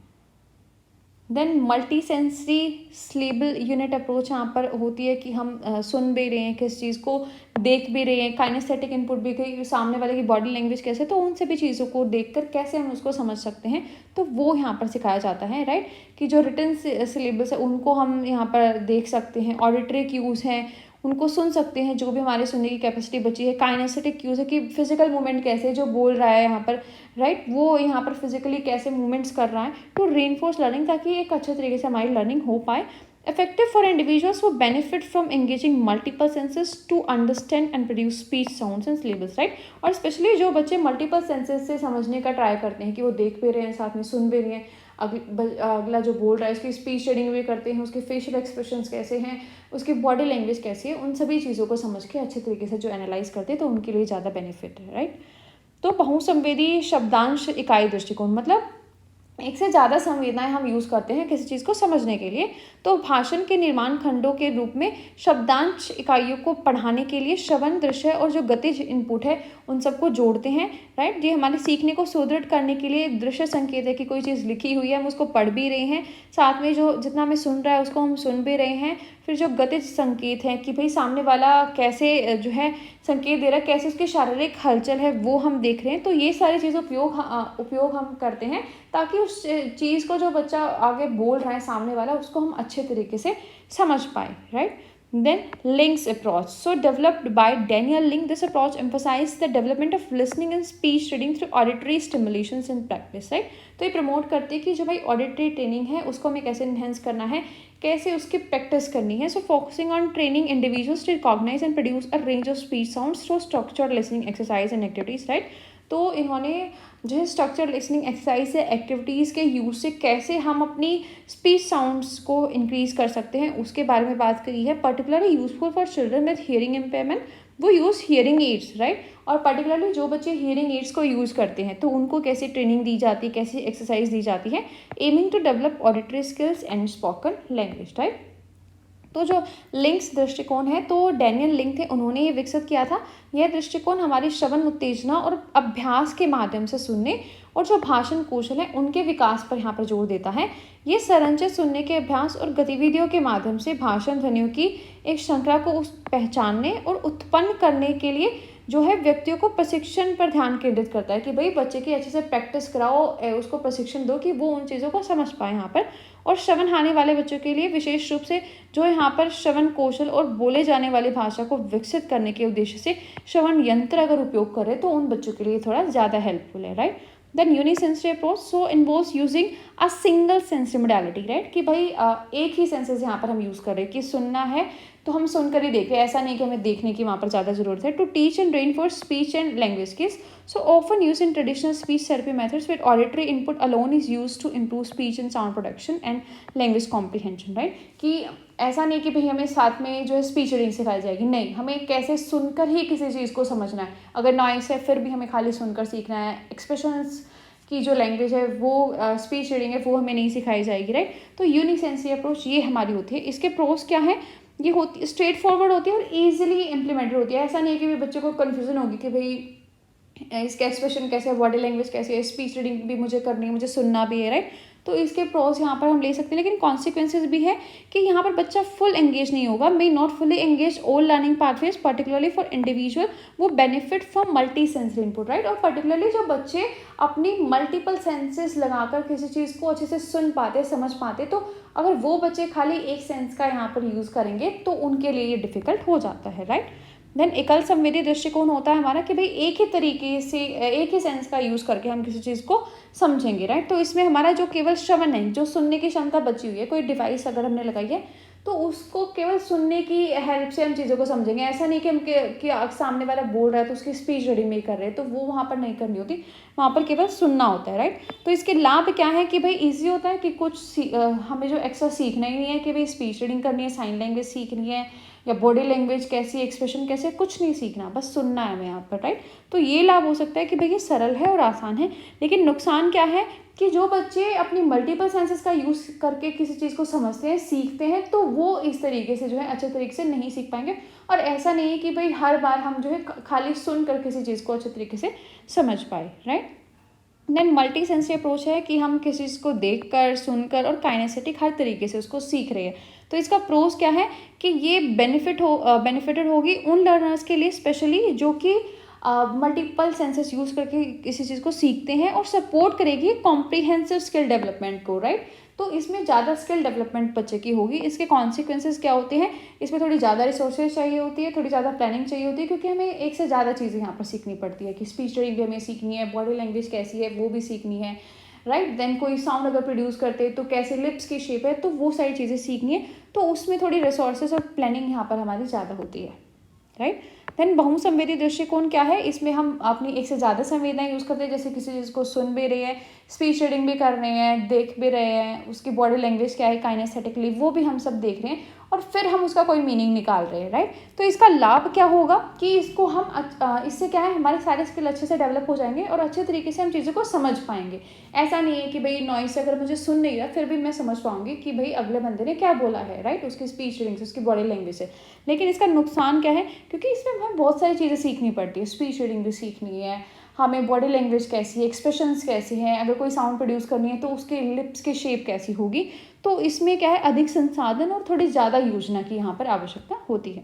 then multi sensory syllable unit approach यहाँ पर होती है कि हम सुन भी रहे हैं किस चीज़ को, देख भी रहे हैं, काइनेस्थेटिक इनपुट भी, कि सामने वाले की बॉडी लैंग्वेज कैसे, तो उन सभी चीज़ों को देखकर कैसे हम उसको समझ सकते हैं, तो वो यहाँ पर सिखाया जाता है, राइट। कि जो रिटन सिलेबस है उनको हम यहाँ पर देख सकते हैं, ऑडिटरी क्यूज़ हैं उनको सुन सकते हैं, जो भी हमारे सुनने की कैपेसिटी बची है, काइनेस्थेटिक क्यूज़ है कि फिजिकल मूवमेंट कैसे है, जो बोल रहा है यहाँ पर, राइट, वो यहाँ पर फिजिकली कैसे मूवमेंट्स कर रहा है, टू रीइंफोर्स लर्निंग, ताकि एक अच्छे तरीके से हमारी लर्निंग हो पाए। Effective for individuals who benefit from engaging multiple senses to understand and produce speech sounds and syllables, right. और स्पेशली जो बच्चे मल्टीपल सेंसेस से समझने का ट्राई करते हैं कि वो देख भी रहे हैं साथ में सुन भी रहे हैं, अगला जो बोल रहा है उसकी स्पीच रीडिंग भी करते हैं, उसके फेशियल एक्सप्रेशंस कैसे हैं, उसकी बॉडी लैंग्वेज कैसी है, उन सभी चीज़ों को समझ के अच्छे तरीके से जो एनालाइज करते हैं तो उनके लिए ज़्यादा बेनिफिट है, राइट। तो बहुसंवेदी शब्दांश इकाई दृष्टिकोण मतलब एक से ज़्यादा संवेदनाएं हम यूज़ करते हैं किसी चीज़ को समझने के लिए। तो भाषण के निर्माण खंडों के रूप में शब्दांश इकाइयों को पढ़ाने के लिए श्रवण, दृश्य और जो गतिज इनपुट है उन सबको जोड़ते हैं, राइट। ये हमारे सीखने को सुदृढ़ करने के लिए दृश्य संकेत है कि कोई चीज़ लिखी हुई है हम उसको पढ़ भी रहे हैं, साथ में जो जितना हमें सुन रहा है उसको हम सुन भी रहे हैं। फिर जो गतिज संकेत है कि भाई सामने वाला कैसे जो है संकेत दे रहा है, कैसे उसकी शारीरिक हलचल है वो हम देख रहे हैं। तो ये सारी चीज़ उपयोग हम करते हैं ताकि उस चीज़ को जो बच्चा आगे बोल रहा है सामने वाला उसको हम अच्छे तरीके से समझ पाए, right. Then Link's approach. So developed by Daniel Link, this approach emphasizes the development of listening and speech reading through auditory stimulations in practice, right? तो ये प्रमोट करती है कि जो भाई ऑडिटरी ट्रेनिंग है उसको हमें कैसे इन्हेंस करना है, कैसे उसकी प्रैक्टिस करनी है। So focusing on training individuals to recognise and produce a range of speech sounds through structured listening exercise and activities, right. तो इन्होंने जो है स्ट्रक्चर्ड लिसनिंग एक्सरसाइज या एक्टिविटीज़ के यूज से कैसे हम अपनी स्पीच साउंड्स को इंक्रीज कर सकते हैं उसके बारे में बात करी है। Particularly useful for children with hearing impairment, वो यूज़ हियरिंग एड्स, राइट। और पर्टिकुलरली जो बच्चे हियरिंग एड्स को यूज़ करते हैं तो उनको कैसे ट्रेनिंग दी जाती है, कैसी एक्सरसाइज दी जाती है, aiming to develop auditory skills and spoken language, right. तो जो लिंक्स दृष्टिकोण है तो डैनियल लिंक थे, उन्होंने ये विकसित किया था। यह दृष्टिकोण हमारी श्रवण उत्तेजना और अभ्यास के माध्यम से सुनने और जो भाषण कौशल है उनके विकास पर यहाँ पर जोर देता है। ये संरचित सुनने के अभ्यास और गतिविधियों के माध्यम से भाषण ध्वनियों की एक श्रृंखला को पहचानने और उत्पन्न करने के लिए जो है व्यक्तियों को प्रशिक्षण पर ध्यान केंद्रित करता है कि भाई बच्चे की अच्छे से प्रैक्टिस कराओ, उसको प्रशिक्षण दो कि वो उन चीज़ों को समझ पाए यहाँ पर। और श्रवण हानि वाले बच्चों के लिए विशेष रूप से जो यहाँ पर श्रवण कौशल और बोले जाने वाली भाषा को विकसित करने के उद्देश्य से श्रवण यंत्र अगर उपयोग करें तो उन बच्चों के लिए थोड़ा ज़्यादा हेल्पफुल है, right. Then unisensory approach so involves using a single sensory modality, right. कि भाई एक ही सेंसेस यहाँ पर हम यूज़ कर रहे हैं कि सुनना है तो हम सुनकर ही देख रहे हैं, ऐसा नहीं कि हमें देखने की वहाँ पर ज़्यादा ज़रूरत है। To teach and reinforce speech and language skills so often use in traditional speech therapy methods with auditory input alone is use to improve speech and sound production and language comprehension, right. कि ऐसा नहीं कि भाई हमें साथ में जो है स्पीच रीडिंग सिखाई जाएगी, नहीं, हमें कैसे सुनकर ही किसी चीज़ को समझना है। अगर नॉइस है फिर भी हमें खाली सुनकर सीखना है। एक्सप्रेशंस की जो लैंग्वेज है वो स्पीच रीडिंग है वो हमें नहीं सिखाई जाएगी, राइट। तो यूनिसेंसरी अप्रोच ये हमारी होती है। इसके प्रोस क्या है, ये होती स्ट्रेट फॉरवर्ड होती है और ईजिली इम्प्लीमेंटेड होती है। ऐसा नहीं है कि बच्चे को कन्फ्यूजन होगी कि भाई इसका एक्सप्रेशन कैसे है, बॉडी लैंग्वेज कैसे है, स्पीच रीडिंग भी मुझे करनी है, मुझे सुनना भी है, राइट। तो इसके प्रोस यहाँ पर हम ले सकते हैं, लेकिन कॉन्सिक्वेंसेज भी है कि यहाँ पर बच्चा फुल एंगेज नहीं होगा, may not fully engage all learning pathways particularly for individual, वो benefit from multi sensory input, right. और पर्टिकुलरली जो बच्चे अपनी मल्टीपल सेंसेस लगाकर किसी चीज़ को अच्छे से सुन पाते, समझ पाते, तो अगर वो बच्चे खाली एक सेंस का यहाँ पर यूज़ करेंगे तो उनके लिए ये डिफिकल्ट हो जाता है, राइट। देन एकल संवेदी दृष्टिकोण होता है हमारा कि भाई एक ही तरीके से एक ही सेंस का यूज़ करके हम किसी चीज़ को समझेंगे, राइट। तो इसमें हमारा जो केवल श्रवण है, जो सुनने की क्षमता बची हुई है, कोई डिवाइस अगर हमने लगाई है तो उसको केवल सुनने की हेल्प से हम चीज़ों को समझेंगे। ऐसा नहीं कि हम कि सामने वाला बोल रहा है तो उसकी स्पीच रीडिंग में कर रहे हैं, तो वो वहाँ पर नहीं करनी होती, वहाँ पर केवल सुनना होता है, राइट। तो इसके लाभ क्या है कि भाई ईजी होता है कि कुछ हमें जो एक्स्ट्रा सीखना ही नहीं है कि भाई स्पीच रीडिंग करनी है, साइन लैंग्वेज सीखनी है या बॉडी लैंग्वेज कैसी, एक्सप्रेशन कैसे, कुछ नहीं सीखना, बस सुनना है हमें यहाँ पर, राइट। तो ये लाभ हो सकता है कि भाई ये सरल है और आसान है। लेकिन नुकसान क्या है कि जो बच्चे अपनी मल्टीपल सेंसेस का यूज़ करके किसी चीज़ को समझते हैं, सीखते हैं, तो वो इस तरीके से जो है अच्छे तरीके से नहीं सीख पाएंगे। और ऐसा नहीं है कि भाई हर बार हम जो है खाली सुन कर किसी चीज़ को अच्छे तरीके से समझ पाए, right. Then multi sensory approach है कि हम किसी चीज़ को देखकर, सुनकर और काइनेस्थेटिक हर तरीके से उसको सीख रहे हैं। तो इसका प्रोज क्या है कि ये बेनिफिटेड होगी उन लर्नर्स के लिए स्पेशली जो कि मल्टीपल सेंसेस यूज़ करके किसी चीज़ को सीखते हैं, और सपोर्ट करेगी कॉम्प्रिहेंसिव स्किल डेवलपमेंट को, राइट। तो इसमें ज़्यादा स्किल डेवलपमेंट बच्चे की होगी। इसके कॉन्सिक्वेंसेस क्या होते हैं, इसमें थोड़ी ज़्यादा रिसोर्सेज चाहिए होती है, थोड़ी ज़्यादा प्लानिंग चाहिए होती है, क्योंकि हमें एक से ज़्यादा चीज़ें यहाँ पर सीखनी पड़ती है कि स्पीच रीडिंग भी हमें सीखनी है, बॉडी लैंग्वेज कैसी है वो भी सीखनी है, राइट। देन कोई साउंड अगर प्रोड्यूस करते हैं तो कैसे लिप्स की शेप है, तो वो सारी चीज़ें सीखनी है। तो उसमें थोड़ी रिसोर्सेज और प्लानिंग यहाँ पर हमारी ज़्यादा होती है, राइट। देन बहुसंवेदी दृष्टिकोण क्या है, इसमें हम अपनी एक से ज़्यादा संवेदनाएं यूज़ करते हैं, जैसे किसी चीज़ को सुन भी रहे हैं, स्पीच रीडिंग भी कर रहे हैं, देख भी रहे हैं, उसकी बॉडी लैंग्वेज क्या है काइनेस्थेटिकली वो भी हम सब देख रहे हैं, और फिर हम उसका कोई मीनिंग निकाल रहे हैं, राइट। तो इसका लाभ क्या होगा कि इसको हम इससे क्या है, हमारे सारे स्किल अच्छे से डेवलप हो जाएंगे और अच्छे तरीके से हम चीज़ों को समझ पाएंगे। ऐसा नहीं है कि भाई नॉइस से अगर मुझे सुन नहीं रहा फिर भी मैं समझ पाऊंगी कि भाई अगले बंदे ने क्या बोला है, राइट, उसकी स्पीच रीडिंग से, उसकी बॉडी लैंग्वेज से। लेकिन इसका नुकसान क्या है, क्योंकि इसमें हमें बहुत सारी चीज़ें सीखनी पड़ती है, स्पीच रीडिंग भी सीखनी है हमें, बॉडी लैंग्वेज कैसी है, एक्सप्रेशंस कैसे हैं, अगर कोई साउंड प्रोड्यूस करनी है तो उसके लिप्स की शेप कैसी होगी। तो इसमें क्या है, अधिक संसाधन और थोड़ी ज़्यादा योजना की यहाँ पर आवश्यकता होती है।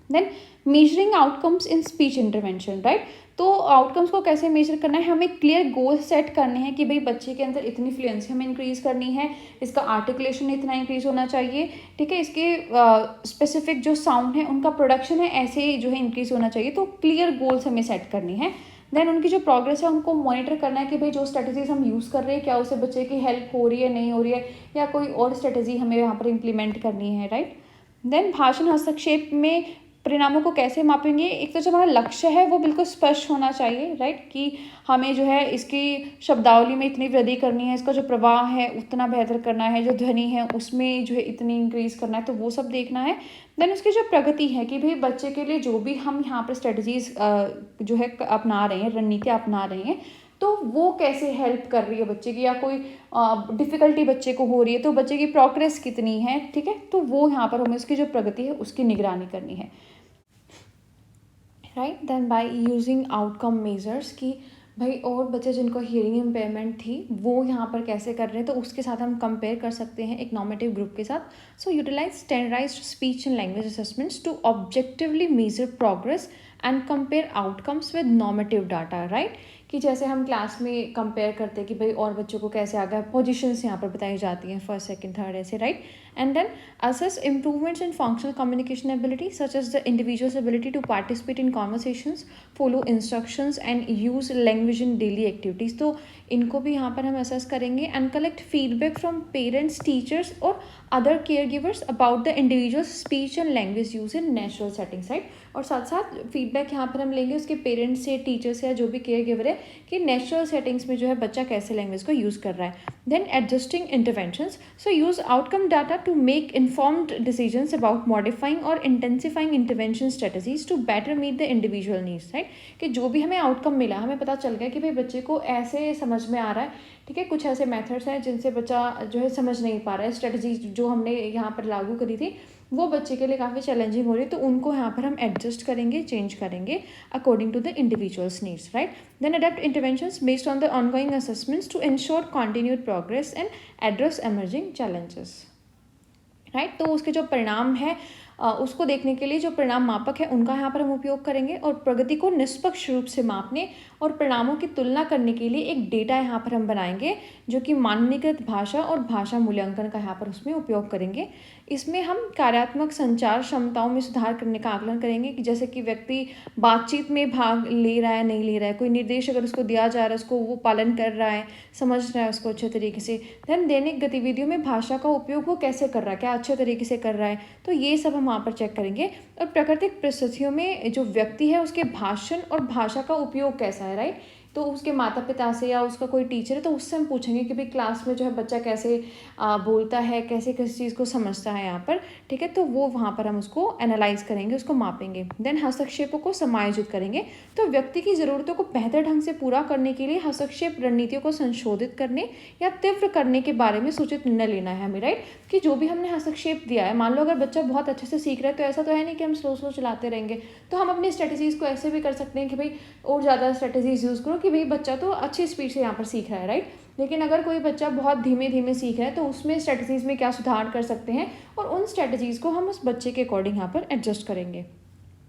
Then measuring outcomes in speech intervention, right. तो आउटकम्स को कैसे मेजर करना है, हमें क्लियर गोल सेट करने हैं कि भाई बच्चे के अंदर इतनी फ्लुएंसी हमें इंक्रीज़ करनी है, इसका आर्टिकुलेशन इतना इंक्रीज़ होना चाहिए, ठीक है, इसके स्पेसिफिक जो साउंड है उनका प्रोडक्शन है ऐसे जो है इंक्रीज़ होना चाहिए। तो क्लियर गोल्स हमें सेट करनी है। देन उनकी जो प्रोग्रेस है उनको मॉनिटर करना है कि भाई जो स्ट्रेटजीज हम यूज़ कर रहे हैं क्या उससे बच्चे की हेल्प हो रही है, नहीं हो रही है, या कोई और स्ट्रेटजी हमें यहाँ पर इम्प्लीमेंट करनी है, राइट। देन भाषण हस्तक्षेप में परिणामों को कैसे मापेंगे, एक तो जो हमारा लक्ष्य है वो बिल्कुल स्पष्ट होना चाहिए, राइट, कि हमें जो है इसकी शब्दावली में इतनी वृद्धि करनी है, इसका जो प्रवाह है उतना बेहतर करना है, जो ध्वनि है उसमें जो है इतनी इंक्रीज़ करना है, तो वो सब देखना है। देन उसकी जो प्रगति है कि भाई बच्चे के लिए जो भी हम यहाँ पर स्ट्रेटजीज जो है अपना रहे हैं, रणनीतियाँ अपना रहे हैं, तो वो कैसे हेल्प कर रही है बच्चे की, या कोई डिफ़िकल्टी बच्चे को हो रही है तो बच्चे की प्रोग्रेस कितनी है, ठीक है। तो वो यहाँ पर हमें उसकी जो प्रगति है उसकी निगरानी करनी है, right. Then by using outcome measures की भाई और बच्चे जिनको हियरिंग इम्पेयरमेंट थी वो यहाँ पर कैसे कर रहे हैं, तो उसके साथ हम कंपेयर कर सकते हैं एक नॉर्मेटिव ग्रुप के साथ। So utilise standardised speech and language assessments to objectively measure progress and compare outcomes with normative data, right. कि जैसे हम क्लास में कंपेयर करते हैं कि भाई और बच्चों को कैसे आ गया, पोजिशंस यहाँ पर बताई जाती हैं फर्स्ट सेकंड थर्ड ऐसे, right. And then assess improvements in functional communication ability such as the individual's ability to participate in conversations, follow instructions and use language in daily activities। तो इनको भी यहाँ पर हम assess करेंगे and collect feedback from parents, teachers और other caregivers about the individual's speech and language use in natural settings, right। और साथ साथ फीडबैक यहाँ पर हम लेंगे उसके पेरेंट्स से, टीचर से, या जो भी केयर गिवर है कि नेचुरल सेटिंग्स में जो है बच्चा कैसे लैंग्वेज को यूज़ कर रहा है। Then adjusting interventions, so use outcome data to make informed decisions about modifying और intensifying intervention strategies to better meet the individual needs, right. कि जो भी हमें आउटकम मिला, हमें पता चल गया कि भाई बच्चे को ऐसे समझ में आ रहा है, ठीक है, कुछ ऐसे मेथड्स हैं जिनसे बच्चा जो है समझ नहीं पा रहा है, स्ट्रेटजी जो हमने यहाँ पर लागू करी थी वो बच्चे के लिए काफ़ी चैलेंजिंग हो रही है, तो उनको यहाँ पर हम एडजस्ट करेंगे, चेंज करेंगे according to the individuals needs, right. Then adapt interventions based on the ongoing assessments to ensure continued progress and address emerging challenges, right. तो उसके जो परिणाम है उसको देखने के लिए जो परिणाम मापक है उनका यहाँ पर हम उपयोग करेंगे, और प्रगति को निष्पक्ष रूप से मापने और परिणामों की तुलना करने के लिए एक डेटा यहाँ पर हम बनाएंगे जो कि मानकीकृत भाषा और भाषा मूल्यांकन का यहाँ पर उसमें उपयोग करेंगे। इसमें हम कार्यात्मक संचार क्षमताओं में सुधार करने का आकलन करेंगे कि जैसे कि व्यक्ति बातचीत में भाग ले रहा है, नहीं ले रहा है, कोई निर्देश अगर उसको दिया जा रहा है उसको वो पालन कर रहा है, समझ रहा है उसको अच्छे तरीके से। देन दैनिक गतिविधियों में भाषा का उपयोग वो कैसे कर रहा है, क्या अच्छे तरीके से कर रहा है, तो ये सब हम वहाँ पर चेक करेंगे। और प्राकृतिक परिस्थितियों में जो व्यक्ति है उसके भाषण और भाषा का उपयोग कैसा है, राइट। तो उसके माता पिता से या उसका कोई टीचर है तो उससे हम पूछेंगे कि भाई क्लास में जो है बच्चा कैसे बोलता है, कैसे किसी चीज़ को समझता है यहाँ पर, ठीक है। तो वो वहाँ पर हम उसको एनालाइज करेंगे, उसको मापेंगे। देन हस्तक्षेपों को समायोजित करेंगे, तो व्यक्ति की ज़रूरतों को बेहतर ढंग से पूरा करने के लिए हस्तक्षेप रणनीतियों को संशोधित करने या तीव्र करने के बारे में सूचित निर्णय लेना है हमें, राइट। कि जो भी हमने हस्तक्षेप दिया है, मान लो अगर बच्चा बहुत अच्छे से सीख रहा है तो ऐसा तो है नहीं कि हम स्लो स्लो चलाते रहेंगे, तो हम अपनी स्ट्रेटजीज़ को ऐसे भी कर सकते हैं कि भाई और ज़्यादा स्ट्रेटजीज यूज़ करो कि भाई बच्चा तो अच्छी स्पीड से यहाँ पर सीख रहा है, राइट। लेकिन अगर कोई बच्चा बहुत धीमे धीमे सीख रहा है तो उसमें स्ट्रेटजीज़ में क्या सुधार कर सकते हैं, और उन स्ट्रेटजीज़ को हम उस बच्चे के अकॉर्डिंग यहाँ पर एडजस्ट करेंगे।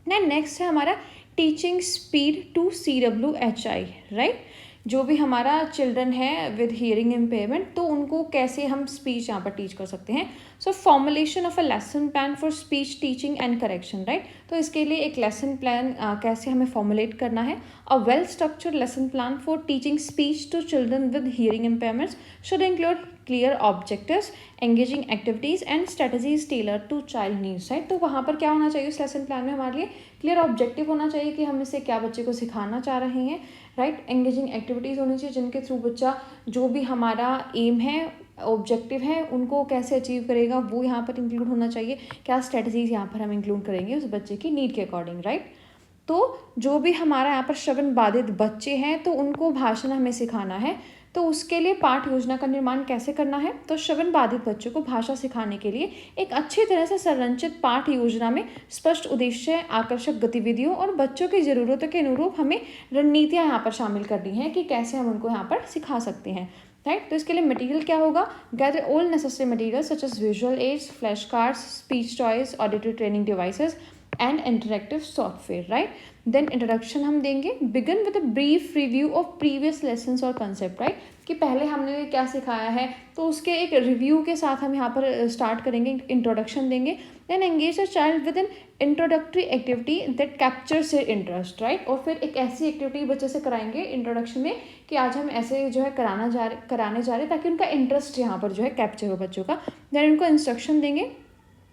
नेक्स्ट है हमारा teaching speech to CWHI, right. जो भी हमारा चिल्ड्रन है विद हियरिंग इम्पेयरमेंट, तो उनको कैसे हम स्पीच यहाँ पर टीच कर सकते हैं। So formulation of a lesson plan for speech teaching and correction, right. तो इसके लिए एक लेसन प्लान कैसे हमें फॉर्मुलेट करना है। A well structured lesson plan for teaching speech to children with hearing impairments should include clear objectives, engaging activities and strategies tailor to child needs, right. तो वहाँ पर क्या होना चाहिए उस लेसन प्लान में, हमारे लिए क्लियर ऑब्जेक्टिव होना चाहिए कि हम इससे क्या बच्चे को सिखाना चाह रहे हैं, राइट। एंगेजिंग एक्टिविटीज़ होनी चाहिए जिनके थ्रू बच्चा जो भी हमारा एम है, ऑब्जेक्टिव है, उनको कैसे अचीव करेगा वो यहाँ पर इंक्लूड होना चाहिए। क्या स्ट्रेटजीज यहाँ पर हम इंक्लूड करेंगे उस बच्चे की नीड के अकॉर्डिंग, राइट। तो जो भी हमारा यहाँ पर श्रवण बाधित बच्चे हैं तो उनको भाषण हमें सिखाना है, तो उसके लिए पाठ योजना का निर्माण कैसे करना है। तो श्रवण बाधित बच्चों को भाषा सिखाने के लिए एक अच्छी तरह से संरचित पाठ योजना में स्पष्ट उद्देश्य, आकर्षक गतिविधियों और बच्चों की ज़रूरतों के अनुरूप हमें रणनीतियाँ यहाँ पर शामिल करनी है कि कैसे हम उनको यहाँ पर सिखा सकते हैं, राइट। तो इसके लिए मटेरियल क्या होगा, gather all necessary material such as visual aids, flash cards, speech toys, auditory training devices and interactive software, right. Then introduction हम देंगे, begin with a brief review of previous lessons और concept, right. कि पहले हमने क्या सिखाया है तो उसके एक रिव्यू के साथ हम यहाँ पर स्टार्ट करेंगे, इंट्रोडक्शन देंगे। Then engage a child with an introductory activity that captures her interest, right. और फिर एक ऐसी एक्टिविटी बच्चे से कराएंगे इंट्रोडक्शन में कि आज हम ऐसे जो है कराने जा रहे ताकि उनका इंटरेस्ट यहाँ पर जो है कैप्चर हो बच्चों का। देन उनको इंस्ट्रक्शन देंगे,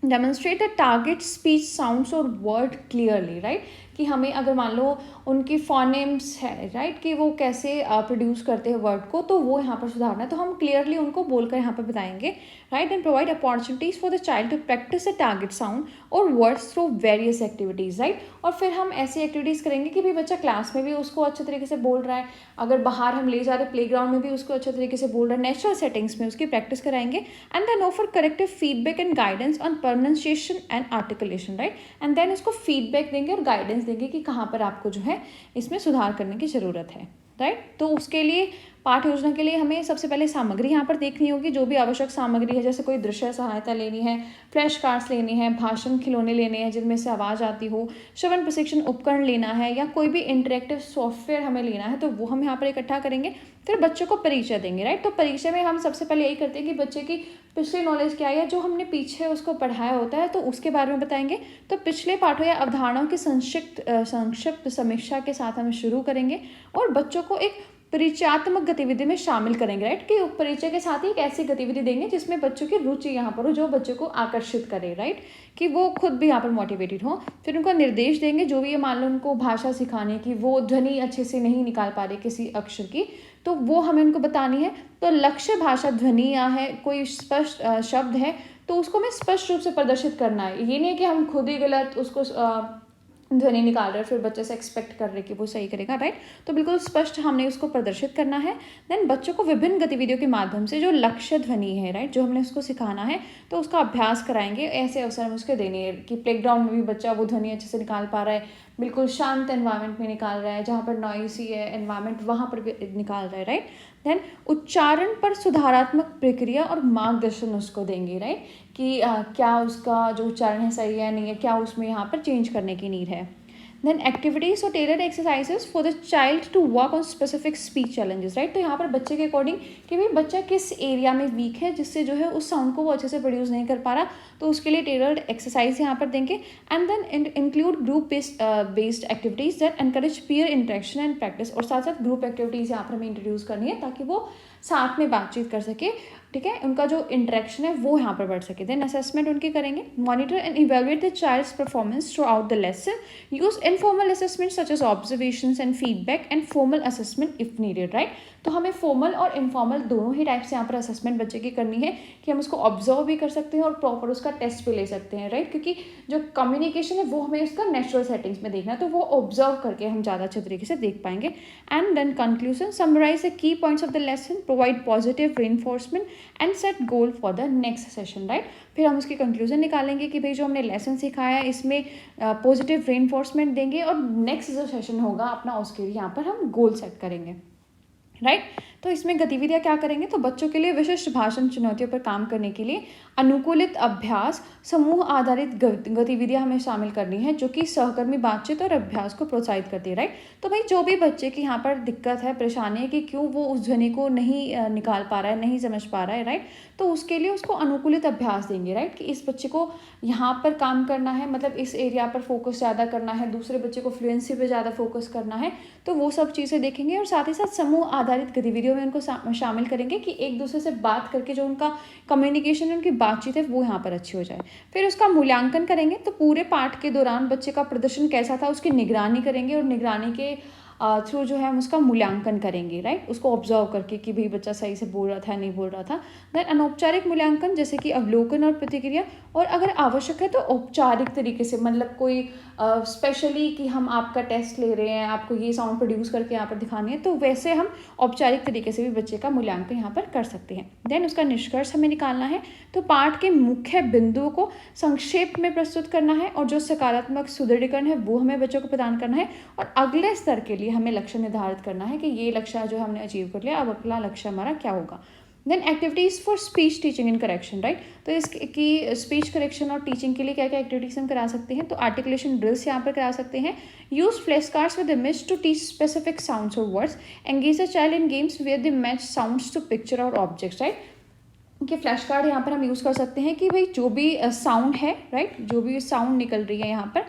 demonstrate the target speech sounds और वर्ड क्लियरली, राइट। कि हमें अगर मान लो उनकी फोनेम्स है, राइट, कि वो कैसे प्रोड्यूस करते हैं वर्ड को, तो वो यहाँ पर सुधारना है, तो हम क्लियरली उनको बोलकर यहाँ पर बताएंगे, right. And provide opportunities for the child to practise the target sound और words through various activities, right. और फिर हम ऐसी एक्टिविटीज़ करेंगे कि भाई बच्चा क्लास में भी उसको अच्छे तरीके से बोल रहा है, अगर बाहर हम ले जा रहे प्लेग्राउंड में भी उसको अच्छे तरीके से बोल रहा है, नेचुरल सेटिंग्स में उसकी प्रैक्टिस कराएंगे। And then offer corrective feedback and guidance on pronunciation and articulation, right. And then उसको फीडबैक देंगे और गाइडेंस देंगे कि कहाँ पर आपको जो है इसमें सुधार करने की ज़रूरत है, राइट। तो उसके लिए पाठ योजना के लिए हमें सबसे पहले सामग्री यहाँ पर देखनी होगी, जो भी आवश्यक सामग्री है, जैसे कोई दृश्य सहायता लेनी है, फ्लैश कार्ड्स लेनी है, भाषण खिलौने लेने हैं जिनमें से आवाज़ आती हो, श्रवण प्रशिक्षण उपकरण लेना है, या कोई भी इंटरेक्टिव सॉफ्टवेयर हमें लेना है, तो वो हम यहाँ पर इकट्ठा करेंगे। फिर बच्चों को परिचय देंगे, राइट। तो परिचय में हम सबसे पहले यही करते हैं कि बच्चे की पिछली नॉलेज क्या है, जो हमने पीछे उसको पढ़ाया होता है तो उसके बारे में बताएंगे। तो पिछले पाठों या अवधारणाओं की संक्षिप्त समीक्षा के साथ हम शुरू करेंगे और बच्चों को एक परिचयात्मक गतिविधि में शामिल करेंगे, राइट। कि परिचय के साथ ही एक ऐसी गतिविधि देंगे जिसमें बच्चों की रुचि यहाँ पर हो, जो बच्चों को आकर्षित करे, राइट, कि वो खुद भी यहाँ पर मोटिवेटेड हो। फिर उनको निर्देश देंगे, जो भी ये मान लो उनको भाषा सिखाने की, वो ध्वनि अच्छे से नहीं निकाल पा रहे किसी अक्षर की, तो वो हमें उनको बतानी है। तो लक्ष्य भाषा ध्वनि या है, कोई स्पष्ट शब्द है तो उसको हमें स्पष्ट रूप से प्रदर्शित करना है। ये नहीं कि हम खुद ही गलत उसको ध्वनि निकाल रहे हैं फिर बच्चे से एक्सपेक्ट कर रहे कि वो सही करेगा, राइट। तो बिल्कुल स्पष्ट हमने उसको प्रदर्शित करना है। देन बच्चों को विभिन्न गतिविधियों के माध्यम से जो लक्ष्य ध्वनि है, राइट, जो हमने उसको सिखाना है, तो उसका अभ्यास कराएंगे। ऐसे अवसर में उसके देने हैं कि प्लेग्राउंड में भी बच्चा वो ध्वनि अच्छे से निकाल पा रहा है, बिल्कुल शांत एनवायरनमेंट में निकाल रहा है, जहाँ पर नॉइसी है एनवायरनमेंट वहाँ पर भी निकाल रहा है, राइट। देन उच्चारण पर सुधारात्मक प्रक्रिया और मार्गदर्शन उसको देंगे, राइट, कि क्या उसका जो उच्चारण है सही है नहीं है, क्या उसमें यहाँ पर चेंज करने की नीड है। देन एक्टिविटीज और tailor exercises for the child to work on specific speech challenges, right. तो यहाँ पर बच्चे के अकॉर्डिंग कि भाई बच्चा किस एरिया में वीक है, जिससे जो है उस साउंड को वो अच्छे से प्रोड्यूस नहीं कर पा रहा, तो उसके लिए टेलर्ड एक्सरसाइज यहाँ पर देंगे। And then include group based activities that encourage peer interaction and practice, और साथ साथ ग्रुप एक्टिविटीज़ यहाँ पर हमें इंट्रोड्यूस करनी है ताकि वो साथ में बातचीत कर सके, ठीक है, उनका जो इंटरेक्शन है वो यहाँ पर बढ़ सके। देन असेसमेंट उनकी करेंगे, monitor and evaluate the child's performance throughout the lesson, use informal assessment such as observations and feedback, and formal assessment if needed, right. तो हमें फॉर्मल और इनफॉर्मल दोनों ही टाइप से यहाँ पर असेसमेंट बच्चे की करनी है कि हम उसको ऑब्जर्व भी कर सकते हैं और प्रॉपर उसका टेस्ट भी ले सकते हैं, राइट। क्योंकि जो कम्युनिकेशन है वो हमें उसका नेचुरल सेटिंग्स में देखना है, तो वो ऑब्जर्व करके हम ज़्यादा अच्छे तरीके से देख पाएंगे। And then conclusion, summarise the key points of the lesson, provide positive reinforcement and set goal for the next session, right. फिर हम उसकी कंक्लूजन निकालेंगे कि भाई जो हमने लेसन सिखाया है इसमें पॉजिटिव रेनफोर्समेंट देंगे और नेक्स्ट जो सेशन होगा अपना उसके लिए यहाँ पर हम गोल सेट करेंगे, राइट। तो इसमें गतिविधियाँ क्या करेंगे, तो बच्चों के लिए विशिष्ट भाषण चुनौतियों पर काम करने के लिए अनुकूलित अभ्यास समूह आधारित गतिविधियाँ हमें शामिल करनी है जो कि सहकर्मी बातचीत और अभ्यास को प्रोत्साहित करती है, राइट। तो भाई जो भी बच्चे की यहाँ पर दिक्कत है, परेशानी है कि क्यों वो उस ध्वनि को नहीं निकाल पा रहा है, नहीं समझ पा रहा है, राइट, तो उसके लिए उसको अनुकूलित अभ्यास देंगे, राइट, कि इस बच्चे को यहाँ पर काम करना है, मतलब इस एरिया पर फोकस ज़्यादा करना है, दूसरे बच्चे को फ्लुएंसी पे ज़्यादा फोकस करना है, तो वो सब चीज़ें देखेंगे। और साथ ही साथ समूह आधारित गतिविधियों में उनको शामिल करेंगे कि एक दूसरे से बात करके जो उनका कम्युनिकेशन है, उनकी बातचीत है, वो यहाँ पर अच्छी हो जाए। फिर उसका मूल्यांकन करेंगे, तो पूरे पाठ के दौरान बच्चे का प्रदर्शन कैसा था उसकी निगरानी करेंगे और निगरानी के थ्रू जो है हम उसका मूल्यांकन करेंगे, राइट, उसको ऑब्जर्व करके कि भाई बच्चा सही से बोल रहा था नहीं बोल रहा था। देन अनौपचारिक मूल्यांकन जैसे कि अवलोकन और प्रतिक्रिया, और अगर आवश्यक है तो औपचारिक तरीके से, मतलब कोई स्पेशली कि हम आपका टेस्ट ले रहे हैं, आपको ये साउंड प्रोड्यूस करके यहाँ पर दिखानी है, तो वैसे हम औपचारिक तरीके से भी बच्चे का मूल्यांकन यहाँ पर कर सकते हैं। देन उसका निष्कर्ष हमें निकालना है, तो पाठ के मुख्य बिंदुओं को संक्षेप में प्रस्तुत करना है और जो सकारात्मक सुदृढ़ीकरण है वो हमें बच्चों को प्रदान करना है। और अगले स्तर के लिए हमें लक्ष्य निर्धारित करना है कि ये लक्ष्य जो हमने अचीव कर लिया, अब अगला लक्ष्य हमारा क्या होगा। Then activities for speech teaching and correction, right, तो इसकी स्पीच करेक्शन और टीचिंग के लिए क्या क्या एक्टिविटीज़ हम करा सकते हैं, तो आर्टिकुलेशन ड्रिल्स यहाँ पर करा सकते हैं, use flash cards with image to teach specific sounds और words, engage the child in games where the match sounds to picture और ऑब्जेक्ट्स, राइट। कि फ्लैश कार्ड यहाँ पर हम यूज़ कर सकते हैं कि भाई जो भी साउंड है, राइट, जो भी साउंड निकल रही है यहाँ पर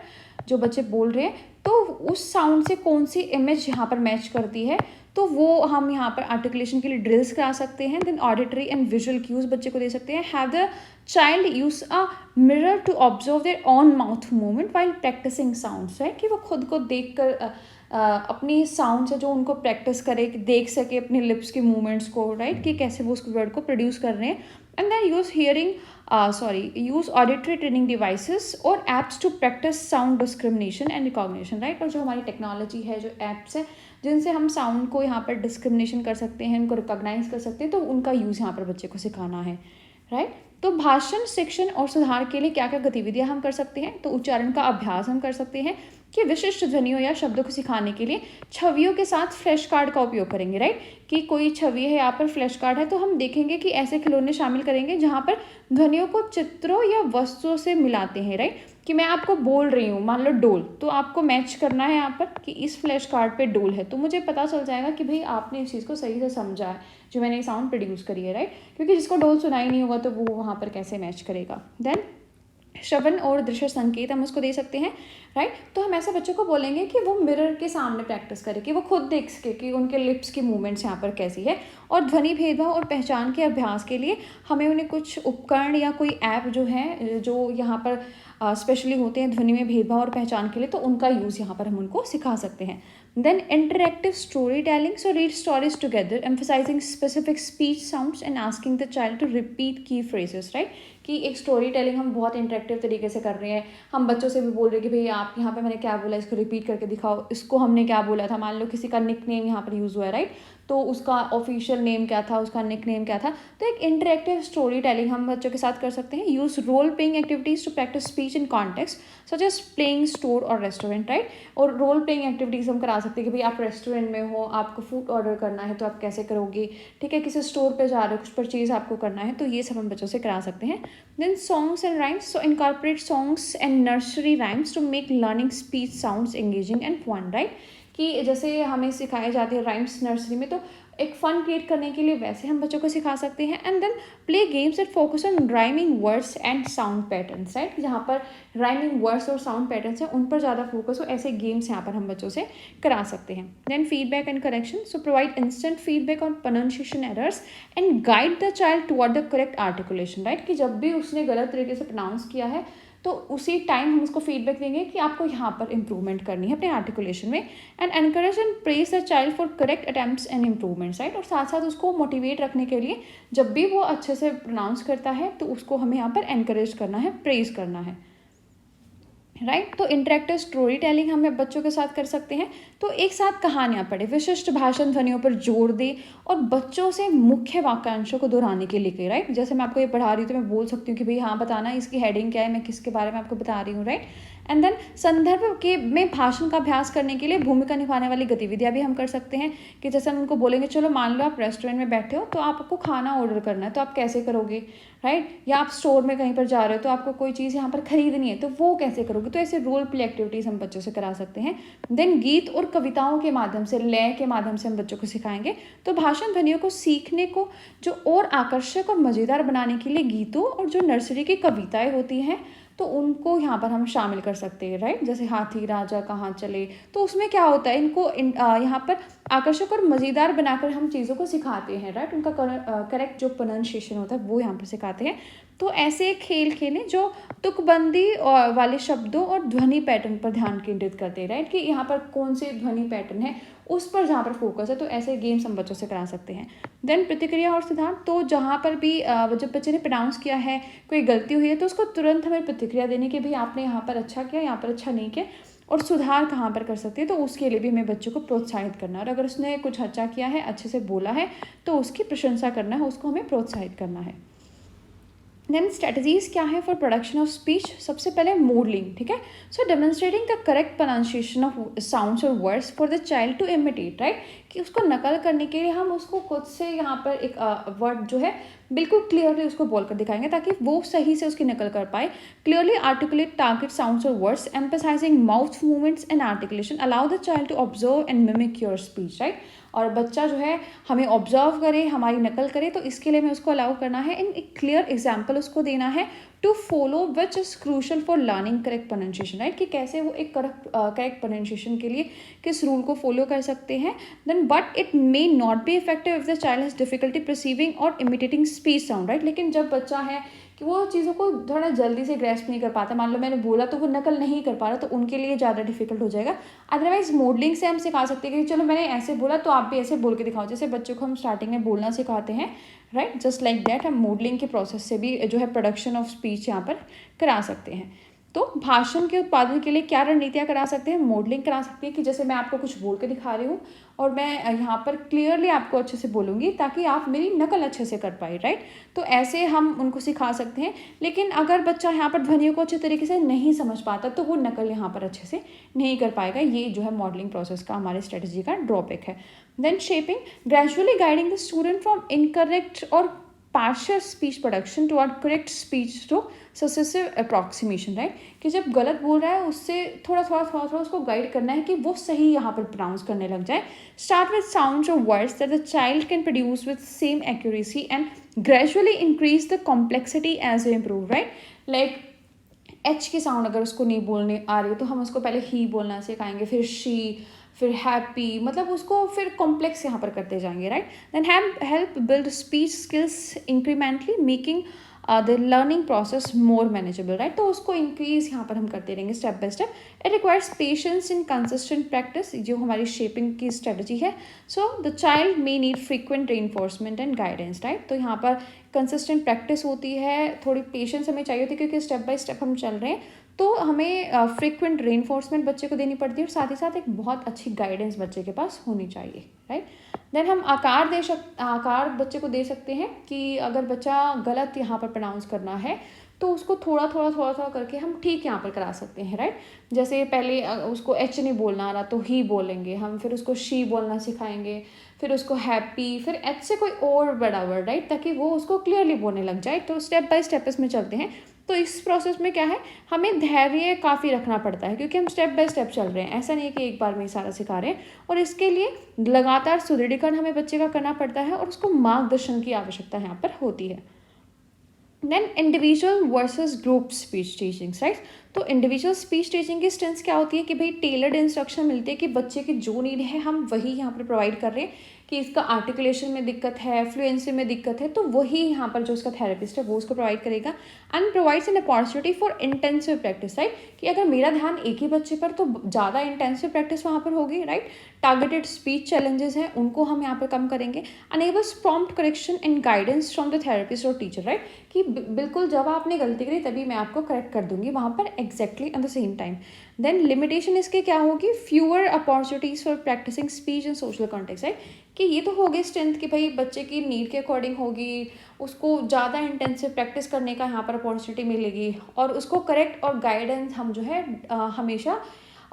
जो बच्चे बोल रहे हैं, तो उस साउंड से कौन सी इमेज यहाँ पर मैच करती है, तो वो हम यहाँ पर आर्टिकुलेशन के लिए ड्रिल्स करा सकते हैं। Then auditory and visual cues बच्चे को दे सकते हैं। Have the child use a mirror to observe their own mouth movement while practicing sounds, right, कि वो खुद को देख कर अपनी साउंड से जो उनको प्रैक्टिस करे, देख सके अपने लिप्स के मूवमेंट्स को, राइट, कि कैसे वो उस वर्ड को प्रोड्यूस कर रहे हैं। And then use auditory training devices और apps to practise sound discrimination and recognition, right. और जो हमारी टेक्नोलॉजी है, जो एप्स है जिनसे हम साउंड को यहाँ पर डिस्क्रिमिनेशन कर सकते हैं, उनको रिकॉग्नाइज कर सकते हैं, तो उनका यूज़ यहाँ पर बच्चे को सिखाना है, राइट। तो भाषण शिक्षण और सुधार के लिए क्या क्या गतिविधियां हम कर सकते हैं, तो उच्चारण का अभ्यास हम कर सकते हैं कि विशिष्ट ध्वनियों या शब्दों को सिखाने के लिए छवियों के साथ फ्लैश कार्ड का उपयोग करेंगे, राइट, कि कोई छवि है यहाँ पर फ्लैश कार्ड है, तो हम देखेंगे कि ऐसे खिलौने शामिल करेंगे जहाँ पर ध्वनियों को चित्रों या वस्तुओं से मिलाते हैं, राइट, कि मैं आपको बोल रही हूँ, मान लो डोल, तो आपको मैच करना है यहाँ पर कि इस फ्लैश कार्ड पे डोल है, तो मुझे पता चल जाएगा कि भाई आपने इस चीज़ को सही से समझा है जो मैंने ये साउंड प्रोड्यूस करी है, राइट, क्योंकि जिसको डोल सुनाई नहीं होगा तो वो वहाँ पर कैसे मैच करेगा। देन श्रवण और दृश्य संकेत हम उसको दे सकते हैं, राइट। तो हम ऐसे बच्चों को बोलेंगे कि वो मिरर के सामने प्रैक्टिस करे, कि वो खुद देख सके कि उनके लिप्स की मूवमेंट्स यहाँ पर कैसी है। और ध्वनि भेदभाव और पहचान के अभ्यास के लिए हमें उन्हें कुछ उपकरण या कोई ऐप जो है जो यहाँ पर स्पेशली होते हैं ध्वनि में भेदभाव और पहचान के लिए, तो उनका यूज़ यहाँ पर हम उनको सिखा सकते हैं। Then interactive story telling, so read stories together emphasising specific speech sounds and asking the child to repeat key phrases, right, कि एक स्टोरी टेलिंग हम बहुत इंटरेक्टिव तरीके से कर रहे हैं। हम बच्चों से भी बोल रहे हैं कि भाई आप यहाँ पे मैंने क्या बोला इसको रिपीट करके दिखाओ, इसको हमने क्या बोला था, मान लो किसी का निक नेम यहाँ पर यूज़ हुआ है, राइट, तो उसका ऑफिशियल नेम क्या था, उसका निक नेम क्या था। तो एक इंटरेक्टिव स्टोरी टेलिंग हम बच्चों के साथ कर सकते हैं। Use role playing activities to practice speech in context such as playing store और रेस्टोरेंट, राइट, और रोल प्लेइंग एक्टिविटीज़ हम करा सकते हैं कि भाई आप रेस्टोरेंट में हो, आपको फूड ऑर्डर करना है तो आप कैसे करोगे, ठीक है, किसी स्टोर पे जा रहे हो, कुछ परचेज आपको करना है, तो ये सब हम बच्चों से करा सकते हैं। Then songs and rhymes, so incorporate songs and nursery rhymes to make learning speech sounds engaging and fun, right, कि जैसे हमें सिखाए जाते हैं राइम्स नर्सरी में, तो एक फ़न क्रिएट करने के लिए वैसे हम बच्चों को सिखा सकते हैं। And then play games that focus on rhyming words and sound patterns, right, जहाँ पर राइमिंग वर्ड्स और साउंड पैटर्न्स हैं उन पर ज़्यादा फोकस हो, ऐसे गेम्स यहाँ पर हम बच्चों से करा सकते हैं। Then feedback and correction, so provide instant feedback on pronunciation errors and guide the child toward the correct articulation, right, कि जब भी उसने गलत तरीके से प्रोनाउंस किया है तो उसी टाइम हम उसको फीडबैक देंगे कि आपको यहाँ पर इम्प्रूवमेंट करनी है अपने आर्टिकुलेशन में। And encourage and praise the child for correct attempts and improvements, right. और साथ साथ उसको मोटिवेट रखने के लिए जब भी वो अच्छे से प्रोनाउंस करता है तो उसको हमें यहाँ पर एनकरेज करना है, प्रेज करना है, राइट। तो इंटरेक्टिव स्टोरी टेलिंग हम बच्चों के साथ कर सकते हैं। तो एक साथ कहानियाँ पढ़े, विशिष्ट भाषण ध्वनियों पर जोर दे और बच्चों से मुख्य वाक्यांशों को दोहराने के लिए कहे, राइट। जैसे मैं आपको ये पढ़ा रही हूँ तो मैं बोल सकती हूँ कि भाई हाँ बताना इसकी हेडिंग क्या है, मैं किसके बारे में आपको बता रही हूँ, राइट। एंड देन संदर्भ के में भाषण का अभ्यास करने के लिए भूमिका निभाने वाली गतिविधियाँ भी हम कर सकते हैं कि जैसे हम उनको बोलेंगे चलो मान लो आप रेस्टोरेंट में बैठे हो तो आपको खाना ऑर्डर करना है, तो आप कैसे करोगे, राइट। या आप स्टोर में कहीं पर जा रहे हो तो आपको कोई चीज़ यहाँ पर खरीदनी है तो वो कैसे करोगे। तो ऐसे रोल प्ले एक्टिविटीज़ हम बच्चों से करा सकते हैं। देन गीत और कविताओं के माध्यम से, लय के माध्यम से हम बच्चों को सिखाएंगे। तो भाषण ध्वनियों को सीखने को जो और आकर्षक और मज़ेदार बनाने के लिए गीतों और जो नर्सरी की कविताएं होती हैं तो उनको यहाँ पर हम शामिल कर सकते हैं, राइट। जैसे हाथी राजा कहाँ चले, तो उसमें क्या होता है इनको यहाँ पर आकर्षक और मज़ेदार बनाकर हम चीज़ों को सिखाते हैं, राइट। उनका करेक्ट जो प्रोनाउंसिएशन होता है वो यहाँ पर सिखाते हैं। तो ऐसे खेल खेलें जो तुकबंदी वाले शब्दों और ध्वनि पैटर्न पर ध्यान केंद्रित करते हैं, राइट। कि यहाँ पर कौन से ध्वनि पैटर्न है उस पर जहाँ पर फोकस है, तो ऐसे गेम्स हम बच्चों से करा सकते हैं। देन प्रतिक्रिया और सुधार, तो जहाँ पर भी जब बच्चे ने प्रोनाउंस किया है, कोई गलती हुई है तो उसको तुरंत हमें प्रतिक्रिया देने की, भाई आपने यहाँ पर अच्छा किया, यहाँ पर अच्छा नहीं किया और सुधार कहाँ पर कर सकते हैं, तो उसके लिए भी हमें बच्चों को प्रोत्साहित करना है। और अगर उसने कुछ अच्छा किया है, अच्छे से बोला है, तो उसकी प्रशंसा करना है, उसको हमें प्रोत्साहित करना है। देन स्ट्रेटजीज क्या है फॉर प्रोडक्शन ऑफ स्पीच। सबसे पहले मॉडलिंग, ठीक है। So demonstrating the correct pronunciation of sounds और words for the child to imitate, right. कि उसको नकल करने के लिए हम उसको खुद से यहाँ पर एक वर्ड जो है बिल्कुल क्लियरली उसको बोलकर दिखाएंगे ताकि वो सही से उसकी नकल कर पाए। क्लियरली आर्टिकुलेट टारगेट साउंड्स और words, emphasising mouth movements and articulation, allow the child to observe and mimic your speech, right. और बच्चा जो है हमें ऑब्जर्व करे, हमारी नकल करे, तो इसके लिए हमें उसको अलाउ करना है। इन एक क्लियर एग्जाम्पल उसको देना है to follow which is crucial for learning correct pronunciation, right. कि कैसे वो एक करेक्ट प्रोनाउंसिएशन के लिए किस रूल को फॉलो कर सकते हैं। Then but it may not be effective if the child has difficulty perceiving और इमिटेटिंग स्पीच साउंड, राइट। लेकिन जब बच्चा है कि वो चीज़ों को थोड़ा जल्दी से ग्रेस्प नहीं कर पाता, मान लो मैंने बोला तो वो नकल नहीं कर पा रहा, तो उनके लिए ज़्यादा डिफिकल्ट हो जाएगा। अदरवाइज मॉडलिंग से हम सिखा सकते हैं कि चलो मैंने ऐसे बोला तो आप भी ऐसे बोल के दिखाओ। जैसे बच्चों को हम स्टार्टिंग में बोलना सिखाते हैं, राइट, जस्ट लाइक दैट हम मॉडलिंग के प्रोसेस से भी जो है प्रोडक्शन ऑफ स्पीच यहाँ पर करा सकते हैं। तो भाषण के उत्पादन के लिए क्या रणनीतियाँ करा सकते हैं, मॉडलिंग करा सकते हैं कि जैसे मैं आपको कुछ बोल के दिखा रही हूँ और मैं यहाँ पर क्लियरली आपको अच्छे से बोलूँगी ताकि आप मेरी नकल अच्छे से कर पाए, राइट। तो ऐसे हम उनको सिखा सकते हैं। लेकिन अगर बच्चा यहाँ पर ध्वनियों को अच्छे तरीके से नहीं समझ पाता तो वो नकल यहाँ पर अच्छे से नहीं कर पाएगा। ये जो है मॉडलिंग प्रोसेस का हमारे स्ट्रेटजी का ड्रॉबैक है। Then shaping, gradually guiding the student from incorrect और partial speech production toward correct speech to successive approximation, right. कि जब गलत बोल रहा है उससे थोड़ा थोड़ा उसको गाइड करना है कि वो सही यहाँ पर प्रोनाउंस करने लग जाए। स्टार्ट विद साउंड्स और words that the child can produce with same accuracy and gradually increase the complexity as a improve, right. Like H की साउंड अगर उसको नहीं बोलने आ रही है तो हम उसको पहले ही बोलना सिखाएंगे, फिर शी, फिर हैप्पी, मतलब उसको फिर कॉम्प्लेक्स यहाँ पर करते जाएंगे, right. Then help build speech skills incrementally making the learning process more manageable, right. तो उसको इंक्रीज यहाँ पर हम करते रहेंगे step by step. It requires patience in consistent practice, जो हमारी शेपिंग की स्ट्रेटजी है। So the child may need frequent reinforcement and guidance, right. तो यहाँ पर कंसिस्टेंट प्रैक्टिस होती है, थोड़ी पेशेंस हमें चाहिए होती है क्योंकि स्टेप बाय स्टेप हम चल रहे हैं। तो हमें फ्रीक्वेंट रीइंफोर्समेंट बच्चे को देनी पड़ती है और साथ ही साथ एक बहुत अच्छी गाइडेंस बच्चे के पास होनी चाहिए, राइट। देन हम आकार बच्चे को दे सकते हैं कि अगर बच्चा गलत यहाँ पर प्रोनाउंस करना है तो उसको थोड़ा करके हम ठीक यहाँ पर करा सकते हैं, राइट। जैसे पहले उसको एच नहीं बोलना आ रहा तो ही बोलेंगे हम, फिर उसको शी बोलना सिखाएंगे, फिर उसको हैप्पी, फिर एच से कोई और बड़ा वर्ड, राइट, ताकि वो उसको क्लियरली बोलने लग जाए। तो स्टेप बाय स्टेप इसमें चलते हैं। तो इस प्रोसेस में क्या है, हमें धैर्य काफ़ी रखना पड़ता है क्योंकि हम स्टेप बाय स्टेप चल रहे हैं, ऐसा नहीं है कि एक बार में ही सारा सिखा रहे हैं। और इसके लिए लगातार सुदृढ़ीकरण हमें बच्चे का करना पड़ता है और उसको मार्गदर्शन की आवश्यकता यहाँ पर होती है। Then individual versus group speech teaching, right. तो इंडिविजुअल स्पीच टीचिंग की स्ट्रेंथ क्या होती है कि भाई टेलर्ड इंस्ट्रक्शन मिलती है कि बच्चे की जो नीड है हम वही यहाँ पर प्रोवाइड कर रहे हैं। कि इसका आर्टिकुलेशन में दिक्कत है, फ्लुएंसी में दिक्कत है, तो वही यहाँ पर जो उसका थेरेपिस्ट है वो उसको प्रोवाइड करेगा and provides an opportunity for intensive practice, right. कि अगर मेरा ध्यान एक ही बच्चे पर, तो ज़्यादा इंटेंसिव प्रैक्टिस वहाँ पर होगी, राइट। टारगेटेड स्पीच चैलेंजेस हैं उनको हम यहाँ पर कम करेंगे। Enables prompt correction and guidance from the therapist और टीचर, राइट। कि बिल्कुल जब आपने गलती करी तभी मैं आपको करेक्ट कर दूंगी वहाँ पर exactly at the same time. Then limitation इसके क्या होगी, fewer opportunities for practicing speech in social context, right. कि ये तो होगी स्ट्रेंथ कि भाई बच्चे की नीड के अकॉर्डिंग होगी, उसको ज़्यादा इंटेंसिव प्रैक्टिस करने का यहाँ पर अपॉर्चुनिटी मिलेगी और उसको करेक्ट और गाइडेंस हम जो है हमेशा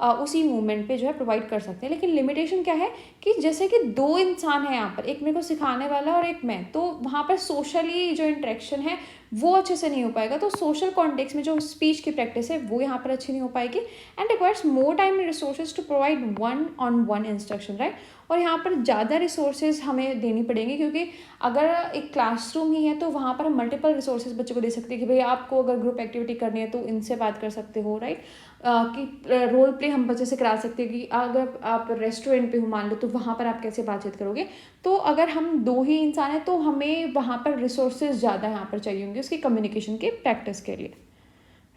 उसी मूवमेंट पे जो है प्रोवाइड कर सकते हैं। लेकिन लिमिटेशन क्या है कि जैसे कि दो इंसान हैं यहाँ पर, एक मेरे को सिखाने वाला और एक मैं, तो वहाँ पर सोशली जो इंटरेक्शन है वो अच्छे से नहीं हो पाएगा। तो सोशल कॉन्टेक्स्ट में जो स्पीच की प्रैक्टिस है वो यहाँ पर अच्छी नहीं हो पाएगी and requires more time and resources to provide one on one instruction, right. और यहाँ पर ज़्यादा रिसोर्सेज हमें देनी पड़ेंगी क्योंकि अगर एक क्लासरूम ही है तो वहाँ पर हम मल्टीपल रिसोर्सेज बच्चे को दे सकते हैं कि भाई आपको अगर ग्रुप एक्टिविटी करनी है तो इनसे बात कर सकते हो, राइट। कि रोल प्ले हम बच्चे से करा सकते हैं कि अगर आप रेस्टोरेंट पे हो मान लो तो वहाँ पर आप कैसे बातचीत करोगे। तो अगर हम दो ही इंसान हैं तो हमें वहाँ पर रिसोर्सेज ज़्यादा यहाँ पर चाहिए होंगे उसकी कम्युनिकेशन के प्रैक्टिस के लिए,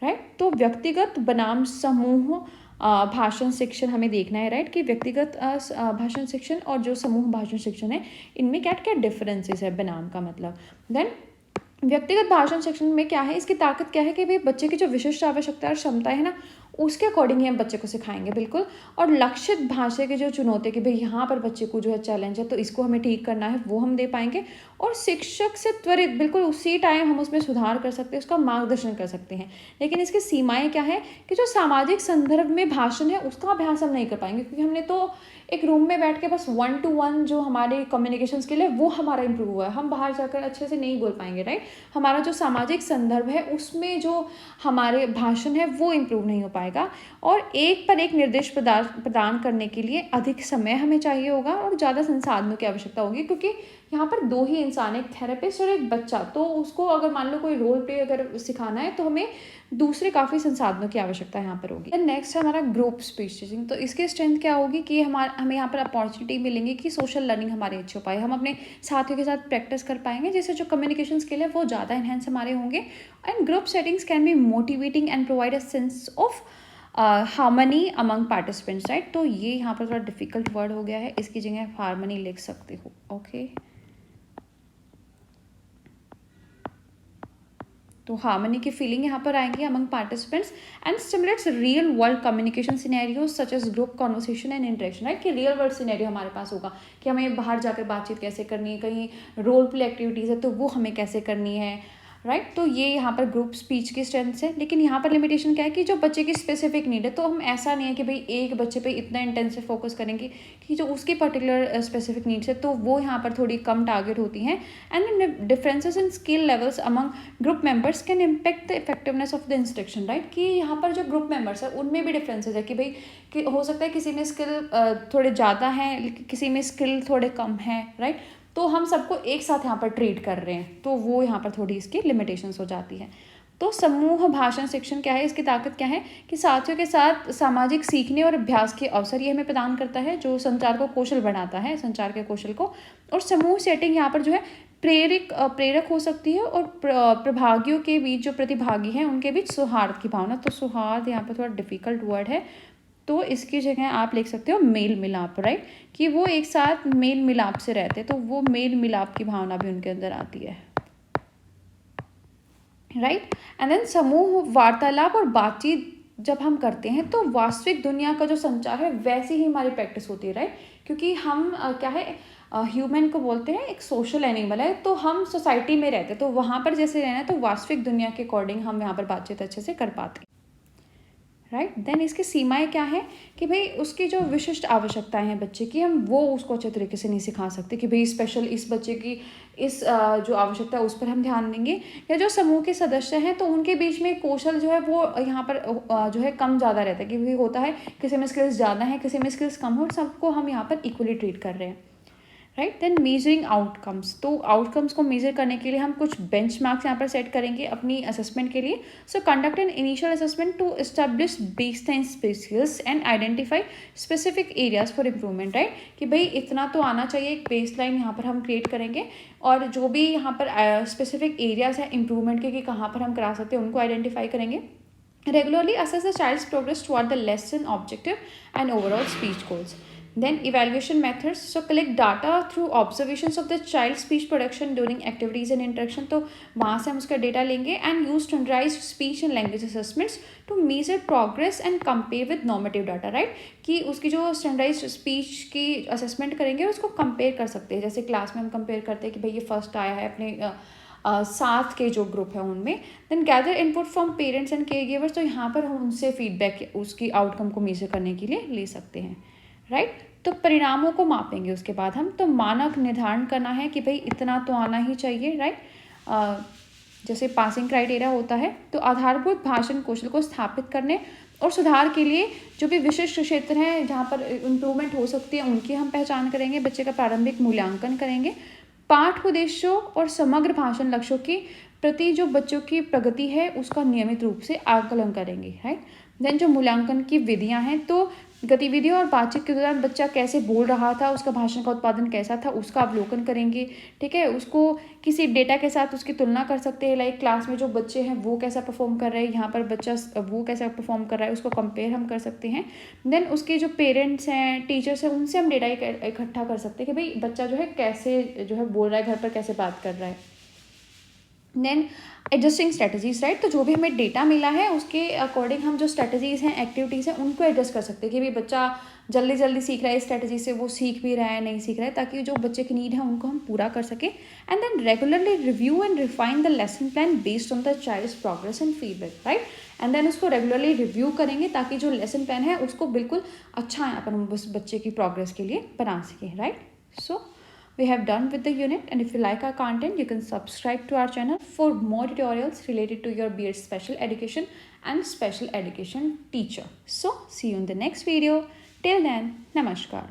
राइट। तो व्यक्तिगत बनाम समूह भाषण शिक्षण हमें देखना है, राइट। कि व्यक्तिगत भाषण शिक्षण और जो समूह भाषण शिक्षण है इनमें क्या क्या डिफरेंसेस है बनाम का मतलब। देन व्यक्तिगत भाषण शिक्षण में क्या है, इसकी ताकत क्या है कि भाई बच्चे की जो विशिष्ट आवश्यकता और क्षमताएं है ना उसके अकॉर्डिंग ही हम बच्चे को सिखाएंगे, बिल्कुल। और लक्षित भाषा की जो चुनौती कि भाई यहाँ पर बच्चे को जो है चैलेंज है तो इसको हमें ठीक करना है वो हम दे पाएंगे। और शिक्षक से त्वरित बिल्कुल उसी टाइम हम उसमें सुधार कर सकते हैं, उसका मार्गदर्शन कर सकते हैं। लेकिन इसकी सीमाएं क्या है कि जो सामाजिक संदर्भ में भाषण है उसका अभ्यास हम नहीं कर पाएंगे क्योंकि हमने तो एक रूम में बैठ के बस 1-to-1 जो हमारे कम्युनिकेशन स्किल है वो हमारा इंप्रूव हुआ है, हम बाहर जाकर अच्छे से नहीं बोल पाएंगे, राइट। हमारा जो सामाजिक संदर्भ है उसमें जो हमारे भाषण है वो इंप्रूव नहीं हो पाएगा। और एक पर एक निर्देश प्रदान करने के लिए अधिक समय हमें चाहिए होगा और ज़्यादा संसाधनों की आवश्यकता होगी क्योंकि यहाँ पर दो ही इंसान, एक थेरेपिस्ट और एक बच्चा, तो उसको अगर मान लो कोई रोल प्ले अगर सिखाना है तो हमें दूसरे काफ़ी संसाधनों की आवश्यकता यहाँ पर होगी। नेक्स्ट है हमारा ग्रुप स्पीच टीचिंग। तो इसकी स्ट्रेंथ क्या होगी कि हमें यहाँ पर अपॉर्चुनिटी मिलेंगी कि सोशल लर्निंग हमारी अच्छी हो पाए, हम अपने साथियों के साथ प्रैक्टिस कर पाएंगे जिससे जो कम्युनिकेशन स्किल है वो ज़्यादा इन्हेंस हमारे होंगे। And group settings can be motivating and provide a sense of harmony among participants, right. तो ये यहाँ पर थोड़ा डिफिकल्ट वर्ड हो गया है, इसकी जगह हार्मनी लिख सकते हो, ओके। तो हार्मनी की फीलिंग यहाँ पर आएंगी among participants and stimulates real world communication scenario such age group conversation and interaction, right. कि रियल वर्ल्ड सिनेरियो हमारे पास होगा कि हमें बाहर जाकर बातचीत कैसे करनी है, कहीं रोल प्ले एक्टिविटीज़ है तो वो हमें कैसे करनी है, राइट। तो ये यहाँ पर ग्रुप स्पीच की स्ट्रेंथ है। लेकिन यहाँ पर लिमिटेशन क्या है कि जो बच्चे की स्पेसिफिक नीड है, तो हम ऐसा नहीं है कि भाई एक बच्चे पे इतना इंटेंसिव फोकस करेंगे कि जो उसकी पर्टिकुलर स्पेसिफिक नीड्स है तो वो यहाँ पर थोड़ी कम टारगेट होती हैं। And differences in skill levels among group members can impact the effectiveness of the instruction, right. कि यहाँ पर जो ग्रुप मेंबर्स है उनमें भी डिफरेंसेस है कि भाई कि हो सकता है किसी में स्किल थोड़े ज़्यादा हैं, किसी में स्किल थोड़े कम हैं, राइट। तो हम सबको एक साथ यहाँ पर ट्रीट कर रहे हैं तो वो यहाँ पर थोड़ी इसकी लिमिटेशंस हो जाती है। तो समूह भाषण शिक्षण क्या है, इसकी ताकत क्या है कि साथियों के साथ सामाजिक सीखने और अभ्यास के अवसर ये हमें प्रदान करता है जो संचार को कौशल बढ़ाता है, संचार के कौशल को। और समूह सेटिंग यहाँ पर जो है प्रेरक हो सकती है और प्रभागियों के बीच जो प्रतिभागी हैं उनके बीच सौहार्द की भावना। तो सौहार्द यहाँ पर थोड़ा डिफिकल्ट वर्ड है तो इसकी जगह आप लिख सकते हो मेल मिलाप, राइट। कि वो एक साथ मेल मिलाप से रहते हैं तो वो मेल मिलाप की भावना भी उनके अंदर आती है, राइट। एंड देन समूह वार्तालाप और बातचीत जब हम करते हैं तो वास्तविक दुनिया का जो संचार है वैसे ही हमारी प्रैक्टिस होती है, राइट। क्योंकि हम क्या है ह्यूमन को बोलते हैं एक सोशल एनिमल है, तो हम सोसाइटी में रहते हैं तो वहाँ पर जैसे रहना है तो वास्तविक दुनिया के अकॉर्डिंग हम यहाँ पर बातचीत अच्छे से कर पाते हैं, राइट। देन इसकी सीमाएं क्या है कि भाई उसकी जो विशिष्ट आवश्यकताएं हैं बच्चे की, हम वो उसको अच्छे तरीके से नहीं सिखा सकते कि भाई स्पेशल इस बच्चे की इस जो आवश्यकता है उस पर हम ध्यान देंगे। या जो समूह के सदस्य हैं तो उनके बीच में कौशल जो है वो यहाँ पर जो है कम ज़्यादा रहता है कि भाई होता है किसी में स्किल्स ज़्यादा है किसी में स्किल्स कम हो, सबको हम यहाँ पर इक्वली ट्रीट कर रहे हैं, राइट। देन मेजरिंग आउटकम्स, तो आउटकम्स को मेजर करने के लिए हम कुछ बेंचमार्क्स यहाँ पर सेट करेंगे अपनी असेसमेंट के लिए। So conduct an initial assessment to establish baseline spacious and identify specific areas for improvement, right, कि भाई इतना तो आना चाहिए, एक बेसलाइन यहाँ पर हम क्रिएट करेंगे और जो भी यहाँ पर स्पेसिफिक एरियाज है इम्प्रूवमेंट के कि कहाँ पर हम करा सकते हैं उनको आइडेंटिफाई करेंगे। Regularly assess the child's progress toward the lesson objective and overall speech goals. Then evaluation methods. So collect data through observations of the child's speech production during activities and interaction. तो वहाँ से हम उसका data लेंगे and use standardized speech and language assessments to measure progress and compare with normative data, right? कि उसकी जो standardized speech की assessment करेंगे उसको compare कर सकते हैं, जैसे क्लास में हम compare करते हैं कि भाई ये फर्स्ट आया है अपने साथ के जो ग्रुप है उनमें। Then gather input from parents and caregivers, तो यहाँ पर हम उनसे फीडबैक उसकी आउटकम को मेजर करने के लिए ले सकते हैं, राइट। तो परिणामों को मापेंगे उसके बाद हम, तो मानक निर्धारण करना है कि भाई इतना तो आना ही चाहिए, राइट। जैसे पासिंग क्राइटेरिया होता है, तो आधारभूत भाषण कौशल को स्थापित करने और सुधार के लिए जो भी विशिष्ट क्षेत्र हैं जहाँ पर इम्प्रूवमेंट हो सकती है उनकी हम पहचान करेंगे, बच्चे का प्रारंभिक मूल्यांकन करेंगे, पाठ उद्देश्यों और समग्र भाषण लक्ष्यों के प्रति जो बच्चों की प्रगति है उसका नियमित रूप से आकलन करेंगे, राइट। देन जो मूल्यांकन की विधियां हैं, तो गतिविधियों और बातचीत के दौरान बच्चा कैसे बोल रहा था, उसका भाषण का उत्पादन कैसा था, उसका अवलोकन करेंगे, ठीक है। उसको किसी डेटा के साथ उसकी तुलना कर सकते हैं, लाइक क्लास में जो बच्चे हैं वो कैसा परफॉर्म कर रहे हैं, यहाँ पर बच्चा वो कैसा परफॉर्म कर रहा है, उसको कंपेयर हम कर सकते हैं। देन उसके जो पेरेंट्स हैं, टीचर्स हैं, उनसे हम डेटा इकट्ठा कर सकते हैं कि भाई बच्चा जो है कैसे जो है बोल रहा है, घर पर कैसे बात कर रहा है। देन एडजस्टिंग स्ट्रेटजीज, राइट, तो जो भी हमें डेटा मिला है उसके अकॉर्डिंग हम जो स्ट्रेटजीज हैं, एक्टिविटीज़ हैं, उनको एडजस्ट कर सकते हैं कि भाई बच्चा जल्दी जल्दी सीख रहा है, इस स्ट्रेटजी से वो सीख भी रहा है नहीं सीख रहा है, ताकि जो बच्चे की नीड है उनको हम पूरा कर सकें। And then regularly review and refine the lesson plan based on the child's progress and feedback, right. And then उसको रेगुलरली रिव्यू करेंगे ताकि जो लेसन प्लान है उसको बिल्कुल अच्छा अपन हम उस बच्चे की प्रोग्रेस के लिए बना सकें, right. So we have done with the unit, and if you like our content you can subscribe to our channel for more tutorials related to your B.Ed special education and special education teacher. So see you in the next video. Till then, namaskar.